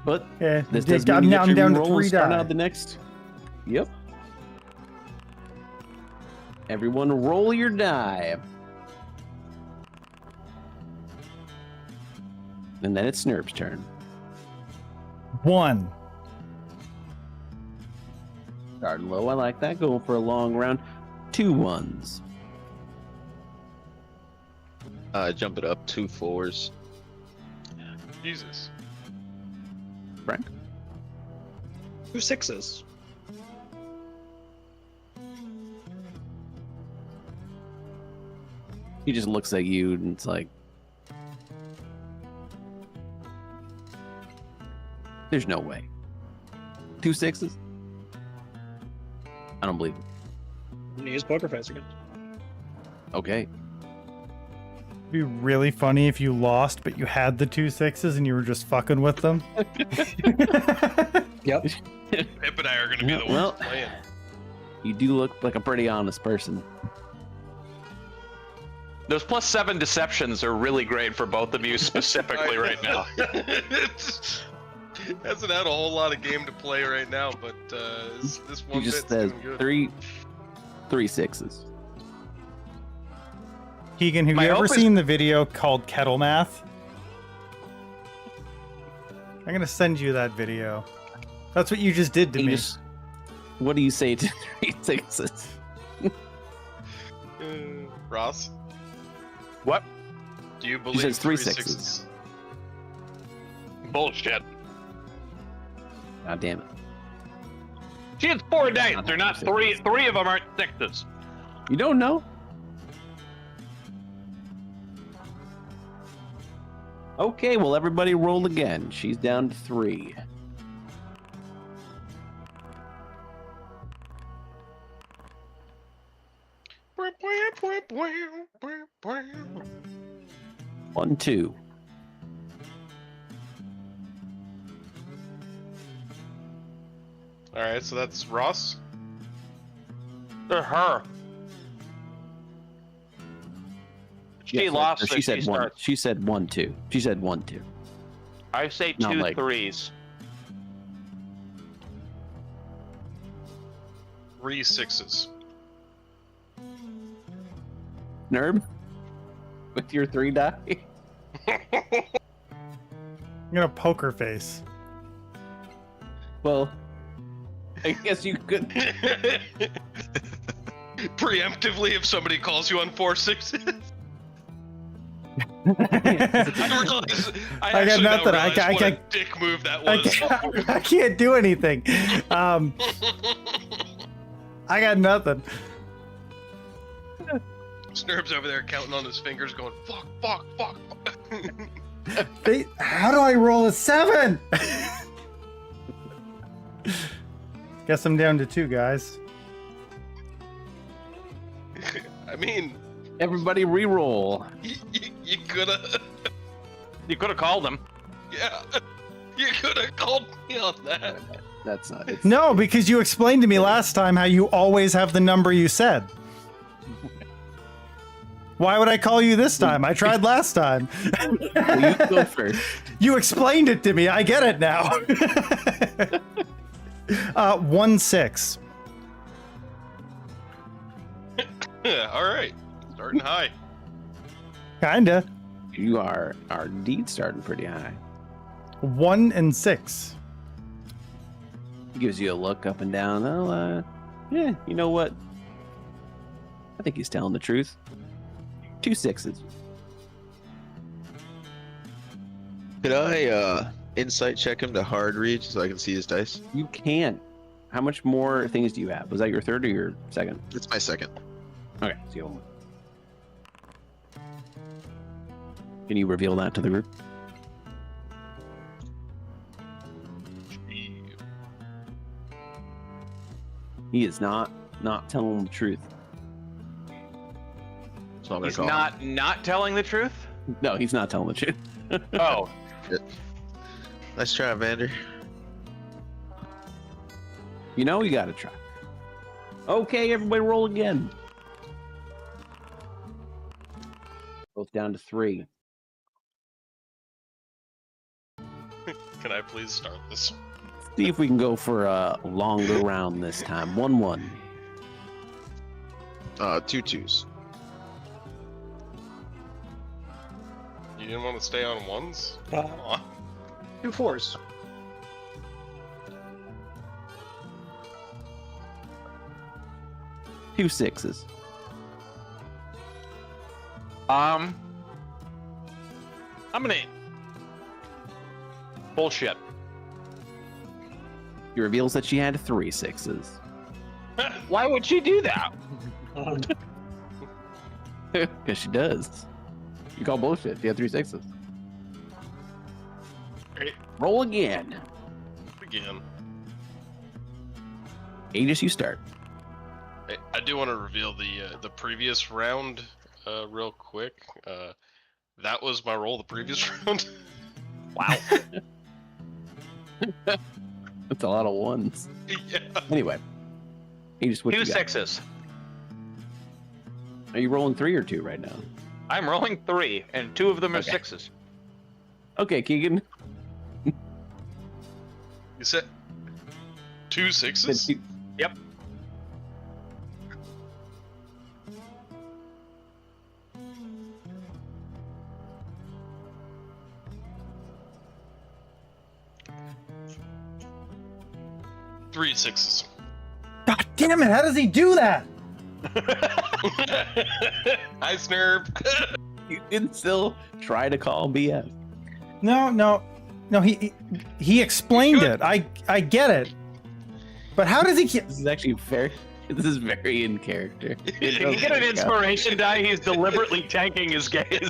But Yeah, this I'm does mean you get down, your down to roll 3 and start die. out the next. Yep. Everyone, roll your die. And then it's Snurb's turn. 1. Starting low, I like that. Going for a long round. 2 1s. Jump it up 2 4s. Jesus. Frank. 2 6s. He just looks at you and it's like, there's no way. 2 6s? I don't believe it. I'm gonna use poker face again. Okay. It'd be really funny if you lost, but you had the 2 6s and you were just fucking with them. Yep. Pip and I are gonna be the Well, ones playing. you do look like a pretty honest person. Those +7 deceptions are really great for both of you specifically right now. Hasn't had a whole lot of game to play right now, but this He one just bit's says doing good. 3 6s. Keegan, have My you ever hope is- seen the video called Kettle Math? I'm gonna send you that video. That's what you just did to You me. just- what do you say to 3 6s? Ross, What? do you believe says 3 3 6s. Bullshit. God damn it. She has 4 dice. They're not 3. 3 of them aren't 6s. You don't know? Okay, well, everybody roll again. She's down to 3. One, 2. All right, so that's Ross. Her. She lost. So so she said one. starts. She said 1, 2. She said 1, 2. I say Not 2 like- 3s. 3 6s. Nerb, with your 3 die. I'm gonna poker face. Well, I guess you could. Preemptively, if somebody calls you on 4 6s. I I got actually now nothing. realize I what a can't- dick move that I was. I can't do anything. I got nothing. Snurb's over there counting on his fingers, going fuck, fuck, fuck. How do I roll a 7? Guess I'm down to 2, guys. I mean, Everybody re-roll. you coulda, You could have called him. yeah, you coulda called me on that. That's not. It's, No, because you explained to me last time how you always have the number you said. Why would I call you this time? I tried last time. well, you go first. You explained it to me. I get it now. 1 6. Yeah, all right, starting high. Kinda. You are indeed starting pretty high. 1 and 6. He gives you a look up and down. Oh, yeah. You know what? I think he's telling the truth. 2 6s. Could I insight check him to hard reach so I can see his dice? You can. How much more things do you have? Was that your third or your second? It's my second. Okay, so you have one. Can you reveal that to the group? He is not telling the truth. So I'm gonna He's call him. not telling the truth. No, he's not telling the truth. Oh, Nice try, Vander. You know, you gotta try. Okay, everybody roll again. Both down to 3. Can I please start this? See if we can go for a longer round this time. 1-1. 2 2s. You didn't want to stay on ones? Uh, Come on. 2 4s. Two 6s. I'm gonna bullshit. He reveals that she had 3 6s. Why would she do that? Because she does. You call bullshit. She had 3 6s. Great. Roll again. Again. Aegis, you start. I do want to reveal the previous round real quick. That was my roll the previous round. Wow. That's a lot of 1s. Yeah. Anyway. Aegis, what 2 you got? 6s. Are you rolling 3 or 2 right now? I'm rolling 3, and 2 of them are Okay. 6s. Okay, Keegan. You said 2 6s? Yep. Three 6s. God damn it! How does he do that? Hi, Snurb. You can still try to call BS. No. He explained it. I get it. But how does he keep? This is actually very. This is very in character. You get an inspiration die, he's deliberately tanking his game. It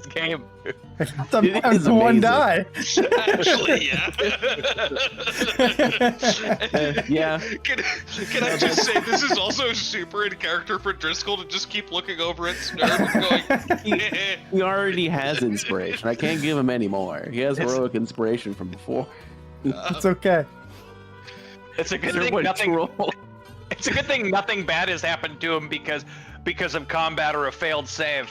is The one amazing. die. Actually, yeah. Yeah. Can I just say this is also super in character for Driscoll to just keep looking over at Snurb and going, He already has inspiration. I can't give him any more. He has heroic inspiration from before. It's okay. It's a good Sir, thing what's nothing. roll? It's a good thing nothing bad has happened to him because of combat or a failed save.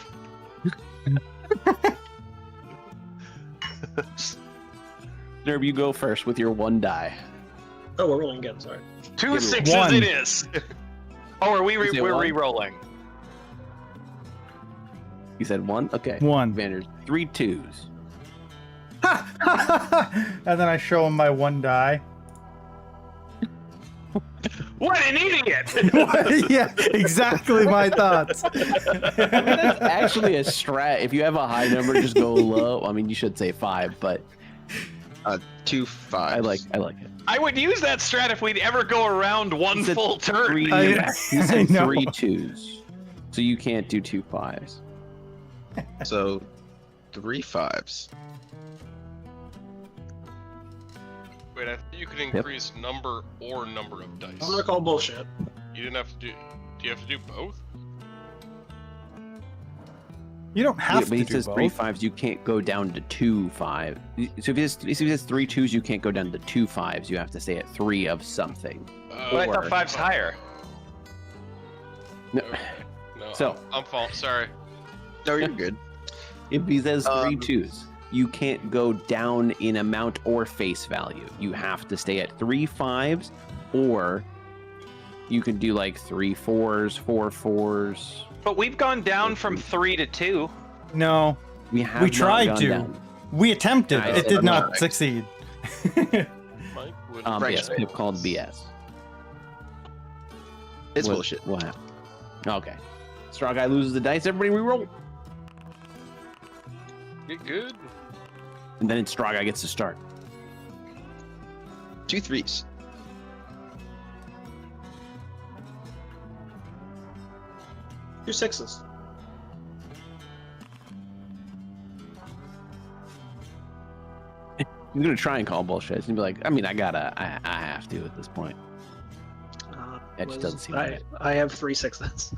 Nerb, you go first with your 1 die. Oh, we're rolling again. Sorry. 2 sixes One. it is. Oh, are we? You say We're one? re-rolling. You said 1? Okay. 1. Vander's 3 2s. And then I show him my 1 die. What an idiot! Yeah, exactly my thoughts. That's actually a strat. If you have a high number, just go low. I mean, you should say 5, but 2 5s. I like it. I would use that strat if we'd ever go around one He said full turn. 3, I he said know. 3 2s. So you can't do 2 5s. So 3 5s. Wait, I think you could increase number or number of dice. I'm gonna call bullshit. You didn't have to do. Do you have to do both? You don't have But to he do says both. 3 5s, you can't go down to 2 5. So if he says 3 2s, you can't go down to 2 5s. You have to stay at 3 of something. But I thought Or- 5's higher. No. No. So- I'm fault. Sorry. No, you're good. If he says 3 Um, 2s, you can't go down in amount or face value. You have to stay at 3 5s, or you can do like 3 4s, 4 4s. But we've gone down from 3 to 2. No, We have we not tried gone to. down. We attempted. I It said did not correct. succeed. Mike would. Yes, Pip called BS. It's What- bullshit. What happened? Okay. StrawGuy loses the dice. Everybody reroll. Get good. And then StrawGuy gets to start. 2 3s. Two 6s. He's gonna try and call bullshit. He's gonna be like, I mean, I have to at this point. That just doesn't seem right. I have 3 6s.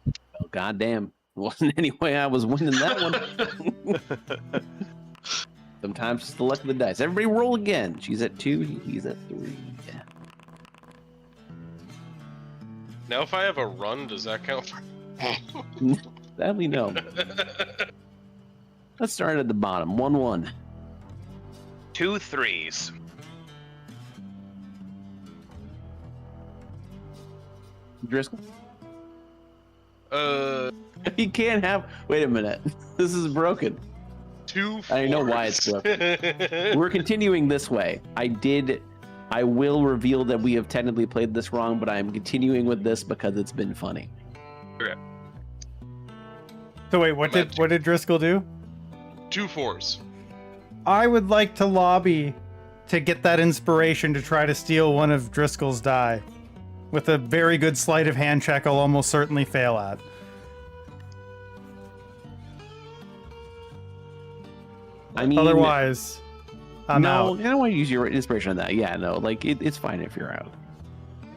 Well, goddamn, wasn't any way I was winning that one. Sometimes it's the luck of the dice. Everybody roll again. She's at 2. He's at 3. Yeah. Now, if I have a run, does that count for? Sadly, no. Let's start at the bottom. 1-1. 2 3s. Driscoll. He You can't have. Wait a minute. This is broken. 2 4s. I know why it's We're continuing this way. I will reveal that we have technically played this wrong, but I am continuing with this because it's been funny. So wait, what did Driscoll do? 2 4s. I would like to lobby to get that inspiration to try to steal one of Driscoll's die. With a very good sleight of hand check I'll almost certainly fail at. I mean, Otherwise, I'm no, out. I don't want to use your inspiration on that. Yeah, no, like it's fine if you're out.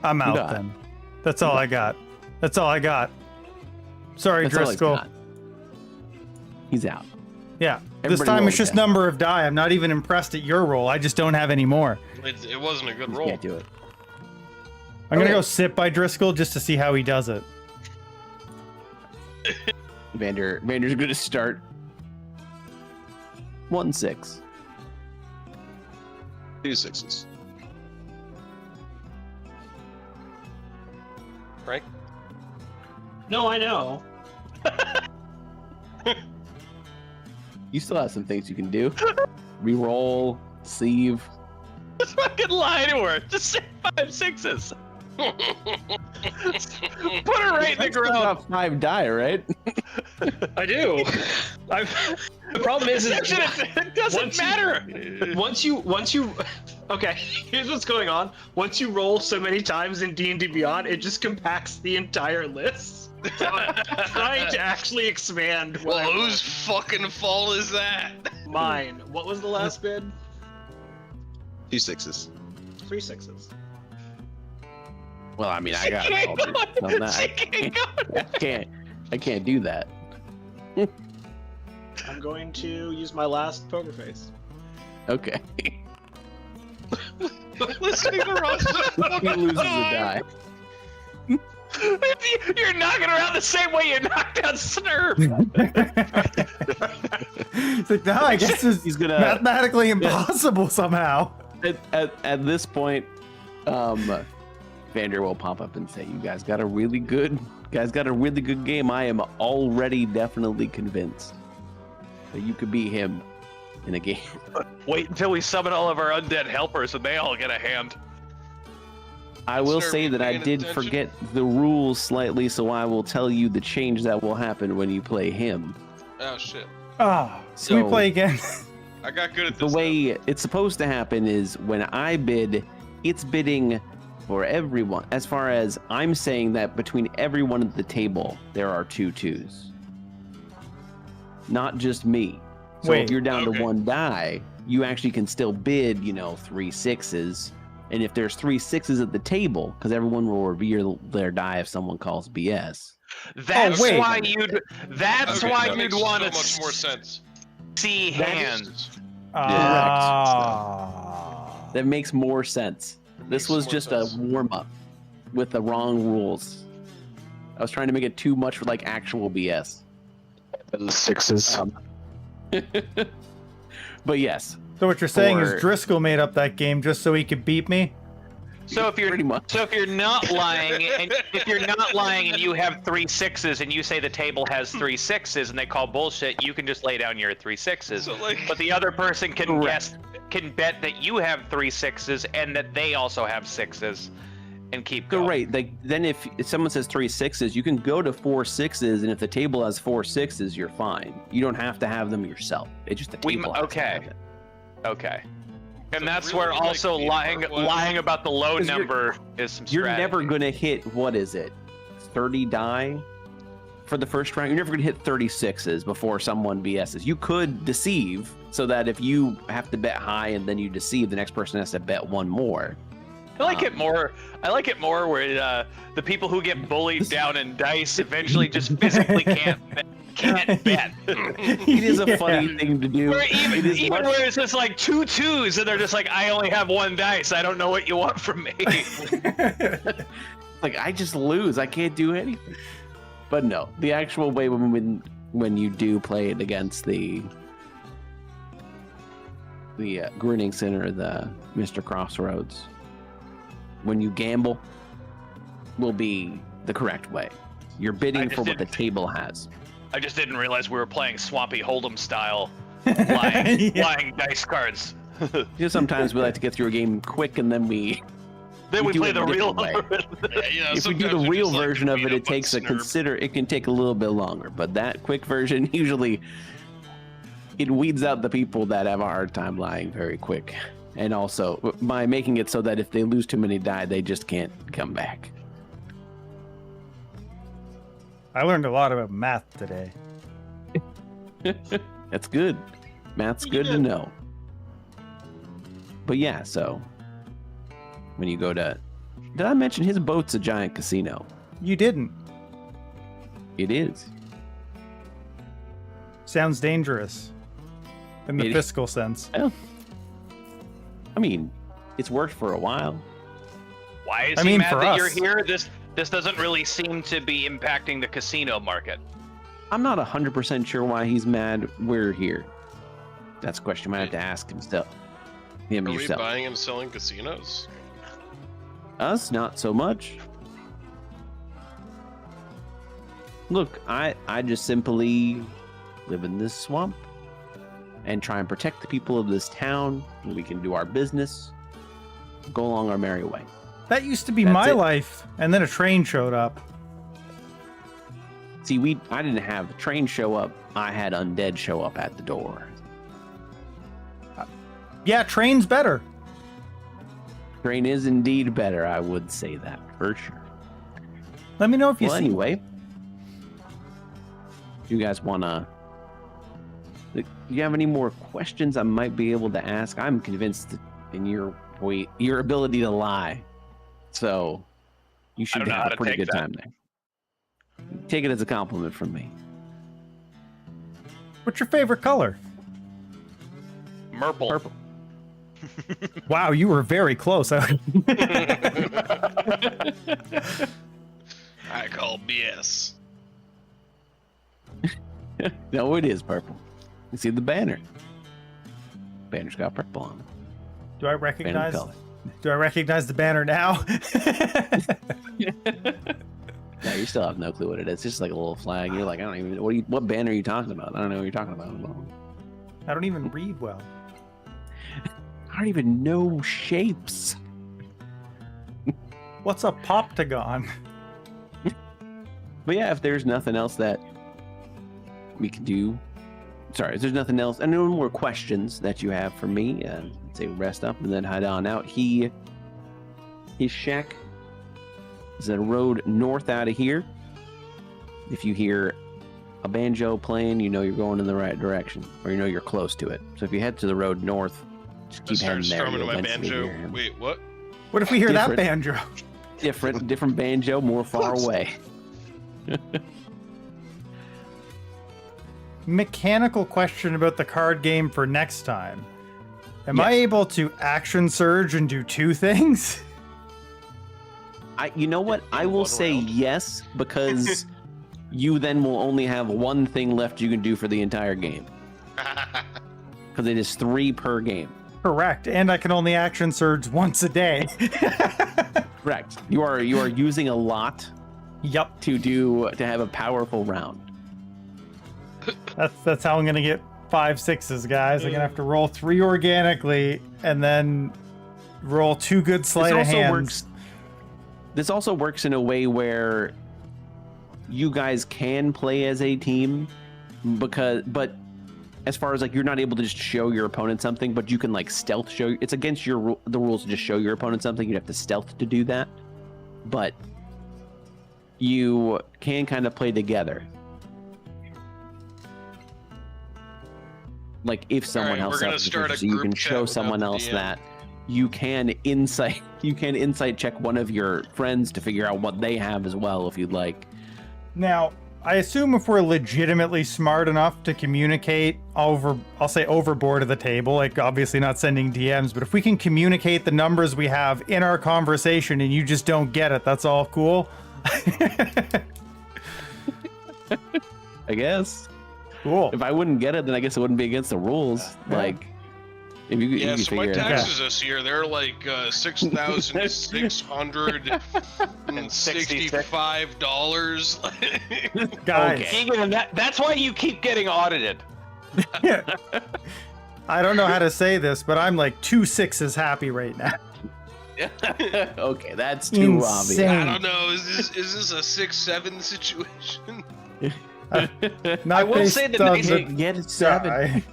I'm out got it. then. That's all I got. That's all I got. Sorry, That's all he's Driscoll. got. He's out. Yeah. This Everybody time roll it's just again. number of die. I'm not even impressed at your roll. I just don't have any more. It wasn't a good You roll. can't do it. I'm gonna Okay. go sit by Driscoll just to see how he does it. Vander's gonna start 1-6. 2 6s. Frank? No, I know. You still have some things you can do. Reroll, sleeve. Just fucking lie to her. Just say 5 6s. Put her right in the Still ground. got 5 die, right? I do. The problem is It doesn't Once you- matter. once you okay, here's what's going on. Once you roll so many times in D&D Beyond, it just compacts the entire list. So I'm trying to actually expand what Well, I whose fucking fault is that? mine. What was the last bid? 2 6s. 3 6s. Well, I mean, I got She it. can't go. I'm not- She can't go. I can't do that. I'm going to use my last poker face. Okay. twisting the roster. He loses a die. You're knocking around the same way you knocked out Snurb. It's like, no, I guess it's He's gonna mathematically impossible somehow. at this point, Vander will pop up and say, "You guys got a really good game. I am already definitely convinced that you could beat him in a game." Wait until we summon all of our undead helpers and they all get a hand. I will Snurb, say that I paying did attention? forget the rules slightly, so I will tell you the change that will happen when you play him. Oh shit! Ah, So can we play again? I got good at the this. way it's supposed to happen is when I bid, it's bidding for everyone. As far as I'm saying that between everyone at the table, there are 2 2s. Not just me. So Wait, if you're down okay. to 1 die, you actually can still bid, 3 6s. And if there's 3 6s at the table, because everyone will reveal their die if someone calls BS. That's wait. why you'd. That's Okay, why that you'd makes want so to much more sense. see That is- hands. Ah. That makes more sense. This Makes was more just sense. a warm-up with the wrong rules. I was trying to make it too much for like actual BS. The sixes. But yes, So what you're saying For- is Driscoll made up that game just so he could beat me? So if you're pretty much. So if you're not lying, and you have 3 6s, and you say the table has 3 6s, and they call bullshit, you can just lay down your 3 6s. So like, But the other person can Correct. bet that you have 3 6s and that they also have 6s, and keep going. Right. Then if someone says 3 6s, you can go to 4 6s, and if the table has 4 6s, you're fine. You don't have to have them yourself. It's just the table. has to okay. have it. Okay. And So that's really, where like, also the lying part was- lying about the low 'Cause you're- number is some You're strategy. never gonna hit, what is it, 30 die for the first round? You're never gonna hit 36s before someone BS's. You could deceive so that if you have to bet high and then you deceive, the next person has to bet 1 more. I like it more. I like it more where the people who get bullied down in dice eventually just physically can't bet. It is a funny thing to do. Or It is even much- where it's just like 2 2s and they're just like, I only have 1 dice. I don't know what you want from me. Like, I just lose. I can't do anything. But no, the actual way when you do play it against the Grinning Sinner, the Mr. Crossroads, when you gamble, will be the correct way. You're bidding just for what the didn't- table has. I just didn't realize we were playing Swampy Hold'em style, lying dice cards. Sometimes we like to get through a game quick, and then we Then we do play it the a real. different way. yeah, If we do sometimes the we real just like version of beat it, up it takes on Snurb. it can take a little bit longer. But that quick version usually it weeds out the people that have a hard time lying very quick, and also by making it so that if they lose too many die, they just can't come back. I learned a lot about math today. That's good. Math's good to know. But yeah, so when you go to, did I mention his boat's a giant casino? You didn't. It is. Sounds dangerous. In the It- fiscal sense. I mean, it's worked for a while. Why is I he mean, mad for that you're us. here? This doesn't really seem to be impacting the casino market. I'm not 100% sure why he's mad we're here. That's a question you might have to ask himself. Him Are we yourself. buying and selling casinos? Us, not so much. Look, I just simply live in this swamp and try and protect the people of this town. And we can do our business, go along our merry way. That used to be That's my it. life, and then a train showed up. See, I didn't have the train show up. I had undead show up at the door. Yeah, train's better. Train is indeed better. I would say that for sure. Let me know if you Well, see. anyway, you guys wanna? Do you have any more questions I might be able to ask? I'm convinced in your ability to lie, so you should don't know how have a to pretty take good that. time there. Take it as a compliment from me. What's your favorite color? Merple. Purple. Wow, you were very close. I call BS. No, it is purple. You see the banner. Banner's got purple on it. Do I recognize? Do I recognize the banner now? No, you still have no clue what it is. It's just like a little flag. You're like, I don't even. What banner are you talking about? I don't know what you're talking about. I don't even read well. I don't even know shapes. What's a poptagon? But yeah, if there's nothing else that we can do, sorry, if there's nothing else, and no more questions that you have for me, I'd say rest up and then head on out. His shack is a road north out of here. If you hear a banjo playing, you know you're going in the right direction, or you know you're close to it. So if you head to the road north, just keep heading there. Strumming my banjo. Wait, what? What if we hear that banjo? Different banjo, more far away. Mechanical question about the card game for next time. Am I able to action surge and do two things? You know what? I will say yes, because you then will only have one thing left you can do for the entire game. Because it is 3 per game. Correct, and I can only action surge once a day. Correct. You are using a lot. Yep. To have a powerful round. That's how I'm gonna get 5 6s, guys. I'm gonna have to roll 3 organically and then roll 2 good sleight of hands. This also works in a way where you guys can play as a team, but as far as like you're not able to just show your opponent something, but you can like stealth show. It's against the rules to just show your opponent something. You'd have to stealth to do that, but you can kind of play together. Like if someone else so you can show someone else that you can insight check one of your friends to figure out what they have as well if you'd like. Now, I assume if we're legitimately smart enough to communicate I'll say overboard of the table, like obviously not sending DMs, but if we can communicate the numbers we have in our conversation and you just don't get it, that's all cool. I guess. Cool. If I wouldn't get it, then I guess it wouldn't be against the rules. Like, if you yeah, you so my figure taxes this year, they're like $6,665. Guys, Keegan, that's why you keep getting audited. Yeah. I don't know how to say this, but I'm like 2 6s happy right now. Okay, that's too obvious. I don't know. Is this a 6-7 situation? I will say the nice it's 7.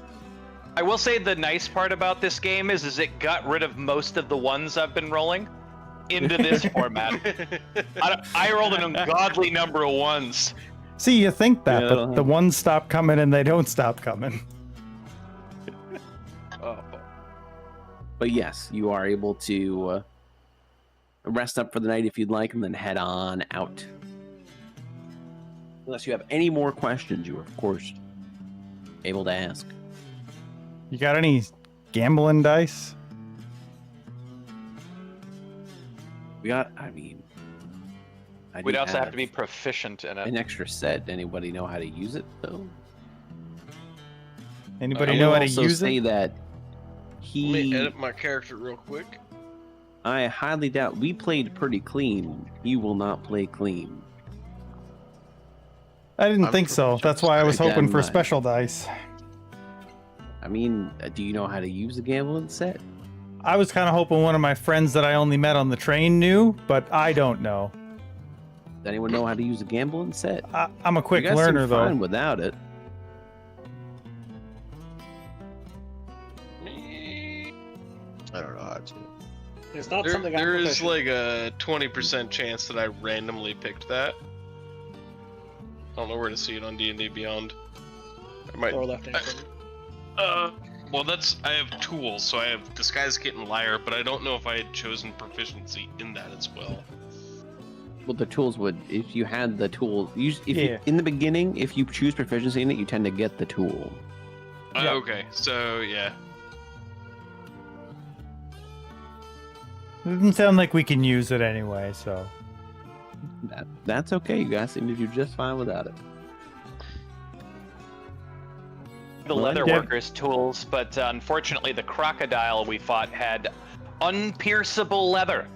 I will say the nice part about this game is it got rid of most of the ones I've been rolling into this format. I rolled an ungodly number of 1s. See, you think that, but the ones stop coming and they don't stop coming. But yes, you are able to rest up for the night if you'd like, and then head on out. Unless you have any more questions, you are, of course, able to ask. You got any gambling dice? We'd also have to be proficient in it. An extra set. Anybody know how to use it, though? Anybody know how to use say it? That Let me edit my character real quick. I highly doubt. We played pretty clean. He will not play clean. I didn't think so. That's why I was hoping for special dice. I mean, do you know how to use a gambling set? I was kind of hoping one of my friends that I only met on the train knew, but I don't know. Does anyone know how to use a gambling set? I'm a quick you guys learner, seem though. Fine without it. I don't know how to. It's not something I'm There is proficient. like a 20% chance that I randomly picked that. I don't know where to see it on D&D Beyond. I might. Or left hand. Well, I have tools, so I have Disguise Kit and Liar, but I don't know if I had chosen proficiency in that as well. Well, the tools would, if you had the tools, you, in the beginning, if you choose proficiency in it, you tend to get the tool. Okay, so yeah. Doesn't sound like we can use it anyway, so. That's okay. You guys seem to do just fine without it. The leather workers' tools, but unfortunately the crocodile we fought had unpierceable leather.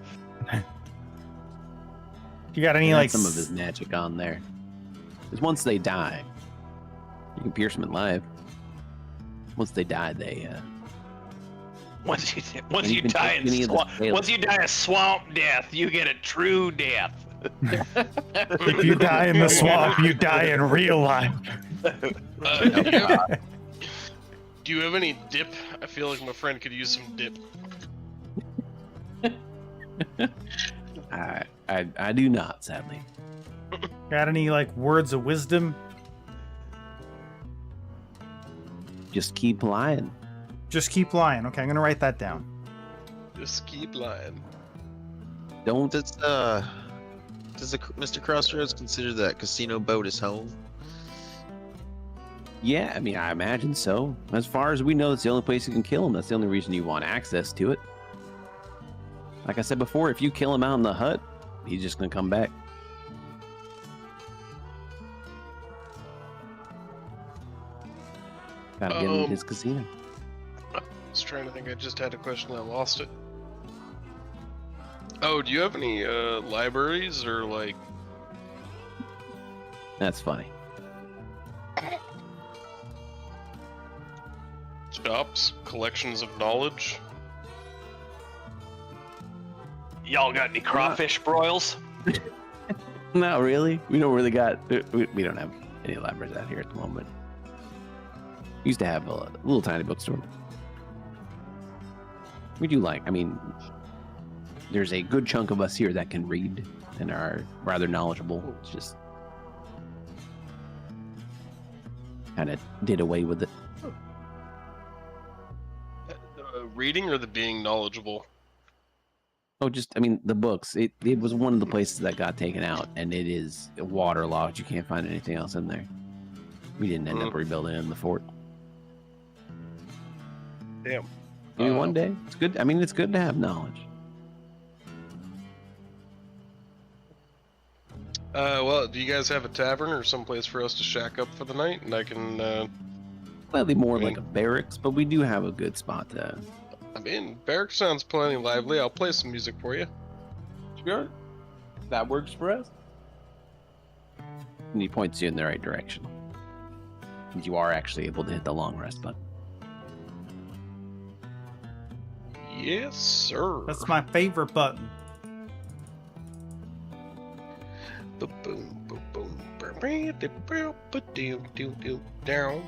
You got any He had like some of his magic on there? Because once they die, you can pierce them in life. Once they die, they Once you die a swamp death, you get a true death. if you die in the swamp, you die in real life. Do you have any dip? I feel like my friend could use some dip. I do not, sadly. Got any like words of wisdom? Just keep lying. Just keep lying. Okay, I'm gonna write that down. Just keep lying. Don't. Does Mr. Crossroads consider that casino boat his home? Yeah, I mean, I imagine so. As far as we know, that's the only place you can kill him. That's the only reason you want access to it. Like I said before, if you kill him out in the hut, he's just gonna come back. Gotta get him to his casino. I was trying to think. I just had a question. I lost it. Oh, do you have any libraries or like? That's funny. Shops, collections of knowledge. Y'all got any crawfish broils? Not really. We don't really got. We don't have any libraries out here at the moment. We used to have a little tiny bookstore. We do like. I mean, there's a good chunk of us here that can read and are rather knowledgeable. It's just kind of did away with it. The reading or the being knowledgeable? Oh, just, I mean, the books. It was one of the places that got taken out, and it is waterlogged. You can't find anything else in there. We didn't end up rebuilding in the fort. Damn. Maybe one day. It's good. I mean, it's good to have knowledge. Well, do you guys have a tavern or someplace for us to shack up for the night? And I can, Slightly more like a barracks, but we do have a good spot to... I mean, barracks sounds plenty lively. I'll play some music for you. Sure. That works for us. And he points you in the right direction. And you are actually able to hit the long rest button. Yes, sir. That's my favorite button. Boom, boom, boom. Down.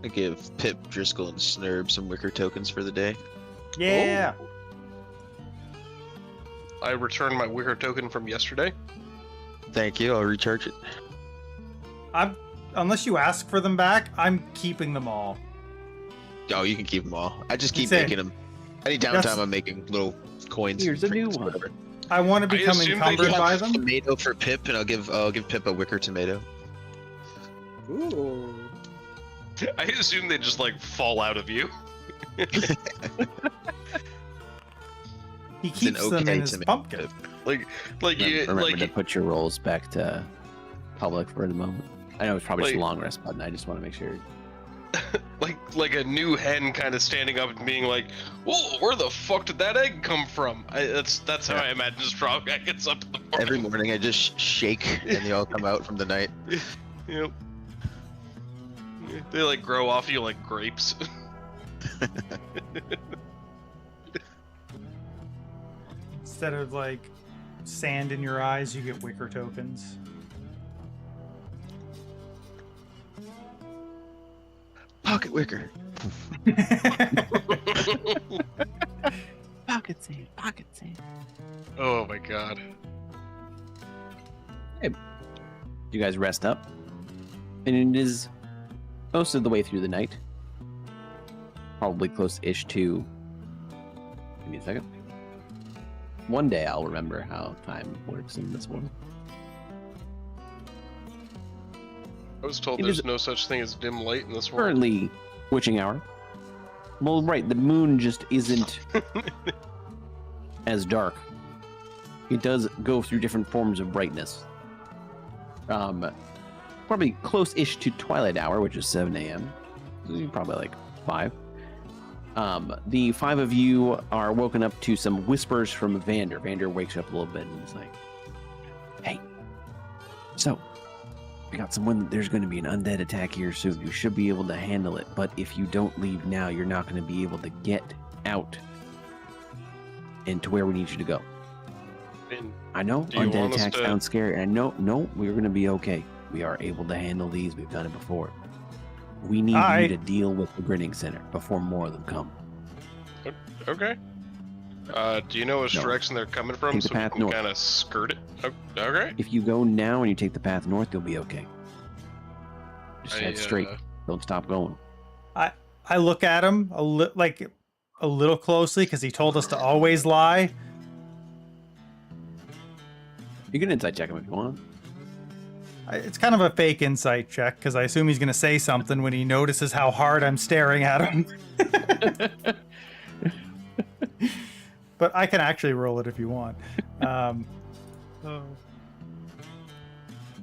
I give Pip, Driscoll, and Snurb some wicker tokens for the day. Yeah. Oh. I returned my wicker token from yesterday. Thank you. I'll recharge it. Unless you ask for them back, I'm keeping them all. Oh, you can keep them all. I just keep Insane. making them. Any downtime, I'm making little coins. Here's a new trinkets, one. whatever. I want to become assume encumbered that you by have them. Tomato for Pip, and I'll give Pip a wicker tomato. Ooh. I assume they just like fall out of you. He keeps them in his pumpkin. Like you Remember like to put your rolls back to public for the moment. I know it's probably just a Like- long rest button. I just want to make sure. like a new hen kind of standing up and being like, "Whoa, where the fuck did that egg come from?" That's how I imagine StrawGuy gets up in the morning. Every morning, I just shake, and they all come out from the night. Yep. They like grow off you like grapes. Instead of like sand in your eyes, you get wicker tokens. Pocket wicker. Pocket sand, pocket sand. Oh my god. You guys rest up, and it is most of the way through the night. Probably close-ish to. Give me a second. One day I'll remember how time works in this world. I was told It there's is no such thing as dim light in this world. Currently, witching hour. Well, right, the moon just isn't as dark. It does go through different forms of brightness. Probably close-ish to twilight hour, which is 7 a.m. Probably like 5. The 5 of you are woken up to some whispers from Vander. Vander wakes up a little bit and is like, "Hey, so we got someone. There's going to be an undead attack here soon. You should be able to handle it. But if you don't leave now, you're not going to be able to get out and to where we need you to go." And I know do you undead want us attacks to- sound scary. And no, we're going to be okay. We are able to handle these. We've done it before. We need you to deal with the Grinning Center before more of them come. Okay. Do you know which No. direction they're coming from Take the so we path can north. kind of skirt it? Okay. If you go now and you take the path north, you'll be okay. Just head straight. Don't stop going. I look at him a little closely because he told us to always lie. You can insight check him if you want. It's kind of a fake insight check because I assume he's going to say something when he notices how hard I'm staring at him. But I can actually roll it if you want.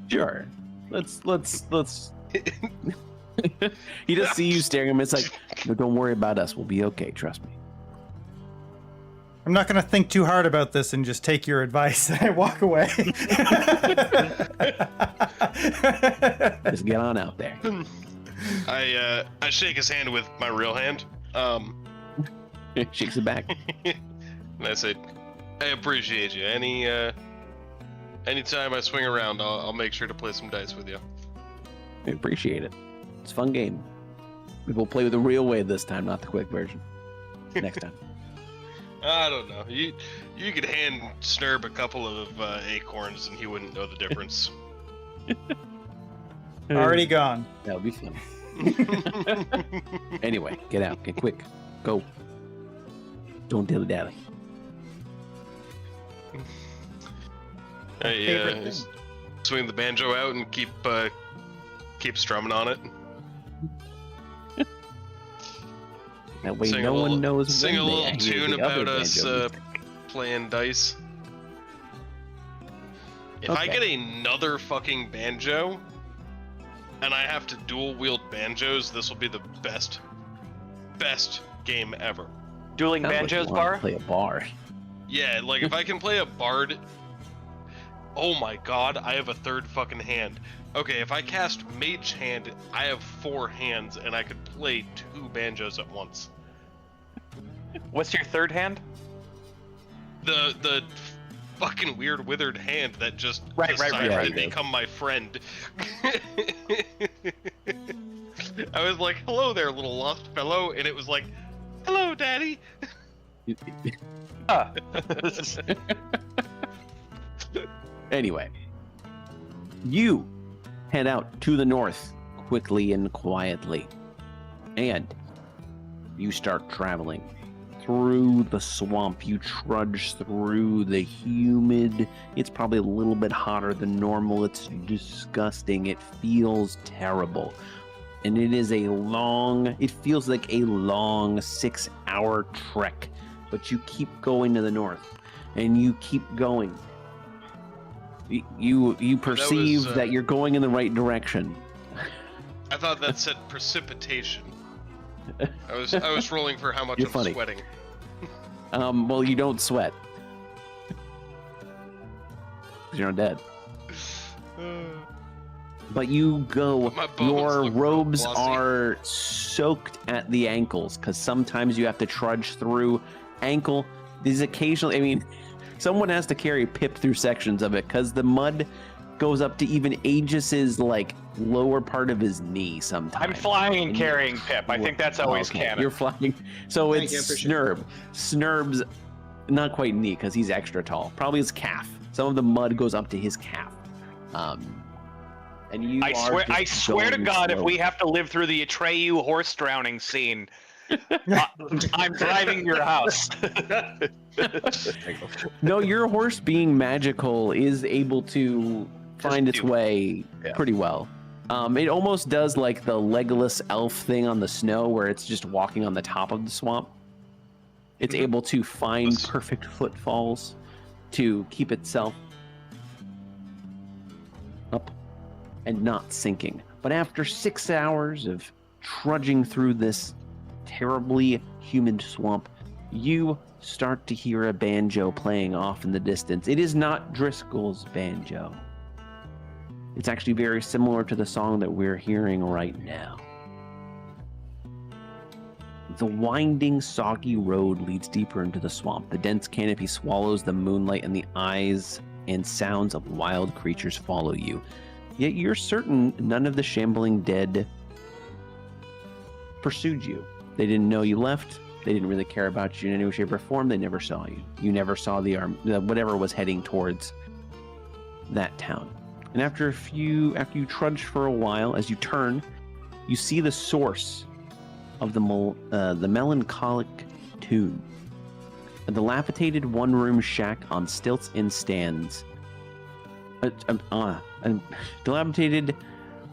Sure. Let's. He just sees you staring at him. It's like, no, don't worry about us. We'll be okay. Trust me. I'm not going to think too hard about this and just take your advice. I walk away. Just get on out there. I shake his hand with my real hand. Shakes it back. And I say, I appreciate you. Anytime I swing around, I'll make sure to play some dice with you. I appreciate it. It's a fun game. We will play with the real way this time, not the quick version. Next time. I don't know. You could hand Snurb a couple of acorns and he wouldn't know the difference. Already gone. That would be fun. Anyway, get out. Get quick. Go. Don't dilly-dally. I swing the banjo out and keep strumming on it. That way no one knows. Sing a when they little hear tune the other about us banjo music. playing dice. If I get another fucking banjo, and I have to dual wield banjos, this will be the best game ever. Dueling Sounds like banjos you wanna bar? Play a bar. Yeah, like if I can play a bard. Oh my god, I have a third fucking hand. Okay, if I cast Mage Hand, I have 4 hands, and I could play 2 banjos at once. What's your third hand? The fucking weird withered hand that just Right, decided right. to become my friend. I was like, hello there, little lost fellow, and it was like, hello, daddy. Anyway, you head out to the north quickly and quietly, and you start traveling through the swamp. You trudge through the humid, it's probably a little bit hotter than normal. It's disgusting. It feels terrible. And it is it feels like a long 6-hour trek, but you keep going to the north and you keep going. You perceive that you're going in the right direction. I thought that said precipitation. I was rolling for how much You're I'm funny. sweating. Well, you don't sweat. 'Cause you're not dead. But you go, My bones your look real robes glossy. are soaked at the ankles, because sometimes you have to trudge through ankle. These occasionally, I mean, someone has to carry Pip through sections of it, because the mud goes up to even Aegis's, like, lower part of his knee sometimes. I'm flying and carrying Pip. I think that's always canon. You're flying. So Thank you, it's I appreciate it. Snurb. Snurб's not quite knee because he's extra tall. Probably his calf. Some of the mud goes up to his calf. And you I swear to God, if we have to live through the Atreyu horse drowning scene, I'm driving your house. No, your horse being magical is able to find its way pretty well. It almost does like the Legolas elf thing on the snow, where it's just walking on the top of the swamp. It's able to find perfect footfalls to keep itself up and not sinking. But after 6 hours of trudging through this terribly humid swamp, you start to hear a banjo playing off in the distance. It is not Driscoll's banjo. It's actually very similar to the song that we're hearing right now. The winding, soggy road leads deeper into the swamp. The dense canopy swallows the moonlight, and the eyes and sounds of wild creatures follow you. Yet you're certain none of the shambling dead pursued you. They didn't know you left. They didn't really care about you in any way, shape, or form. They never saw you. You never saw the whatever was heading towards that town. And after you trudge for a while, as you turn, you see the source of the melancholic tune. A dilapidated one-room shack on stilts stands. A dilapidated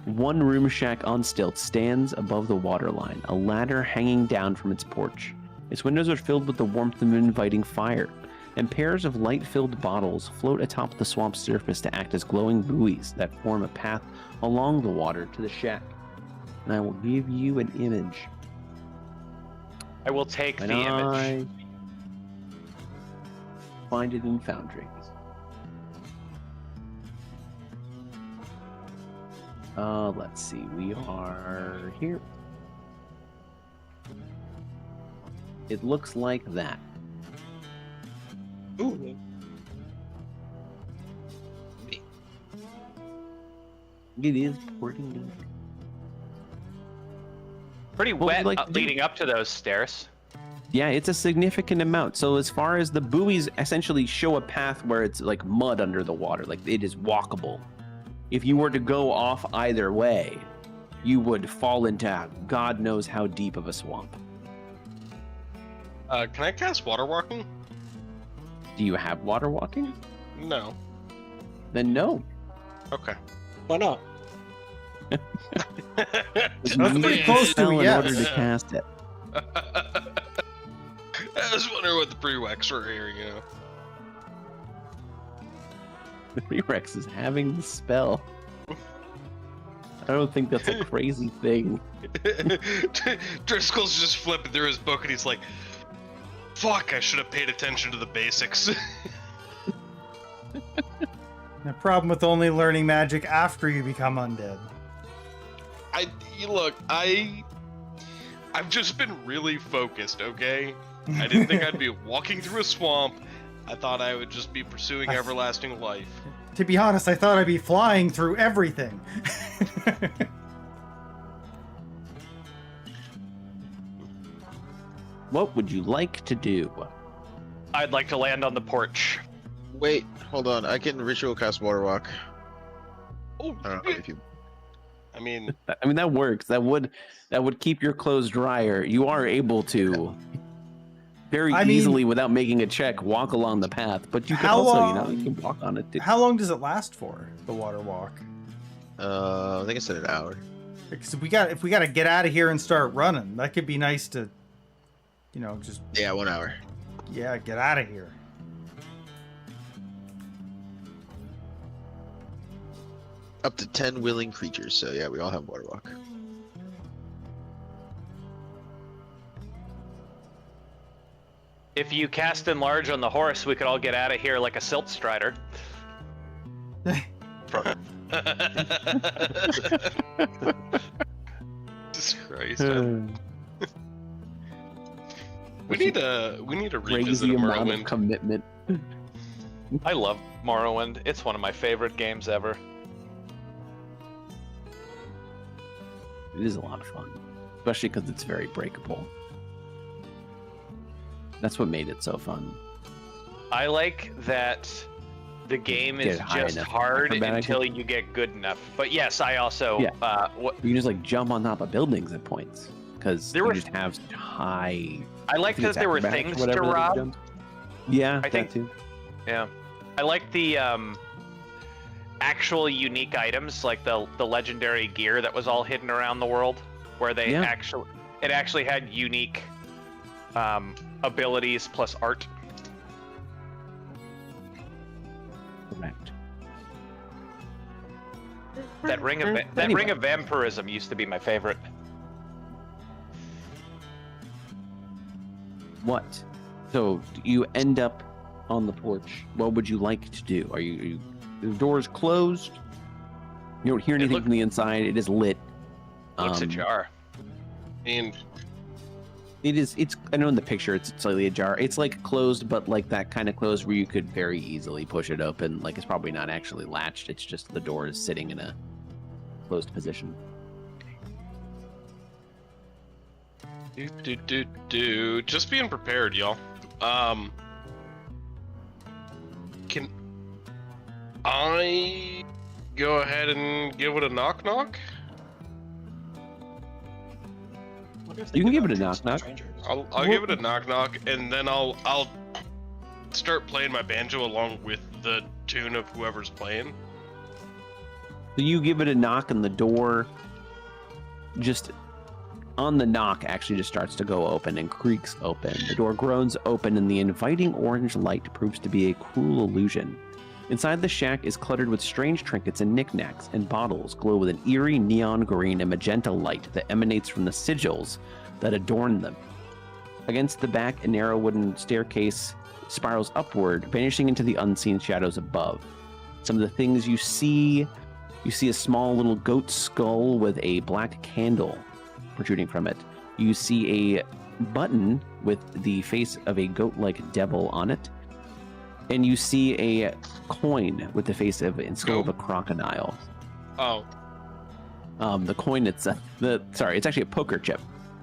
one-room shack on stilts stands above the waterline, a ladder hanging down from its porch. Its windows are filled with the warmth of an inviting fire, and pairs of light-filled bottles float atop the swamp's surface to act as glowing buoys that form a path along the water to the shack. And I will give you an image. I will take the image. Find it in Foundry. Let's see. We are here. It looks like that. Ooh. It is porting. Pretty wet leading up to those stairs. Yeah, it's a significant amount. So as far as the buoys essentially show a path where it's like mud under the water, like it is walkable. If you were to go off either way, you would fall into God knows how deep of a swamp. Can I cast water walking? Do you have water walking? No. Then no. Okay. Why not? That's pretty close to in yes. order to cast it. I was wondering what the prereqs were here, you know. The prereqs is having the spell. I don't think that's a crazy thing. Driscoll's just flipping through his book and he's like, fuck, I should have paid attention to the basics. The problem with only learning magic after you become undead. I've just been really focused, okay? I didn't think I'd be walking through a swamp. I thought I would just be pursuing everlasting life. To be honest, I thought I'd be flying through everything. What would you like to do? I'd like to land on the porch. Wait, hold on. I can ritual cast water walk. Oh, I don't know if you. I mean, that works. That would keep your clothes drier. You are able to very easily, without making a check, walk along the path. But you can also, you can walk on it too. How long does it last for, the water walk? I think I said an hour. Because if we got to get out of here and start running, that could be nice to, just 1 hour. Yeah, get out of here. Up to 10 willing creatures. So yeah, we all have water walk. If you cast enlarge on the horse, we could all get out of here like a silt strider. Jesus Christ. We need a revisit of Morrowind. Commitment. I love Morrowind. It's one of my favorite games ever. It is a lot of fun, especially because it's very breakable. That's what made it so fun. I like that the game is just hard until you get good enough. But yes, I also... You can just like jump on top of buildings at points, because you just have such high... I like that there were things to rob. Yeah, I think too. Yeah. I like the... actual unique items, like the legendary gear that was all hidden around the world, where they actually had unique abilities plus art. Correct. That ring of vampirism used to be my favorite. What? So you end up on the porch. What would you like to do? Are you the door's closed? You don't hear anything from the inside. It is lit. Looks ajar. And It's I know in the picture it's slightly ajar. It's like closed, but like that kind of closed where you could very easily push it open. Like it's probably not actually latched. It's just the door is sitting in a closed position. Just being prepared, y'all. Can I go ahead and give it a knock? You can give it a knock. I'll give it a knock, and then I'll start playing my banjo along with the tune of whoever's playing. So you give it a knock, and the door just on the knock actually just starts to go open and creaks open. The door groans open, and the inviting orange light proves to be a cruel illusion. Inside the shack is cluttered with strange trinkets and knickknacks, and bottles glow with an eerie neon green and magenta light that emanates from the sigils that adorn them. Against the back, a narrow wooden staircase spirals upward, vanishing into the unseen shadows above. Some of the things you see a small little goat skull with a black candle protruding from it. You see a button with the face of a goat-like devil on it. And you see a coin with the face of and skull of a crocodile. Oh. The coin, it's actually a poker chip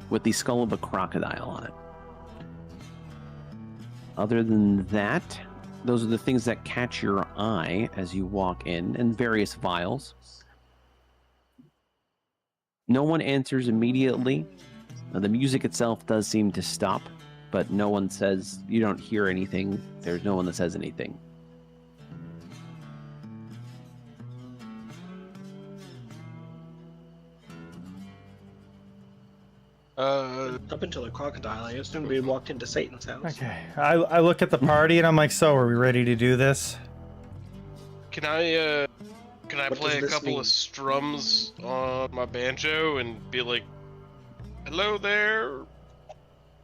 with the skull of a crocodile on it. Other than that, those are the things that catch your eye as you walk in, and various vials. No one answers immediately. The music itself does seem to stop, but no one says, you don't hear anything. There's no one that says anything. Up until the crocodile, I assumed we had walked into Satan's house. Okay. I look at the party and I'm like, so are we ready to do this? Can I What play does a this couple mean? of strums on my banjo and be like, hello there,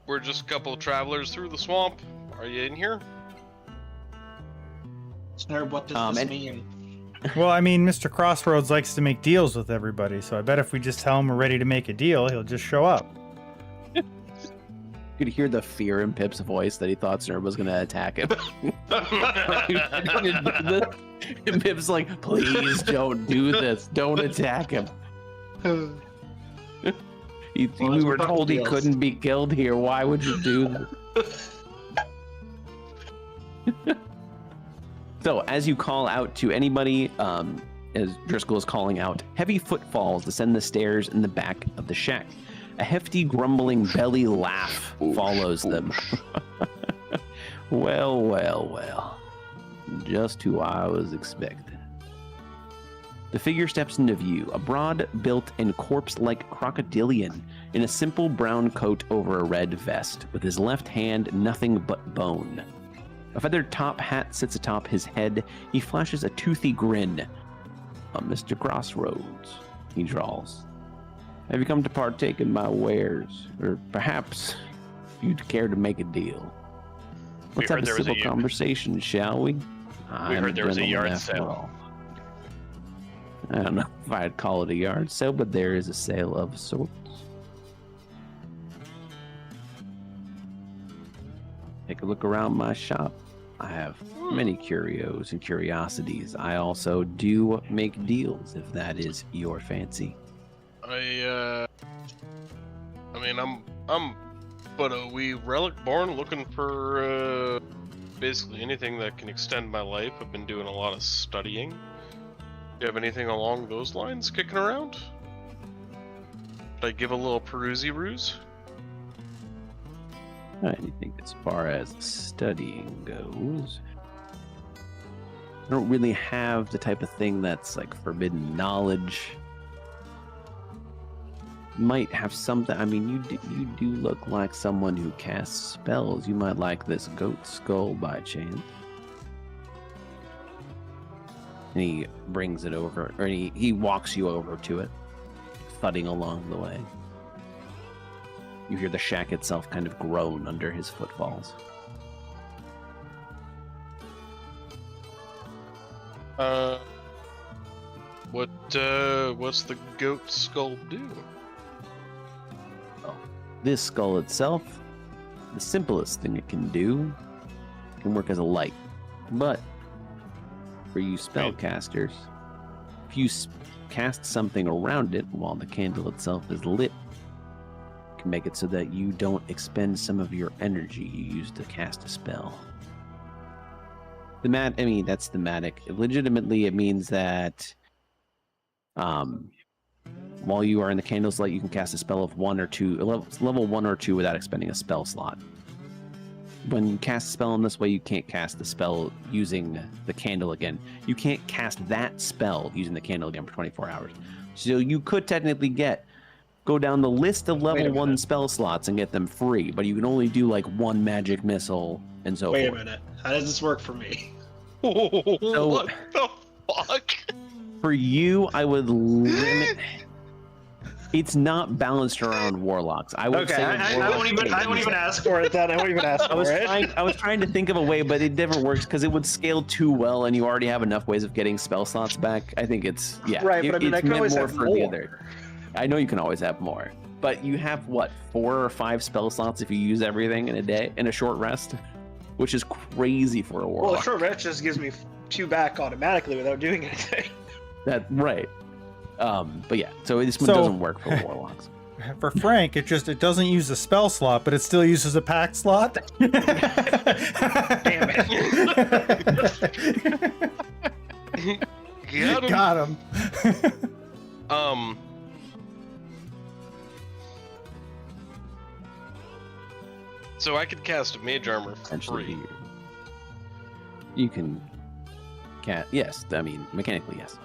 we're just a couple of travelers through the swamp. Are you in here? Snurb, what does this mean? Well, I mean, Mr. Crossroads likes to make deals with everybody, so I bet if we just tell him we're ready to make a deal, he'll just show up. You could hear the fear in Pip's voice that he thought Snurb was going to attack him. And Pip's like, please don't do this. Don't attack him. We were told he couldn't be killed here. Why would you do this? So, as you call out to anybody, as Driscoll is calling out, heavy footfalls descend the stairs in the back of the shack. A hefty, grumbling belly laugh follows them. Well. Just who I was expecting. The figure steps into view, a broad-built and corpse-like crocodilian in a simple brown coat over a red vest, with his left hand nothing but bone. A feathered top hat sits atop his head. He flashes a toothy grin. Mr. Crossroads, he drawls. Have you come to partake in my wares? Or perhaps you'd care to make a deal? Let's have a civil conversation, shall we? We heard there was a yard sale. I don't know if I'd call it a yard sale, but there is a sale of sorts. Take a look around my shop. I have many curios and curiosities. I also do make deals, if that is your fancy. I mean, I'm but a wee relic born looking for basically anything that can extend my life. I've been doing a lot of studying. Do you have anything along those lines kicking around? Should I give a little perusey-ruse? I think as far as studying goes, I don't really have the type of thing that's like forbidden knowledge. Might have something. I mean, you do look like someone who casts spells. You might like this goat skull by chance. And he brings it over, or he walks you over to it, thudding along the way. You hear the shack itself kind of groan under his footfalls. What's the goat skull do? Well, this skull itself, the simplest thing it can do, can work as a light. But for you spellcasters, if you cast something around it while the candle itself is lit, you can make it so that you don't expend some of your energy you use to cast a spell. That's thematic. Legitimately, it means that while you are in the candle's light, you can cast a spell of level 1 or 2 without expending a spell slot. When you cast a spell in this way, you can't cast the spell using the candle again. You can't cast that spell using the candle again for 24 hours. So you could technically go down the list of level 1 spell slots and get them free, but you can only do like 1 magic missile and so forth. Wait a minute. How does this work for me? So, what the fuck? For you, I would limit. It's not balanced around warlocks. I would say I won't even ask for it then. I won't even ask for it. I was trying to think of a way, but it never works because it would scale too well, and you already have enough ways of getting spell slots back. I think it's right. But I mean, I can always have more. The other. I know you can always have more, but you have what 4 or 5 spell slots if you use everything in a day in a short rest, which is crazy for a warlock. Well, a short rest just gives me 2 back automatically without doing anything. That right. But yeah, so this one doesn't work for warlocks. For Frank, it doesn't use a spell slot, but it still uses a pack slot. Damn it. Got him. So I could cast mage armor for free. You can cast. Yes, I mean mechanically yes.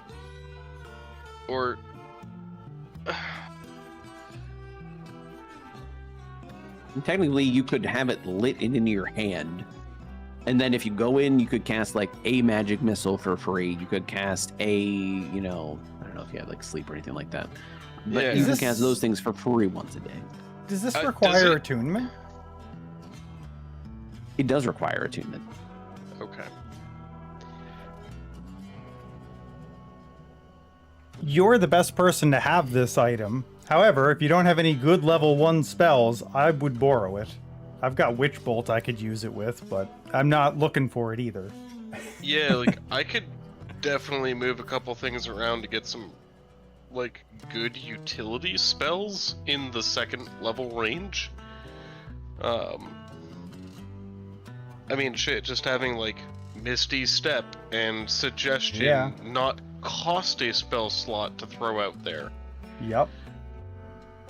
Or technically you could have it lit in your hand, and then if you go in, you could cast like a magic missile for free. You could cast I don't know if you have like sleep or anything like that, but you can cast those things for free once a day. Does this require attunement? It does require attunement. Okay. You're the best person to have this item. However, if you don't have any good level 1 spells, I would borrow it. I've got Witch Bolt I could use it with, but I'm not looking for it either. Yeah, like I could definitely move a couple things around to get some like good utility spells in the 2nd level range. I mean, shit, just having like Misty Step and Suggestion not cost a spell slot to throw out there. Yep.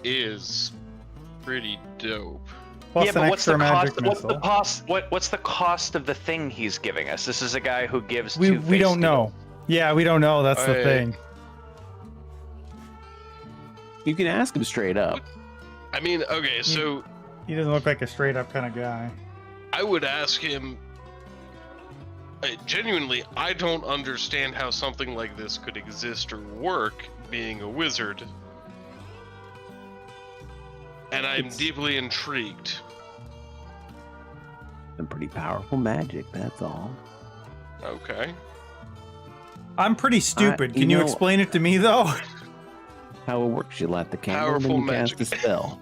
Is pretty dope. Plus but what's the cost? What's the cost of the thing he's giving us? This is a guy who gives. We don't know. Yeah, we don't know. That's the thing. You can ask him straight up. I mean, okay, so he doesn't look like a straight up kind of guy. I would ask him. Genuinely, I don't understand how something like this could exist or work, being a wizard. And I'm deeply intrigued. Some pretty powerful magic, that's all. Okay. I'm pretty stupid. Can you explain it to me, though? How it works, you light the candle Powerful and you magic. cast a spell.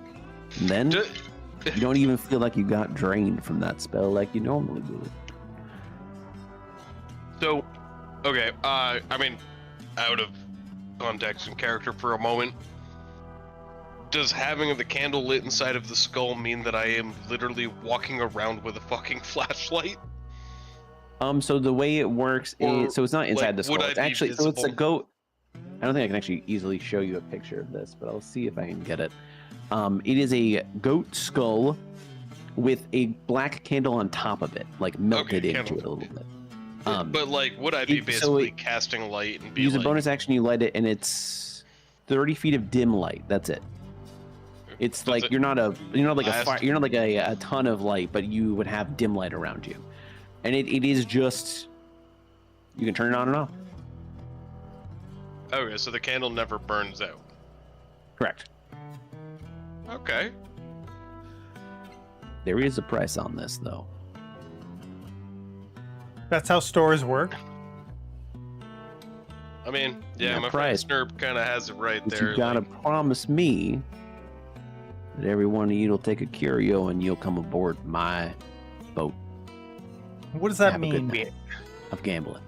And then you don't even feel like you got drained from that spell like you normally would. So, okay, I mean, out of context and character for a moment, does having the candle lit inside of the skull mean that I am literally walking around with a fucking flashlight? So the way it works is, so it's not inside the skull. It's actually, so it's a goat. I don't think I can actually easily show you a picture of this, but I'll see if I can get it. It is a goat skull with a black candle on top of it, like melted into it a little bit. But like, would I be basically casting light and be use like, a bonus action, you light it, and it's 30 feet of dim light. That's it. It's Does like it you're not like a last? fire, you're not like a ton of light, but you would have dim light around you, and it is just you can turn it on and off. Okay, so the candle never burns out. Correct. Okay. There is a price on this though. That's how stores work. I mean, yeah, Yeah, my price. friend Snurb kind of has it right But there. you gotta like, promise me that every one of you will take a curio and you'll come aboard my boat What does that Have a good mean? meal. of gambling.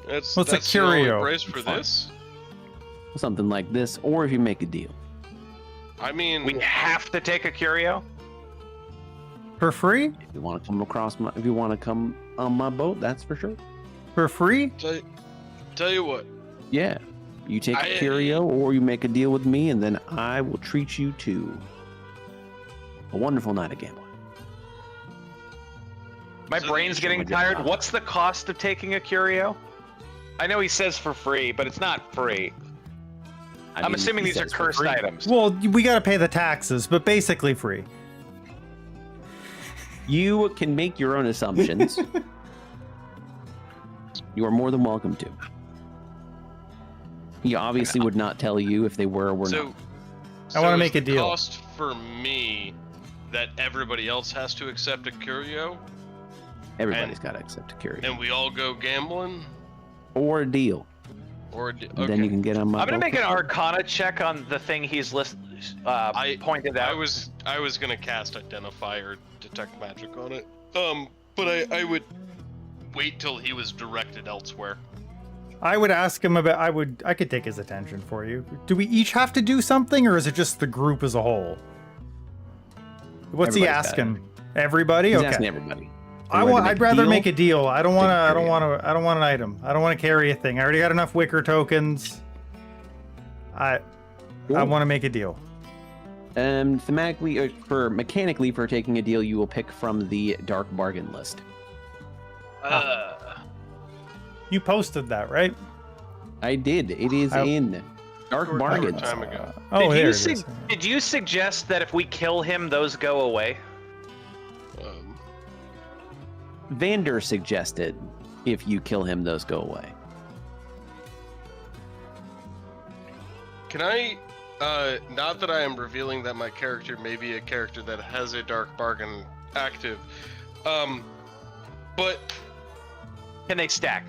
that's What's a that's the only curio? price for It's fine. this. Something like this, or if you make a deal. I mean, We have to take a curio. For free? If you want to come if you want to come on my boat, that's for sure. For free? tell you what. Yeah. You take a curio or you make a deal with me, and then I will treat you to a wonderful night of gambling. My So brain's you getting should- tired. What's the cost of taking a curio? I know he says for free, but it's not free. I'm mean, assuming he these are says for cursed free. items. Well, we gotta pay the taxes, but basically free. You can make your own assumptions. You are more than welcome to. He obviously would not tell you if they were or were So, not. I wanna is make a the deal. Cost for me that everybody else has to accept a curio, Everybody's got to accept a curio and we all go gambling, or a deal. or Then you can get on my I'm gonna boat make an for free. Arcana check on the thing he's pointed out. I was gonna cast Identify or Detect Magic on it. But I would wait till he was directed elsewhere. I would ask him about. I could take his attention for you. Do we each have to do something, or is it just the group as a whole? What's he Everybody's got asking? Everybody? He's Okay. asking everybody. I'd rather make a deal. I don't want to. Take a I don't curio. want to. I don't want an item. I don't want to carry a thing. I already got enough wicker tokens. I want to make a deal. Thematically, mechanically, for taking a deal, you will pick from the dark bargain list. You posted that, right? I did. It is in dark bargains. Time ago. Oh, did, here you it is. did you suggest that if we kill him, those go away? Vander suggested if you kill him, those go away. Can I, not that I am revealing that my character may be a character that has a dark bargain active, but Can they stack?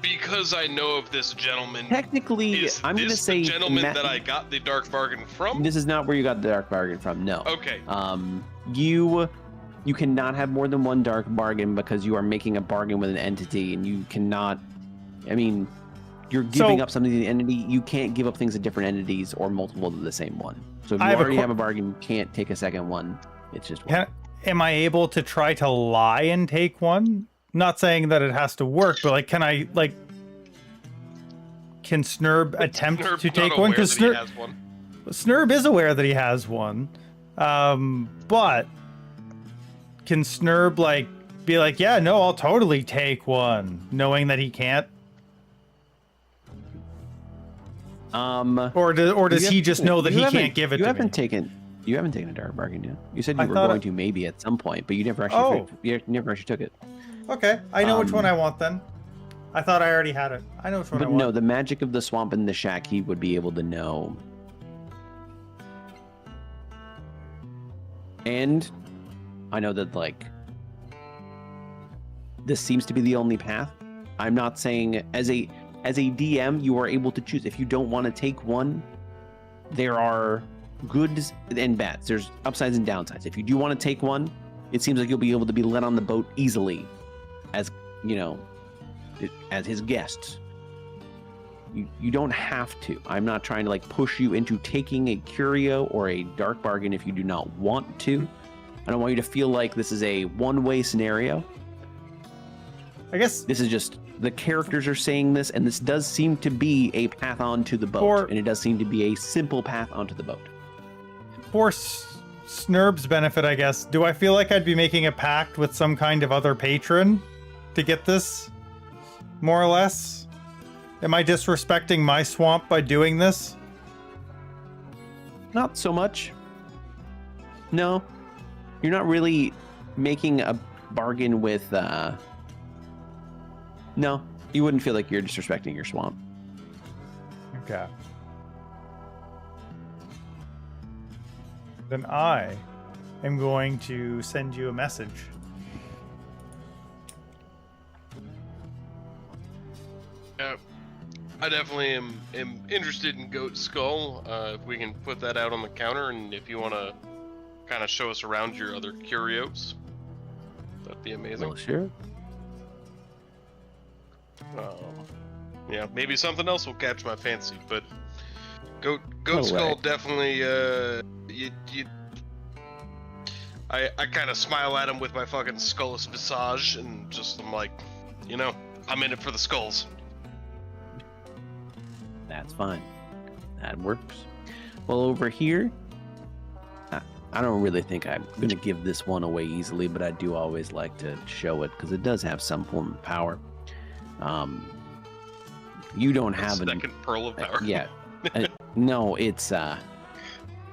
because I know of this gentleman, Technically, is I'm going to this say the gentleman that I got the dark bargain from? This is not where you got the dark bargain from. No. Okay. You cannot have more than one dark bargain because you are making a bargain with an entity, and you cannot. I mean, you're giving up something to the entity. You can't give up things to different entities or multiple to the same one. So if you already have a bargain, you can't take a second one. It's just one. Am I able to try to lie and take one? Not saying that it has to work, but like, can I like? Can Snurb attempt Snurb to not take one? aware Because that he has one. Snurb is aware that he has one, but can Snurb like be like, yeah, no, I'll totally take one, knowing that he can't? Or does he just know that he can't give it to me? You haven't taken a dark bargain yet. You said you I were thought going to maybe at some point, but you never actually. You never actually took it. Okay, I know which one I want then. I thought I already had it. I know which one I But want. no, the magic of the swamp and the shack, he would be able to know. And I know that, like, this seems to be the only path. I'm not saying as a DM, you are able to choose. If you don't want to take one, there are goods and bads. There's upsides and downsides. If you do want to take one, it seems like you'll be able to be let on the boat easily, as you know, as his guests. You don't have to. I'm not trying to like push you into taking a curio or a dark bargain if you do not want to. I don't want you to feel like this is a one-way scenario. I guess this is just the characters are saying this, and this does seem to be a path onto the boat, and it does seem to be a simple path onto the boat. For Snurb's benefit, I guess, do I feel like I'd be making a pact with some kind of other patron to get this? More or less? Am I disrespecting my swamp by doing this? Not so much. No. You're not really making a bargain with, No, you wouldn't feel like you're disrespecting your swamp. Okay. Then I am going to send you a message. I definitely am interested in Goat Skull. If we can put that out on the counter, and if you want to kind of show us around your other curios, that'd be amazing. Well, sure. Yeah, maybe something else will catch my fancy, but Goat All Skull right. definitely. I kind of smile at him with my fucking skullous visage, and just I'm like, I'm in it for the skulls. That's fine. That works. Well, over here, I don't really think I'm going to give this one away easily, but I do always like to show it because it does have some form of power. You don't have a second pearl of power. Yeah. No, it's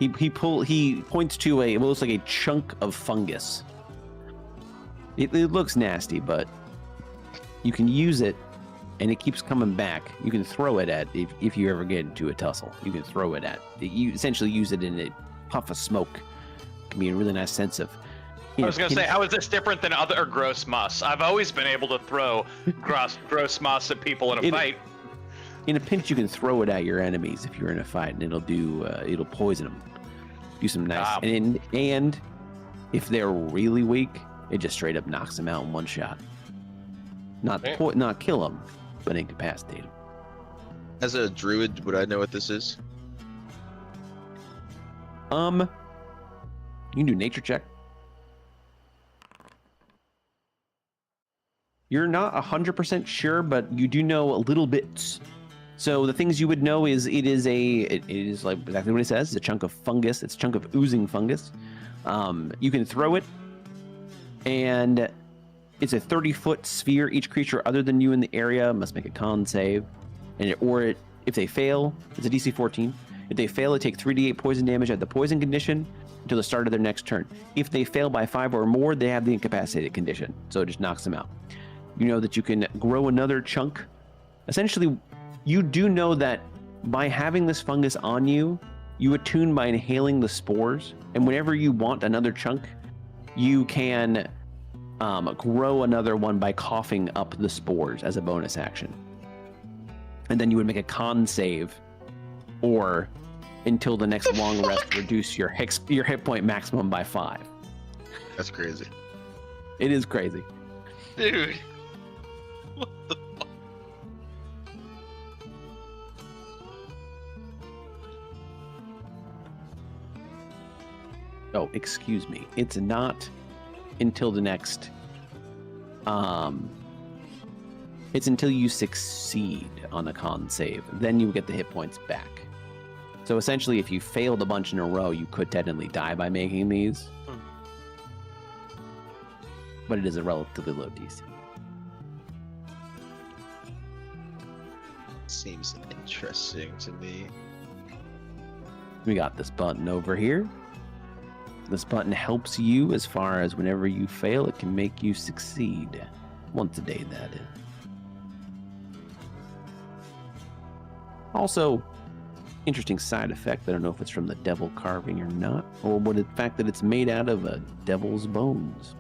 he points to it looks like a chunk of fungus. It looks nasty, but you can use it, and it keeps coming back. You can throw it at if you ever get into a tussle. You can throw it at. You essentially use it in a puff of smoke. It can be a really nice sense of. I was going to say, how is this different than other gross muss? I've always been able to throw gross muss at people in a fight. In a pinch, you can throw it at your enemies if you're in a fight, and it'll poison them. Do some nice, and if they're really weak, it just straight up knocks them out in one shot. Not kill them, but incapacitate them. As a druid, would I know what this is? You can do nature check. You're not 100% sure, but you do know a little bits. So the things you would know is it is like exactly what it says. It's a chunk of fungus. It's a chunk of oozing fungus. You can throw it, and it's a 30-foot sphere. Each creature other than you in the area must make a con save, if they fail, it's a DC 14. If they fail, they take 3d8 poison damage at the poison condition until the start of their next turn. If they fail by 5 or more, they have the incapacitated condition, so it just knocks them out. You know that you can grow another chunk. Essentially, you do know that by having this fungus on you, you attune by inhaling the spores, and whenever you want another chunk, you can grow another one by coughing up the spores as a bonus action. And then you would make a con save, or until the next long rest, reduce your hit point maximum by 5. That's crazy. It is crazy. Dude. What the fuck? Oh, excuse me. It's not until the next. It's until you succeed on a con save. Then you get the hit points back. So essentially, if you failed a bunch in a row, you could technically die by making these. But it is a relatively low DC. Seems interesting to me. We got this button over here. This button helps you as far as whenever you fail, it can make you succeed. Once a day, that is. Also, interesting side effect. I don't know if it's from the devil carving or not, or what the fact that it's made out of a devil's bones.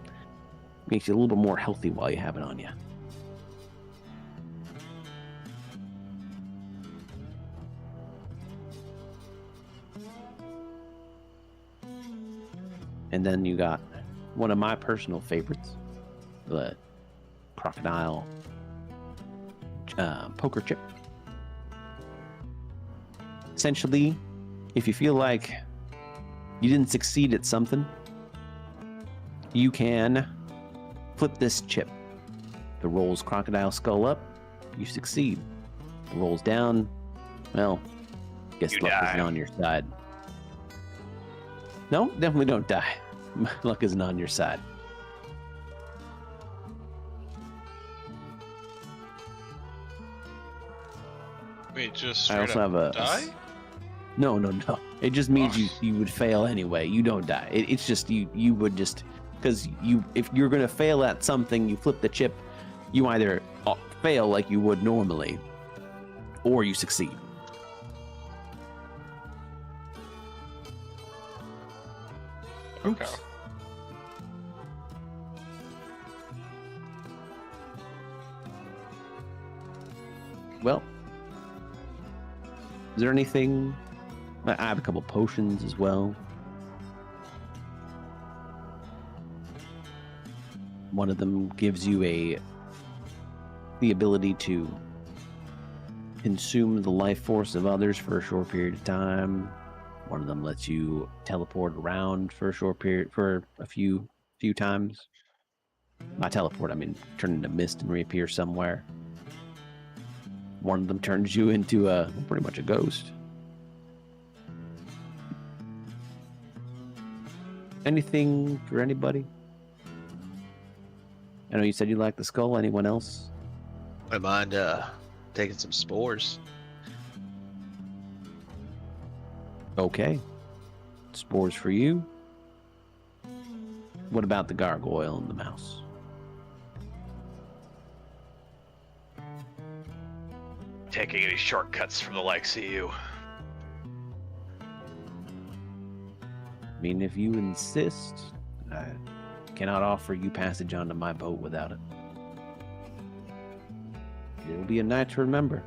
Makes you a little bit more healthy while you have it on you. And then you got one of my personal favorites, the crocodile poker chip. Essentially, if you feel like you didn't succeed at something, you can flip this chip. The rolls crocodile skull up, you succeed. The rolls down, well, guess luck isn't on your side. No, definitely don't die. Luck isn't on your side. Wait, just I straight also up have a die? No. It just means you would fail anyway. You don't die. It's just you would just because if you're gonna fail at something, you flip the chip. You either fail like you would normally, or you succeed. Okay. Well, is there anything? I have a couple potions as well. One of them gives you the ability to consume the life force of others for a short period of time. One of them lets you teleport around for a short period, for a few times. Not teleport, I mean turn into mist and reappear somewhere. One of them turns you into pretty much a ghost. Anything for anybody? I know you said you like the skull. Anyone else? I mind taking some spores. Okay. Spores for you. What about the gargoyle and the mouse? Taking any shortcuts from the likes of you. I mean, if you insist, I cannot offer you passage onto my boat without it. It'll be a night to remember.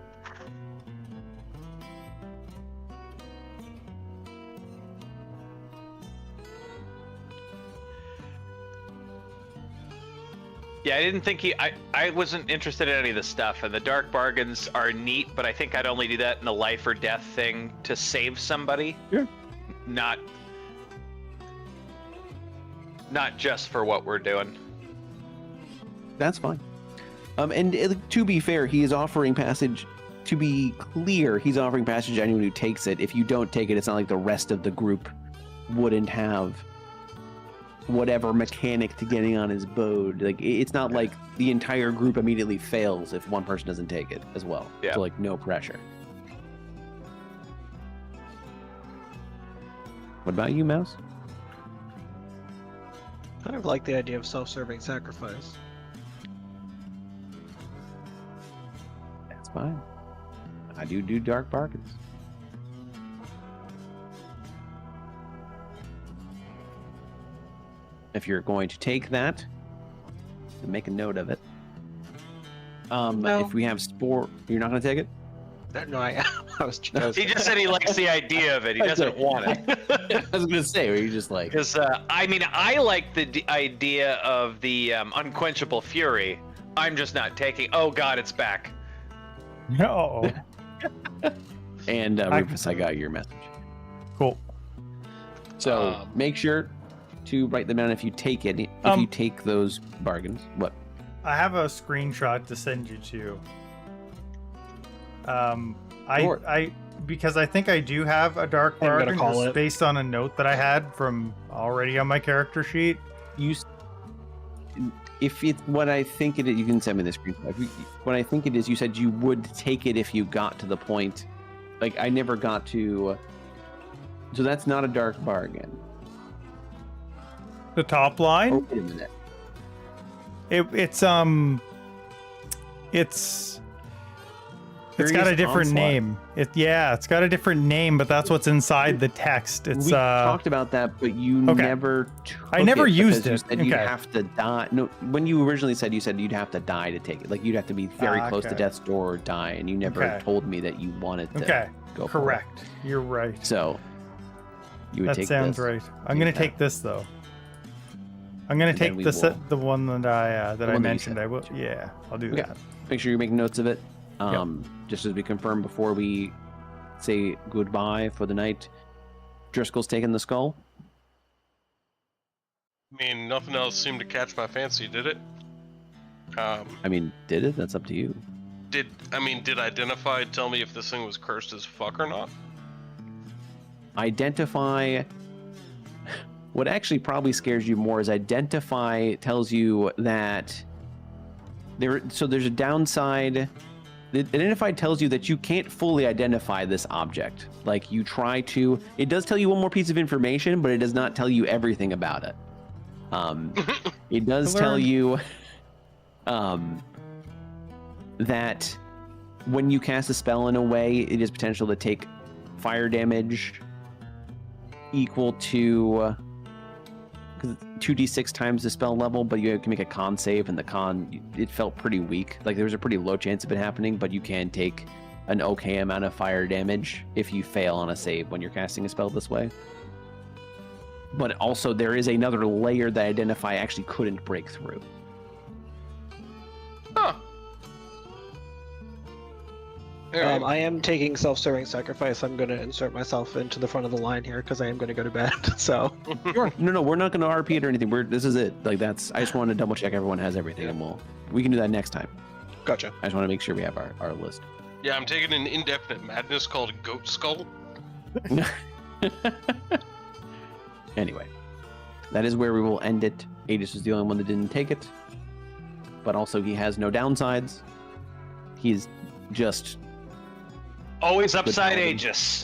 Yeah, I didn't think I wasn't interested in any of the stuff, and the dark bargains are neat, but I think I'd only do that in a life or death thing to save somebody. Sure. Not just for what we're doing. That's fine. And to be fair, he is offering passage. To be clear, he's offering passage to anyone who takes it. If you don't take it, it's not like the rest of the group wouldn't have whatever mechanic to getting on his boat. Like, it's not like the entire group immediately fails if one person doesn't take it as well. Yeah. So, like, no pressure. What about you, Mouse? Kind of like the idea of self-serving sacrifice. That's fine. I do dark bargains. If you're going to take that, then make a note of it. No. If we have spore, you're not going to take it? No, I was just... He just said he likes the idea of it. He doesn't want it. I was going to say, were you just like... Because, I mean, I like the idea of the unquenchable fury. I'm just not taking... Oh, God, it's back. No. And Rufus, I got your message. Cool. So make sure to write them down if you take it. If you take those bargains. What? I have a screenshot to send you to. Sure. I because I think I do have a dark I'm gonna bargain call just it. based on a note that I had from already on my character sheet. If it's what I think it is, you can send me the screenshot. What I think it is, you said you would take it if you got to the point. Like, I never got to. So that's not a dark bargain. The top line. Oh, wait a minute. It's got a different Onslaught. name. It's got a different name, but that's what's inside the text. It's We talked about that, but you okay. never took I never it used because it. You said you'd Okay. have to die. No, when you originally said, you said you'd have to die to take it. Like, you'd have to be very close to okay. death's door or die, and you never Okay. told me that you wanted to okay. go for it. Correct. You're right. So you would That take sounds this. right. I'm gonna that. take this though. I'm gonna And then take we the will- the one that I one that you mentioned. said. I will. Yeah, I'll do Okay. that. Make sure you make notes of it. Just as we confirmed before we say goodbye for the night. Driscoll's taking the skull. I mean, nothing else seemed to catch my fancy, did it? I mean, did it? That's up to you. Did Identify tell me if this thing was cursed as fuck or not? Identify. What actually probably scares you more is Identify tells you that there's a downside identified tells you that you can't fully identify this object. Like you try to, it does tell you one more piece of information, but it does not tell you everything about it. It does tell you that when you cast a spell in a way, it is potential to take fire damage equal to 2d6 times the spell level, but you can make a con save, and the con, it felt pretty weak. Like there was a pretty low chance of it happening, but you can take an okay amount of fire damage if you fail on a save when you're casting a spell this way. But also there is another layer that Identify actually couldn't break through. Huh. Alright. I am taking self-serving sacrifice. I'm going to insert myself into the front of the line here because I am going to go to bed. So Sure. No, we're not going to RP it or anything. This is it. Like that's. I just want to double check everyone has everything, and we can do that next time. Gotcha. I just want to make sure we have our list. Yeah, I'm taking an indefinite madness called Goat Skull. Anyway, that is where we will end it. Aegis was the only one that didn't take it, but also he has no downsides. He's just Always upside Paladin. Aegis.